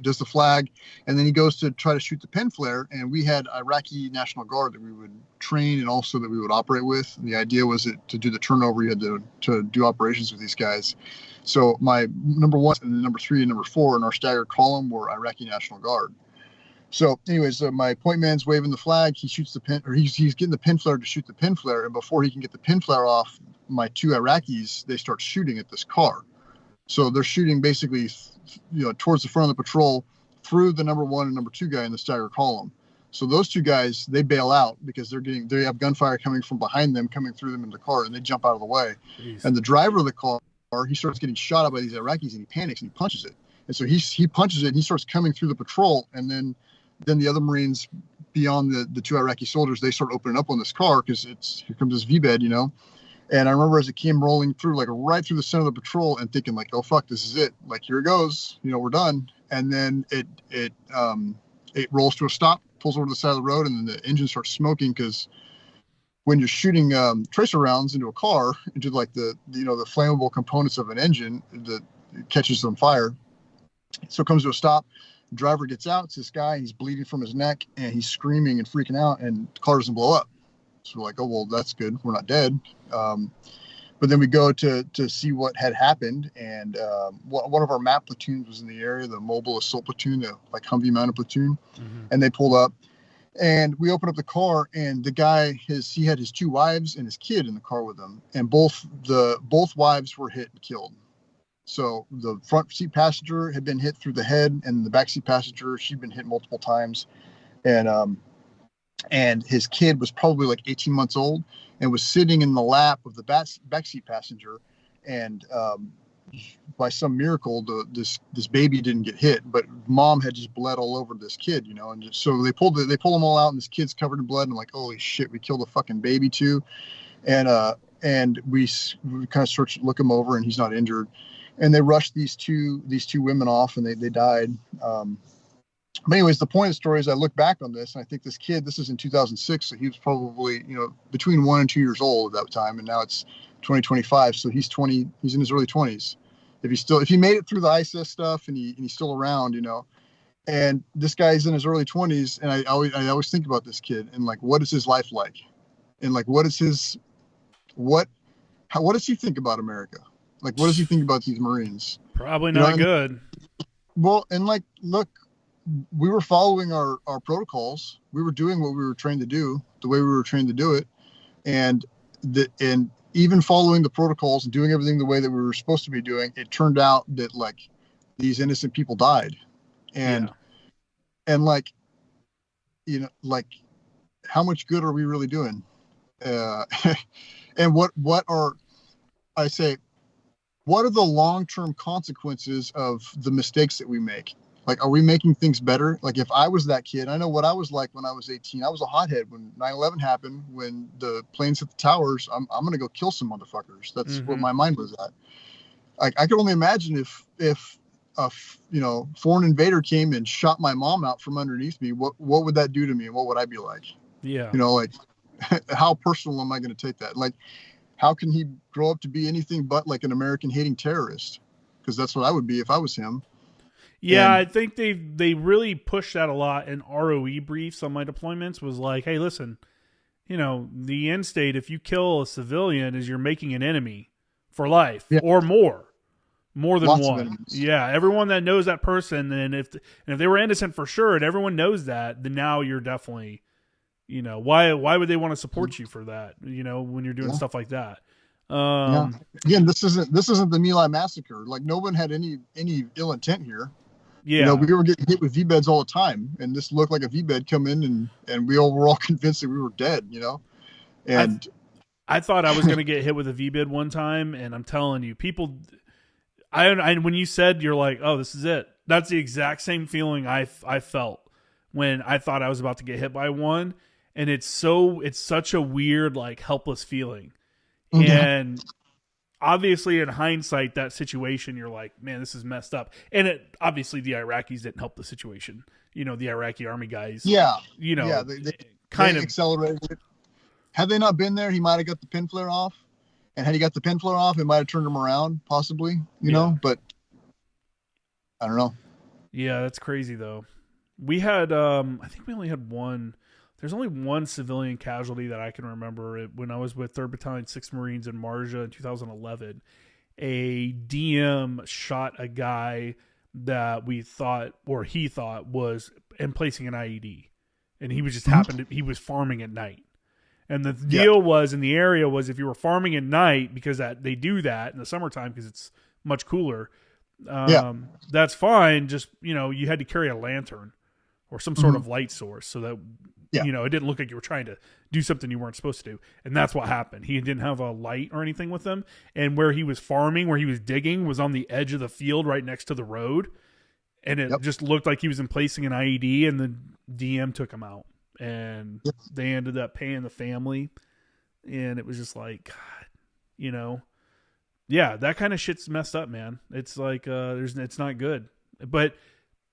S2: does the flag, and then he goes to try to shoot the pin flare. And we had Iraqi National Guard that we would train and also that we would operate with. And the idea was that to do the turnover, you had to do operations with these guys. So my number one and number 3 and number 4 in our staggered column were Iraqi National Guard. So anyways, my point man's waving the flag. He shoots the pin, or he's getting the pin flare to shoot the pin flare. And before he can get the pin flare off, my 2 Iraqis, they start shooting at this car. So they're shooting basically, towards the front of the patrol through the number 1 and number 2 guy in the staggered column. So those 2 guys, they bail out because they have gunfire coming from behind them, coming through them in the car, and they jump out of the way. Jeez. And the driver of the car, he starts getting shot at by these Iraqis, and he panics and he punches it. And so he punches it and he starts coming through the patrol. And then the other Marines beyond the 2 Iraqi soldiers, they start opening up on this car because here comes this V-bed, And I remember as it came rolling through, like right through the center of the patrol, and thinking like, oh fuck, this is it. Like, here it goes, we're done. And then it rolls to a stop, pulls over to the side of the road, and then the engine starts smoking because when you're shooting tracer rounds into a car, into like the flammable components of an engine, that catches on fire. So it comes to a stop. The driver gets out. It's this guy. He's bleeding from his neck, and he's screaming and freaking out, and the car doesn't blow up. So we're like, oh, well, that's good. We're not dead. But then we go to see what had happened. And one of our MAP platoons was in the area, the mobile assault platoon, the like Humvee mounted platoon. Mm-hmm. And they pulled up. And we opened up the car, and the guy, he had his 2 wives and his kid in the car with him. And both wives were hit and killed. So the front seat passenger had been hit through the head, and the back seat passenger, she'd been hit multiple times. And his kid was probably like 18 months old and was sitting in the lap of the backseat passenger. And by some miracle, this baby didn't get hit, but mom had just bled all over this kid, And so they pull them all out, and this kid's covered in blood. And I'm like, holy shit, we killed a fucking baby too. And we kind of look him over, and he's not injured. And they rushed these two women off, and they died. But anyways, the point of the story is I look back on this, and I think this kid, this is in 2006, so he was probably, between 1 and 2 years old at that time, and now it's 2025, so he's in his early 20s. If he made it through the ISIS stuff and he's still around, And this guy's in his early 20s, and I always think about this kid and like, what is his life like, and like, what does he think about America? Like, what does he think about these Marines?
S3: Probably not good.
S2: Well, and like, look, we were following our protocols. We were doing what we were trained to do, the way we were trained to do it, and even following the protocols and doing everything the way that we were supposed to be doing, it turned out that like these innocent people died. And like, like, how much good are we really doing? And what are the long-term consequences of the mistakes that we make? Like, are we making things better? Like, if I was that kid, I know what I was like when I was 18. I was a hothead when 9/11 happened, when the planes hit the towers. I'm going to go kill some motherfuckers. That's what my mind was at. Like, I could only imagine if a foreign invader came and shot my mom out from underneath me, what would that do to me, and what would I be like?
S3: Yeah.
S2: Like, how personal am I going to take that? Like, how can he grow up to be anything but like an American hating terrorist? Because that's what I would be if I was him.
S3: Yeah, I think they really pushed that a lot in ROE briefs on my deployments. Was like, hey, listen, the end state, if you kill a civilian, is you're making an enemy for life or more than
S2: Lots
S3: one. Yeah, everyone that knows that person, and if they were innocent for sure, and everyone knows that, then now you're definitely, why would they want to support you for that? When you're doing stuff like that.
S2: Again, this isn't the My Lai massacre. Like, no one had any ill intent here.
S3: Yeah,
S2: we were getting hit with V-beds all the time, and this looked like a V-bed come in, and we all were all convinced that we were dead. And
S3: I thought I was going to get hit with a V-bed one time, and I'm telling you, people. When you said, you're like, oh, this is it. That's the exact same feeling I felt when I thought I was about to get hit by one, and it's such a weird, like, helpless feeling. Mm-hmm. And obviously, in hindsight, that situation, you're like, man, this is messed up. And obviously the Iraqis didn't help the situation. The Iraqi army guys.
S2: Yeah.
S3: They
S2: kind of accelerated it. Had they not been there, he might have got the pin flare off. And had he got the pin flare off, it might have turned him around, possibly, but I don't know.
S3: Yeah, that's crazy, though. We had, I think we only had one. There's only one civilian casualty that I can remember. When I was with 3rd Battalion, 6th Marines in Marja in 2011, a DM shot a guy that he thought was placing an IED. And he was he was farming at night. And the deal was in the area was, if you were farming at night, because they do that in the summertime because it's much cooler, that's fine. Just, you had to carry a lantern or some sort of light source so that, it didn't look like you were trying to do something you weren't supposed to do. And that's what happened. He didn't have a light or anything with him. And where he was farming, where he was digging, was on the edge of the field right next to the road. And it just looked like he was placing an IED, and the DM took him out. And they ended up paying the family. And it was just like, God, that kind of shit's messed up, man. It's like, it's not good. But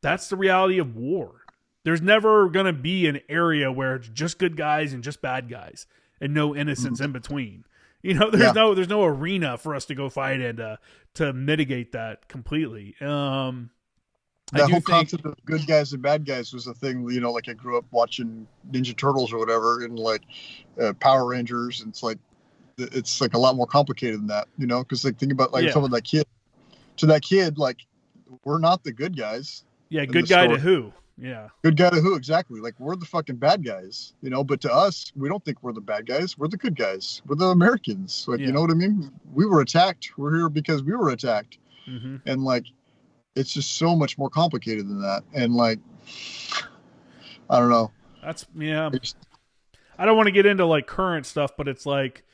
S3: that's the reality of war. There's never going to be an area where it's just good guys and just bad guys and no innocents in between. There's no arena for us to go fight and to mitigate that completely.
S2: That whole concept of good guys and bad guys was a thing, like I grew up watching Ninja Turtles or whatever, and like Power Rangers. And it's like a lot more complicated than that, because like, think about like some of that kid. To that kid, like, we're not the good guys.
S3: Yeah, good guy to who? Yeah.
S2: Good guy to who? Exactly. Like, we're the fucking bad guys, but to us, we don't think we're the bad guys. We're the good guys. We're the Americans. Like, you know what I mean? We were attacked. We're here because we were attacked. Mm-hmm. And like, it's just so much more complicated than that. And like, I don't know.
S3: That's, I don't want to get into like current stuff, but it's like,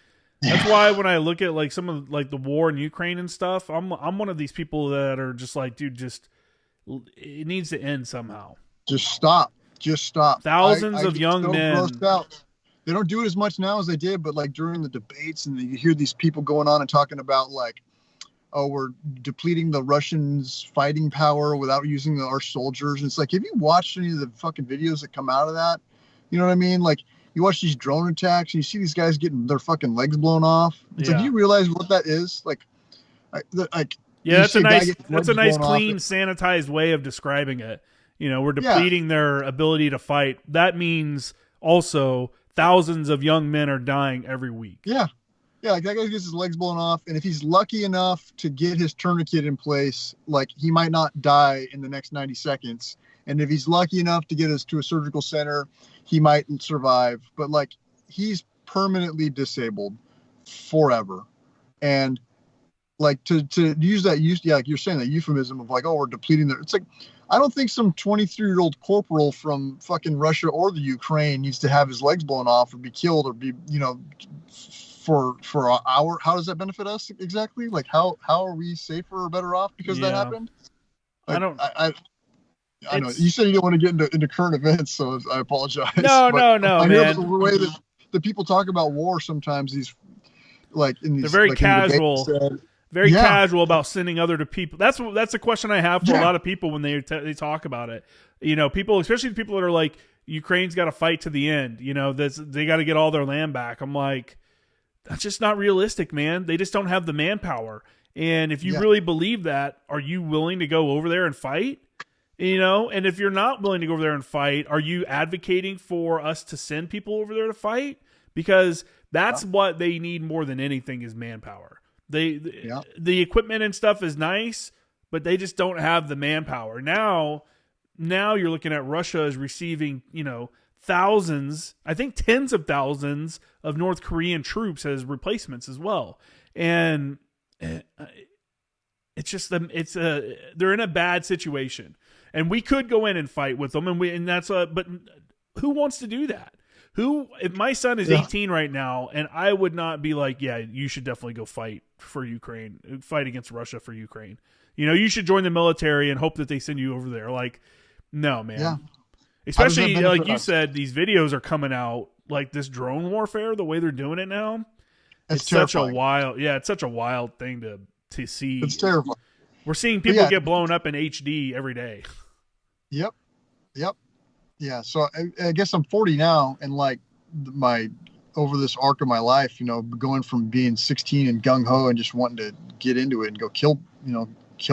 S3: that's why when I look at like some of like the war in Ukraine and stuff, I'm one of these people that are just like, dude, it needs to end somehow.
S2: Just stop.
S3: Thousands of young men.
S2: They don't do it as much now as they did, but like during the debates, and you hear these people going on and talking about like, oh, we're depleting the Russians' fighting power without using our soldiers. And it's like, have you watched any of the fucking videos that come out of that? You know what I mean? Like, you watch these drone attacks and you see these guys getting their fucking legs blown off. It's like, do you realize what that is? Like,
S3: yeah, that's a nice, clean, sanitized way of describing it. You know, we're depleting their ability to fight. That means also thousands of young men are dying every week.
S2: Yeah. Yeah, like that guy gets his legs blown off, and if he's lucky enough to get his tourniquet in place, like he might not die in the next 90 seconds. And if he's lucky enough to get us to a surgical center, he might survive. But like he's permanently disabled forever. And like to use that like you're saying, that euphemism of like, oh, we're depleting their, it's like, I don't think some 23-year-old corporal from fucking Russia or the Ukraine needs to have his legs blown off or be killed or be, you know, for an hour. How does that benefit us exactly? Like how are we safer or better off because that happened? Like, I know you said you don't want to get into current events, so I apologize.
S3: No, man.
S2: I know the way that the people talk about war sometimes, these like in these,
S3: they're very
S2: like
S3: casual. Very casual about sending other to people. That's a question I have for a lot of people when they talk about it. You know, people, especially the people that are like, Ukraine's got to fight to the end. You know, they got to get all their land back. I'm like, that's just not realistic, man. They just don't have the manpower. And if you really believe that, are you willing to go over there and fight? You know, and if you're not willing to go over there and fight, are you advocating for us to send people over there to fight? Because that's what they need more than anything is manpower. The equipment and stuff is nice, but they just don't have the manpower. Now you're looking at Russia is receiving, you know, thousands, I think tens of thousands of North Korean troops as replacements as well. And it's just they're in a bad situation. And we could go in and fight with them, but who wants to do that? If my son is 18 right now, and I would not be like, yeah, you should definitely go fight for Ukraine, fight against Russia for Ukraine. You know, you should join the military and hope that they send you over there. Like, no, man. Yeah. Especially like you said, these videos are coming out like this drone warfare, the way they're doing it now. It's such a wild thing to see.
S2: It's terrifying.
S3: We're seeing people get blown up in HD every day.
S2: Yep. Yeah. So I guess I'm 40 now, and like over this arc of my life, you know, going from being 16 and gung ho and just wanting to get into it and go kill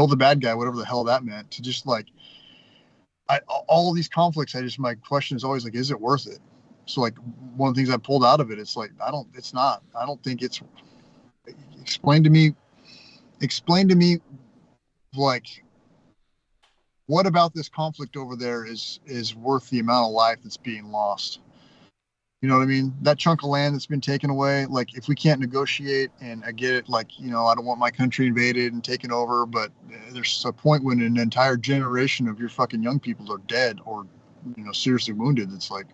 S2: the bad guy, whatever the hell that meant, to just like, all of these conflicts, my question is always like, is it worth it? So like one of the things I pulled out of it, it's like, I don't think it's, explain to me, like, what about this conflict over there is worth the amount of life that's being lost? You know what I mean? That chunk of land that's been taken away, like if we can't negotiate, and I get it, like, you know, I don't want my country invaded and taken over, but there's a point when an entire generation of your fucking young people are dead or, you know, seriously wounded. It's like,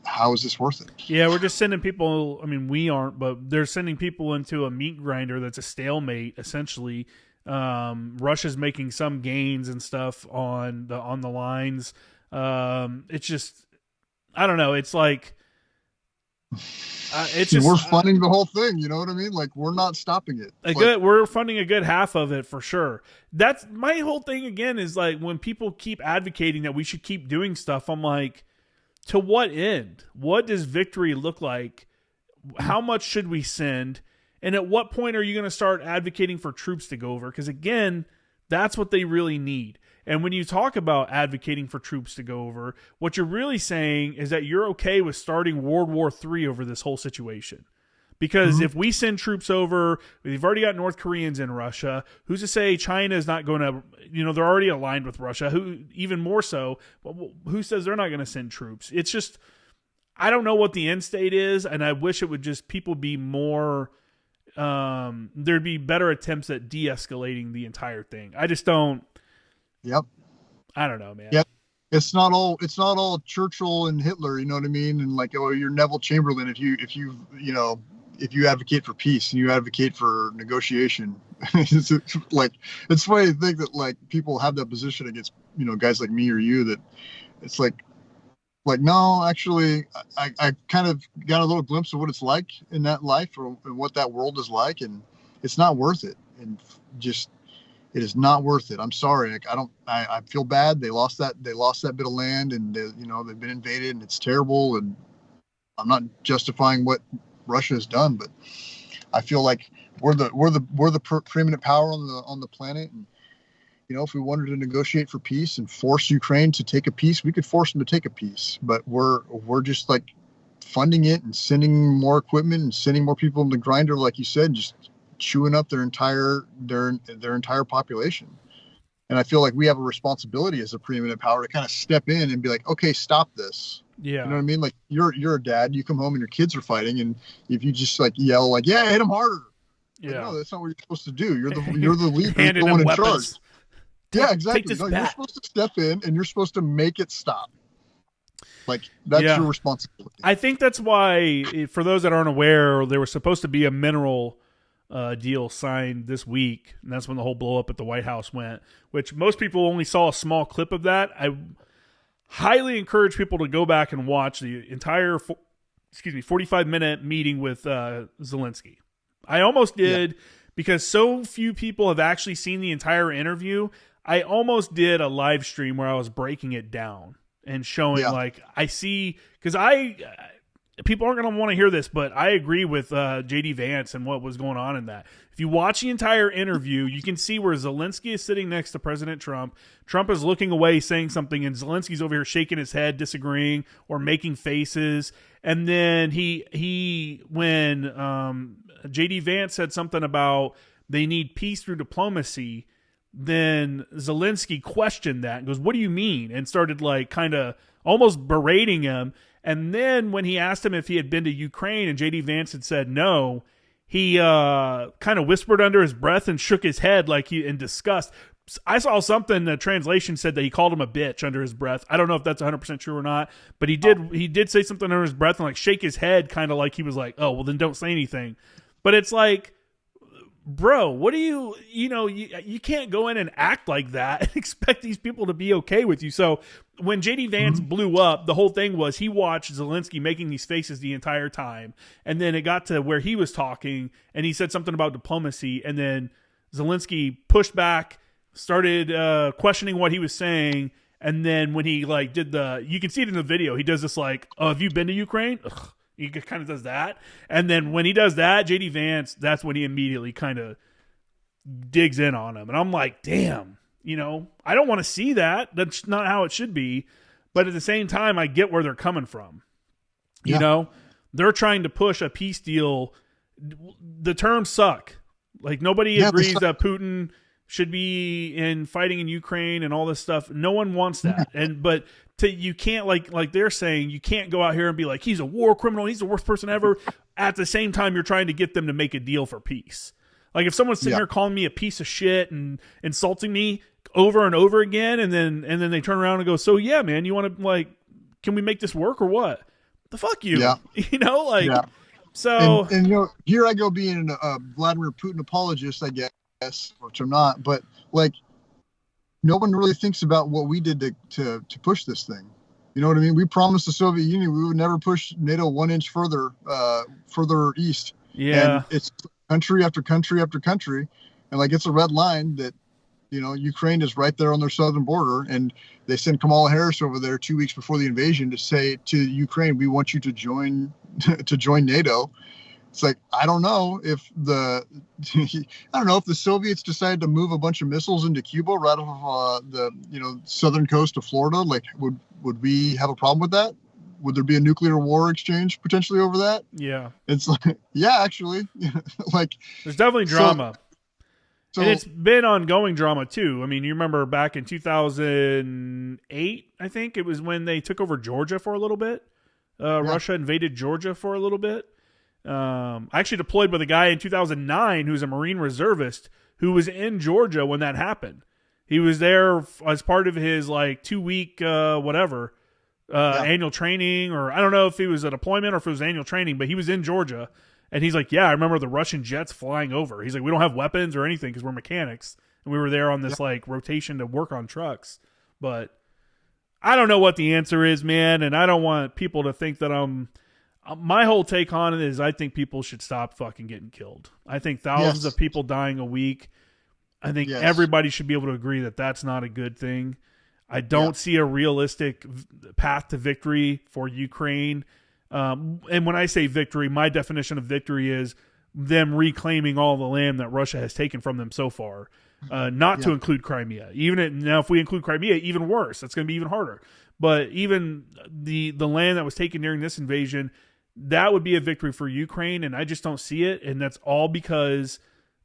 S2: how is this worth it?
S3: Yeah, we're just sending people, I mean, we aren't, but they're sending people into a meat grinder that's a stalemate, essentially. Russia's making some gains and stuff on the lines. It's just, I don't know. It's like,
S2: we're funding the whole thing. You know what I mean? Like, we're not stopping it.
S3: We're funding a good half of it for sure. That's my whole thing again, is like, when people keep advocating that we should keep doing stuff, I'm like, to what end? What does victory look like? How much should we send? And at what point are you going to start advocating for troops to go over? Because again, that's what they really need. And when you talk about advocating for troops to go over, what you're really saying is that you're okay with starting World War III over this whole situation. Because if we send troops over, we've already got North Koreans in Russia. Who's to say China is not going to, you know, they're already aligned with Russia. Who, even more so, who says they're not going to send troops? It's just, I don't know what the end state is. And I wish it would just, people be more, there'd be better attempts at de-escalating the entire thing. I just don't.
S2: Yep.
S3: I don't know, man.
S2: Yep. It's not all Churchill and Hitler, you know what I mean? And like, oh, you're Neville Chamberlain if you advocate for peace and you advocate for negotiation. It's like, it's funny to think that like people have that position against, you know, guys like me or you, that it's like no, actually I kind of got a little glimpse of what it's like in that life, or what that world is like, and it's not worth it. And just, it is not worth it. I'm sorry. Like, I feel bad. They lost that bit of land, and they've been invaded, and it's terrible. And I'm not justifying what Russia has done, but I feel like we're the preeminent power on the planet. And if we wanted to negotiate for peace and force Ukraine to take a peace, we could force them to take a peace. But we're just like funding it and sending more equipment and sending more people in the grinder, like you said, just chewing up their entire population. And I feel like we have a responsibility as a preeminent power to kind of step in and be like, okay, stop this.
S3: Yeah.
S2: You know what I mean? Like you're a dad, you come home and your kids are fighting, and if you just like yell like, yeah, hit them harder.
S3: Yeah.
S2: Like, no, that's not what you're supposed to do. You're the leader,
S3: handing
S2: the one in
S3: weapons.
S2: charge. Yeah, exactly.
S3: Take this
S2: you're supposed to step in and you're supposed to make it stop. Like that's your responsibility.
S3: I think that's why, for those that aren't aware, there was supposed to be a mineral deal signed this week, and that's when the whole blow up at the White House went, which most people only saw a small clip of that. I highly encourage people to go back and watch the entire 45-minute meeting with Zelensky. I almost did because so few people have actually seen the entire interview. I almost did a live stream where I was breaking it down and showing like I see, because people aren't going to want to hear this, but I agree with J.D. Vance and what was going on in that. If you watch the entire interview, you can see where Zelensky is sitting next to President Trump. Trump is looking away, saying something, and Zelensky's over here shaking his head, disagreeing or making faces. And then when J.D. Vance said something about they need peace through diplomacy, then Zelensky questioned that and goes, "What do you mean?" and started like kind of almost berating him. And then when he asked him if he had been to Ukraine and J.D. Vance had said no, he kind of whispered under his breath and shook his head like in disgust. I saw something, the translation said that he called him a bitch under his breath. I don't know if that's 100% true or not, but he did say something under his breath and like shake his head kind of like he was like, "Oh, well then don't say anything." But it's like, bro, what do you can't go in and act like that and expect these people to be okay with you. So when JD Vance blew up, the whole thing was he watched Zelensky making these faces the entire time. And then it got to where he was talking and he said something about diplomacy. And then Zelensky pushed back, started questioning what he was saying. And then when he like did you can see it in the video, he does this like, "Oh, have you been to Ukraine?" Ugh. He kind of does that. And then when he does that, JD Vance, that's when he immediately kind of digs in on him. And I'm like, damn, I don't want to see that. That's not how it should be. But at the same time, I get where they're coming from. They're trying to push a peace deal. The terms suck. Like nobody agrees that Putin should be fighting in Ukraine and all this stuff. No one wants that. But you can't like they're saying, you can't go out here and be like, he's a war criminal, he's the worst person ever. At the same time, you're trying to get them to make a deal for peace. Like if someone's sitting here calling me a piece of shit and insulting me over and over again, and then they turn around and go, "So yeah, man, you want to like, can we make this work or what?" The fuck you, So
S2: and here I go being a Vladimir Putin apologist, I guess, which I'm not, but like no one really thinks about what we did to push this thing. You know what I mean? We promised the Soviet Union we would never push NATO 1 inch further east.
S3: Yeah,
S2: and it's country after country after country, and like it's a red line that Ukraine is right there on their southern border, and they sent Kamala Harris over there 2 weeks before the invasion to say to Ukraine, "We want you to join NATO." It's like, I don't know if the Soviets decided to move a bunch of missiles into Cuba right off the southern coast of Florida. Like, would we have a problem with that? Would there be a nuclear war exchange potentially over that?
S3: Yeah,
S2: it's like, yeah, actually, like
S3: there's definitely drama. So, and it's been ongoing drama too. I mean, you remember back in 2008, I think it was when they took over Georgia for a little bit. Russia invaded Georgia for a little bit. I actually deployed with a guy in 2009 who's a Marine reservist who was in Georgia when that happened. He was there as part of his like 2-week annual training, or I don't know if he was a deployment or if it was annual training, but he was in Georgia. And he's like, "Yeah, I remember the Russian jets flying over." He's like, "We don't have weapons or anything because we're mechanics. And we were there on this like rotation to work on trucks." But I don't know what the answer is, man. And I don't want people to think that my whole take on it is I think people should stop fucking getting killed. I think thousands of people dying a week. I think everybody should be able to agree that that's not a good thing. I don't see a realistic path to victory for Ukraine. And when I say victory, my definition of victory is them reclaiming all the land that Russia has taken from them so far. not to include Crimea. Now, if we include Crimea, even worse. That's going to be even harder. But even the land that was taken during this invasion, that would be a victory for Ukraine, and I just don't see it, and that's all because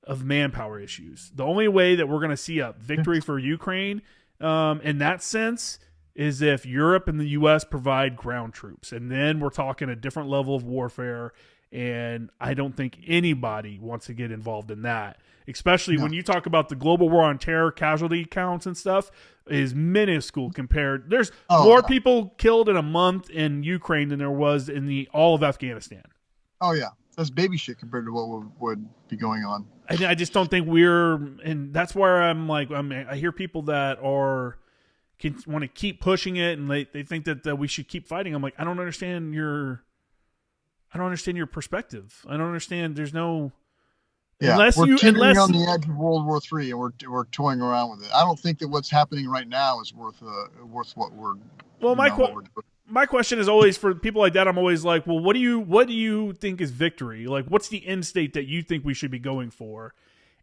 S3: of manpower issues. The only way that we're going to see a victory for Ukraine in that sense is if Europe and the U.S. provide ground troops, and then we're talking a different level of warfare, and I don't think anybody wants to get involved in that, especially when you talk about the global war on terror casualty counts and stuff is minuscule compared. There's more people killed in a month in Ukraine than there was in all of Afghanistan.
S2: Oh, yeah. That's baby shit compared to what would be going on.
S3: I just don't think and that's where I'm like, I hear people that want to keep pushing it, and they think that we should keep fighting. I'm like, I don't understand your perspective. I don't understand. There's no,
S2: unless we're teetering on the edge of World War III, and we're toying around with it. I don't think that what's happening right now is worth what we're.
S3: Well, my question is always for people like that. I'm always like, well, what do you think is victory? Like, what's the end state that you think we should be going for?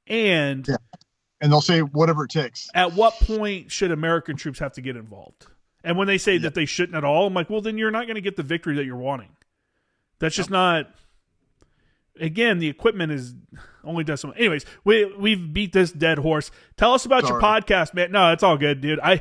S3: And
S2: they'll say whatever it takes.
S3: At what point should American troops have to get involved? And when they say that they shouldn't at all, I'm like, well, then you're not going to get the victory that you're wanting. That's just not. Again, the equipment is only does something. Anyways, we've beat this dead horse. Tell us about your podcast, man. No, it's all good, dude. I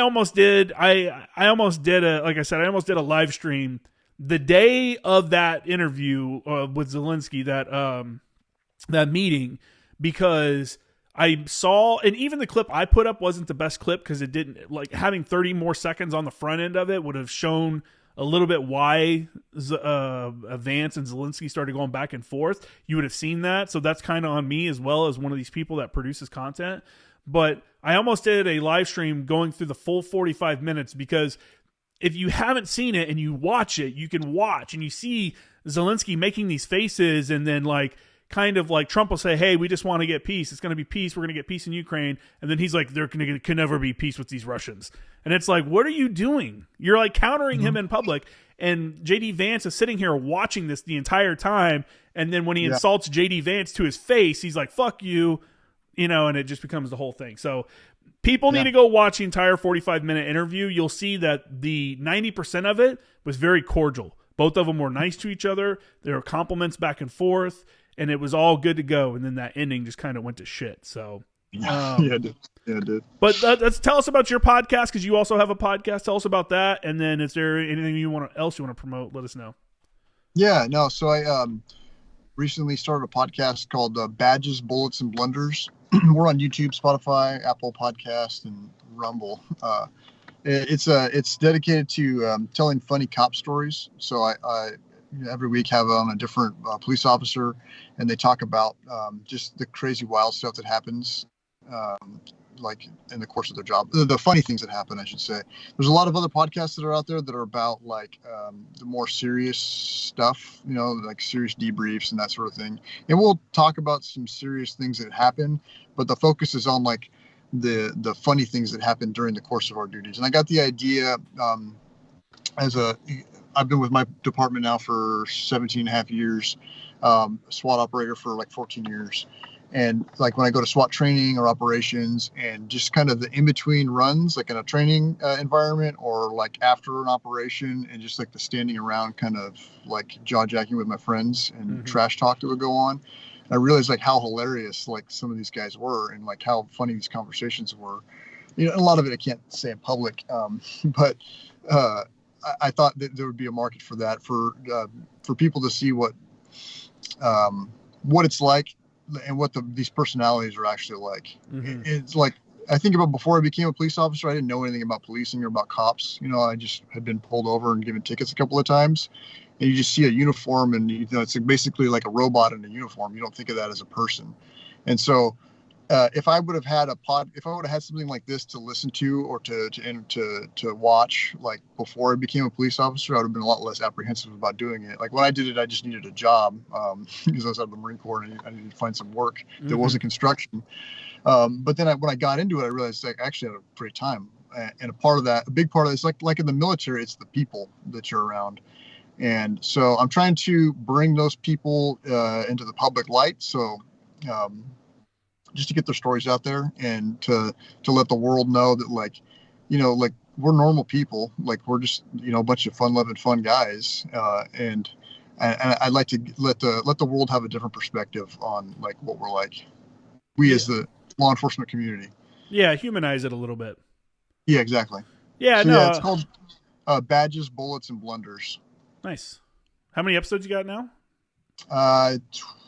S3: almost did. I almost did I almost did a live stream the day of that interview with Zelensky, that meeting, because I saw, and even the clip I put up wasn't the best clip because it didn't, like, having 30 more seconds on the front end of it would have shown a little bit why Vance and Zelensky started going back and forth. You would have seen that. So that's kind of on me as well as one of these people that produces content. But I almost did a live stream going through the full 45 minutes because if you haven't seen it and you watch it, you can watch and you see Zelensky making these faces, and then kind of like Trump will say, hey, we just want to get peace. It's going to be peace. We're going to get peace in Ukraine. And then he's like, there can never be peace with these Russians. And it's like, what are you doing? You're like countering him in public. And JD Vance is sitting here watching this the entire time. And then when he insults JD Vance to his face, he's like, fuck you, and it just becomes the whole thing. So people need to go watch the entire 45-minute interview. You'll see that the 90% of it was very cordial. Both of them were nice to each other. There were compliments back and forth. And it was all good to go, and then that ending just kind of went to shit. So,
S2: it did.
S3: But let's tell us about your podcast, because you also have a podcast. Tell us about that, and then if there anything else you want to promote, let us know.
S2: Yeah, no. So I recently started a podcast called Badges, Bullets, and Blunders. We're on YouTube, Spotify, Apple Podcast, and Rumble. It's dedicated to telling funny cop stories. So I every week have on a different police officer, and they talk about just the crazy wild stuff that happens like in the course of their job, the funny things that happen, I should say. There's a lot of other podcasts that are out there that are about like the more serious stuff, like serious debriefs and that sort of thing, and we'll talk about some serious things that happen, but the focus is on like the funny things that happen during the course of our duties. And I got the idea I've been with my department now for 17 and a half years, SWAT operator for like 14 years. And like when I go to SWAT training or operations and just kind of the in-between runs, like in a training environment or like after an operation, and just like the standing around kind of like jaw-jacking with my friends and trash talk that would go on. I realized like how hilarious like some of these guys were, and like how funny these conversations were. A lot of it I can't say in public, but I thought that there would be a market for that, for people to see what it's like and what these personalities are actually like. It's like, I think about before I became a police officer, I didn't know anything about policing or about cops. I just had been pulled over and given tickets a couple of times, and you just see a uniform, and it's basically like a robot in a uniform. You don't think of that as a person. And so if I would have had something like this to listen to or to watch, like before I became a police officer, I would have been a lot less apprehensive about doing it. Like when I did it, I just needed a job because I was out of the Marine Corps and I needed to find some work that wasn't construction. But then when I got into it, I realized I actually had a great time. And a big part of it is like in the military, it's the people that you're around. And so I'm trying to bring those people into the public light. So just to get their stories out there and to let the world know that, like, like we're normal people, like we're just, a bunch of fun guys. And I'd like to let the world have a different perspective on like what we're like. We as the law enforcement community.
S3: Yeah, humanize it a little bit.
S2: Yeah, exactly.
S3: Yeah,
S2: so, yeah, it's called Badges, Bullets, and Blunders.
S3: Nice. How many episodes you got now?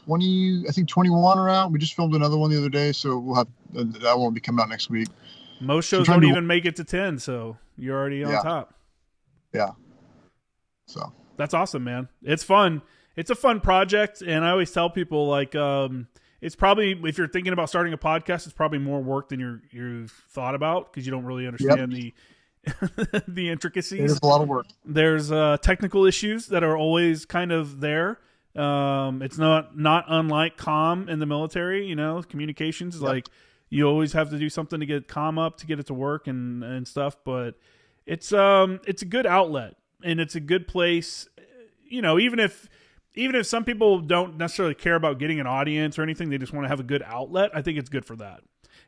S2: 20, I think 21 are out. We just filmed another one the other day, so we'll have that one will be coming out next week.
S3: Most shows don't even make it to 10, so you're already on top.
S2: Yeah. So
S3: that's awesome, man. It's fun. It's a fun project, and I always tell people like it's probably, if you're thinking about starting a podcast, it's probably more work than you've thought about because you don't really understand the intricacies.
S2: It's a lot of work.
S3: There's technical issues that are always kind of there. It's not unlike comm in the military, communications is like you always have to do something to get comm up to get it to work and stuff, but it's a good outlet and it's a good place, even if some people don't necessarily care about getting an audience or anything, they just want to have a good outlet. I think it's good for that.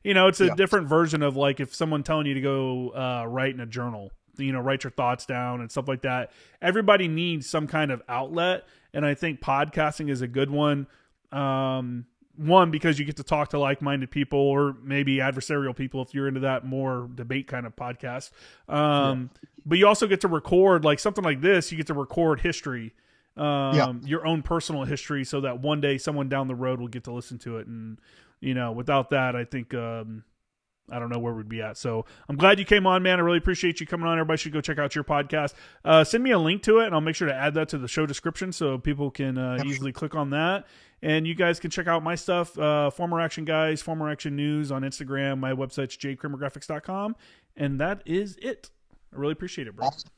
S3: It's a different version of like if someone telling you to go write in a journal, write your thoughts down and stuff like that. Everybody needs some kind of outlet. And I think podcasting is a good one. One, because you get to talk to like-minded people or maybe adversarial people if you're into that more debate kind of podcast. But you also get to record like something like this. You get to record history, your own personal history, so that one day someone down the road will get to listen to it. And, without that, I think, I don't know where we'd be at. So I'm glad you came on, man. I really appreciate you coming on. Everybody should go check out your podcast. Send me a link to it, and I'll make sure to add that to the show description so people can easily click on that. And you guys can check out my stuff, Former Action Guys, Former Action News on Instagram. My website's jcramergraphics.com. And that is it. I really appreciate it, bro.
S2: Awesome.